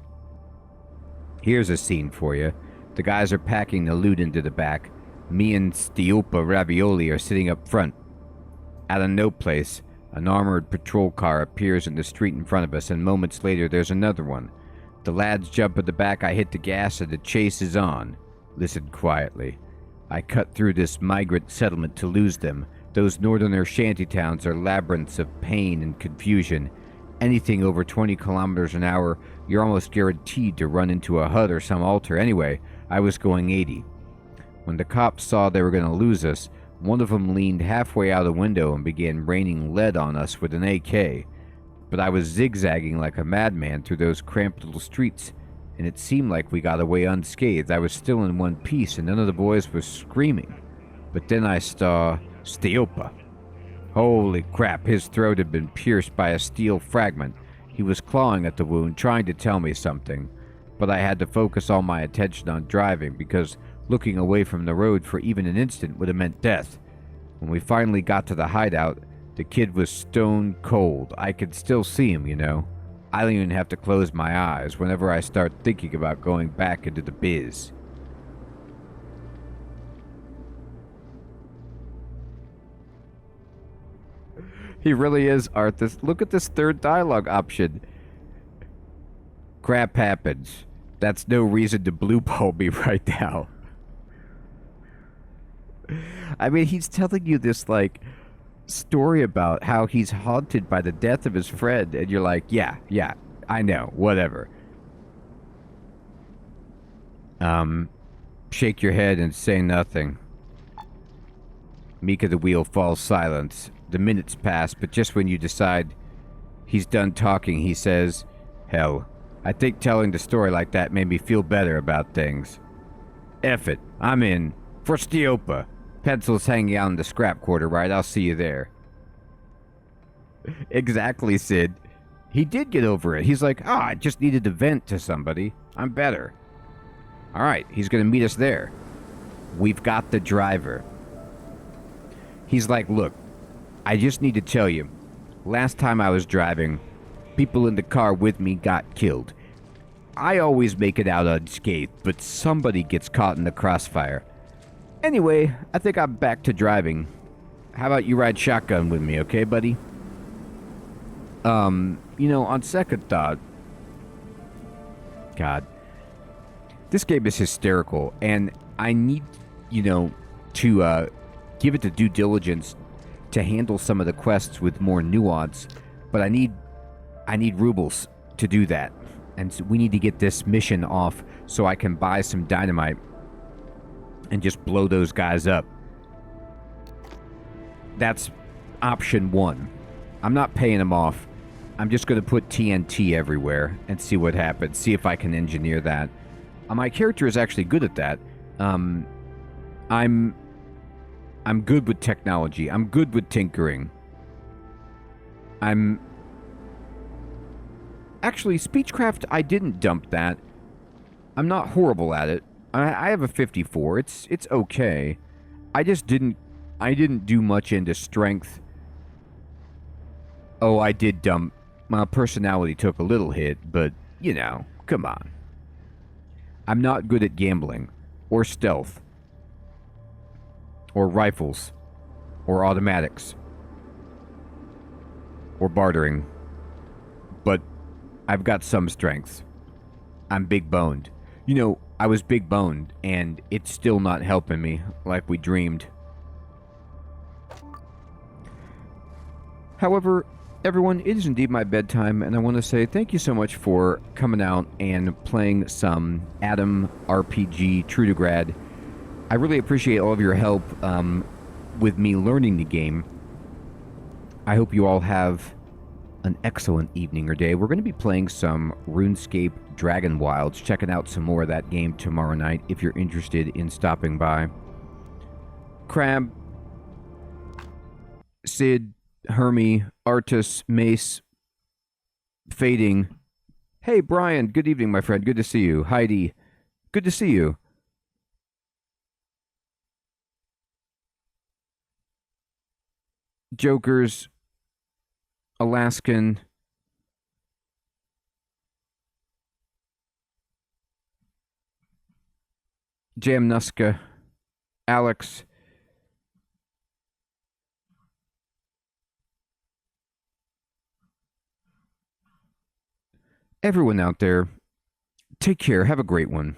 A: Here's a scene for you. The guys are packing the loot into the back. Me and Stiopa Ravioli are sitting up front. Out of no place, an armored patrol car appears in the street in front of us, and moments later there's another one. The lads jump at the back, I hit the gas, and the chase is on. Listen quietly. I cut through this migrant settlement to lose them. Those northerner shantytowns are labyrinths of pain and confusion. Anything over 20 kilometers an hour, you're almost guaranteed to run into a hut or some altar. Anyway, I was going 80. When the cops saw they were going to lose us, one of them leaned halfway out a window and began raining lead on us with an AK. But I was zigzagging like a madman through those cramped little streets, and it seemed like we got away unscathed. I was still in one piece, and none of the boys was screaming. But then I saw Stiopa. Holy crap, his throat had been pierced by a steel fragment. He was clawing at the wound, trying to tell me something. But I had to focus all my attention on driving, because looking away from the road for even an instant would have meant death. When we finally got to the hideout, the kid was stone cold. I could still see him, you know. I don't even have to close my eyes whenever I start thinking about going back into the biz. He really is, Arthas. Look at this third dialogue option. Crap happens. That's no reason to blue ball me right now. I mean, he's telling you this, like, story about how he's haunted by the death of his friend, and you're like, yeah, I know, whatever. Shake your head and say nothing. Mika the wheel falls silent. The minutes pass, but just when you decide he's done talking, he says, "Hell, I think telling the story like that made me feel better about things. F it, I'm in. For Stiopa. Pencil's hanging out in the scrap quarter, right? I'll see you there." Exactly, Sid. He did get over it. He's like, I just needed to vent to somebody. I'm better. Alright, he's gonna meet us there. We've got the driver. He's like, look, I just need to tell you, last time I was driving, people in the car with me got killed. I always make it out unscathed, but somebody gets caught in the crossfire. Anyway, I think I'm back to driving. How about you ride shotgun with me, okay, buddy? You know, on second thought... God. This game is hysterical, and I need, you know, to, give it the due diligence to handle some of the quests with more nuance, but I need rubles to do that. And so we need to get this mission off so I can buy some dynamite and just blow those guys up. That's option one. I'm not paying them off. I'm just going to put TNT everywhere and see what happens. See if I can engineer that. My character is actually good at that. I'm good with technology. I'm good with tinkering. Actually, Speechcraft, I didn't dump that. I'm not horrible at it. I have a 54. It's okay. I didn't do much into strength. Oh, I did dump. My personality took a little hit, but, you know, come on. I'm not good at gambling, or stealth, or rifles, or automatics, or bartering. But I've got some strengths. I'm big-boned. You know, I was big-boned, and it's still not helping me like we dreamed. However, everyone, it is indeed my bedtime, and I want to say thank you so much for coming out and playing some Atom RPG Trudograd. I really appreciate all of your help with me learning the game. I hope you all have an excellent evening or day. We're going to be playing some RuneScape Dragon Wilds, checking out some more of that game tomorrow night if you're interested in stopping by. Crab, Sid, Hermie, Artus, Mace, Fading. Hey, Brian, good evening, my friend. Good to see you. Heidi, good to see you. Jokers, Alaskan, Jamnuska, Alex, everyone out there, take care. Have a great one.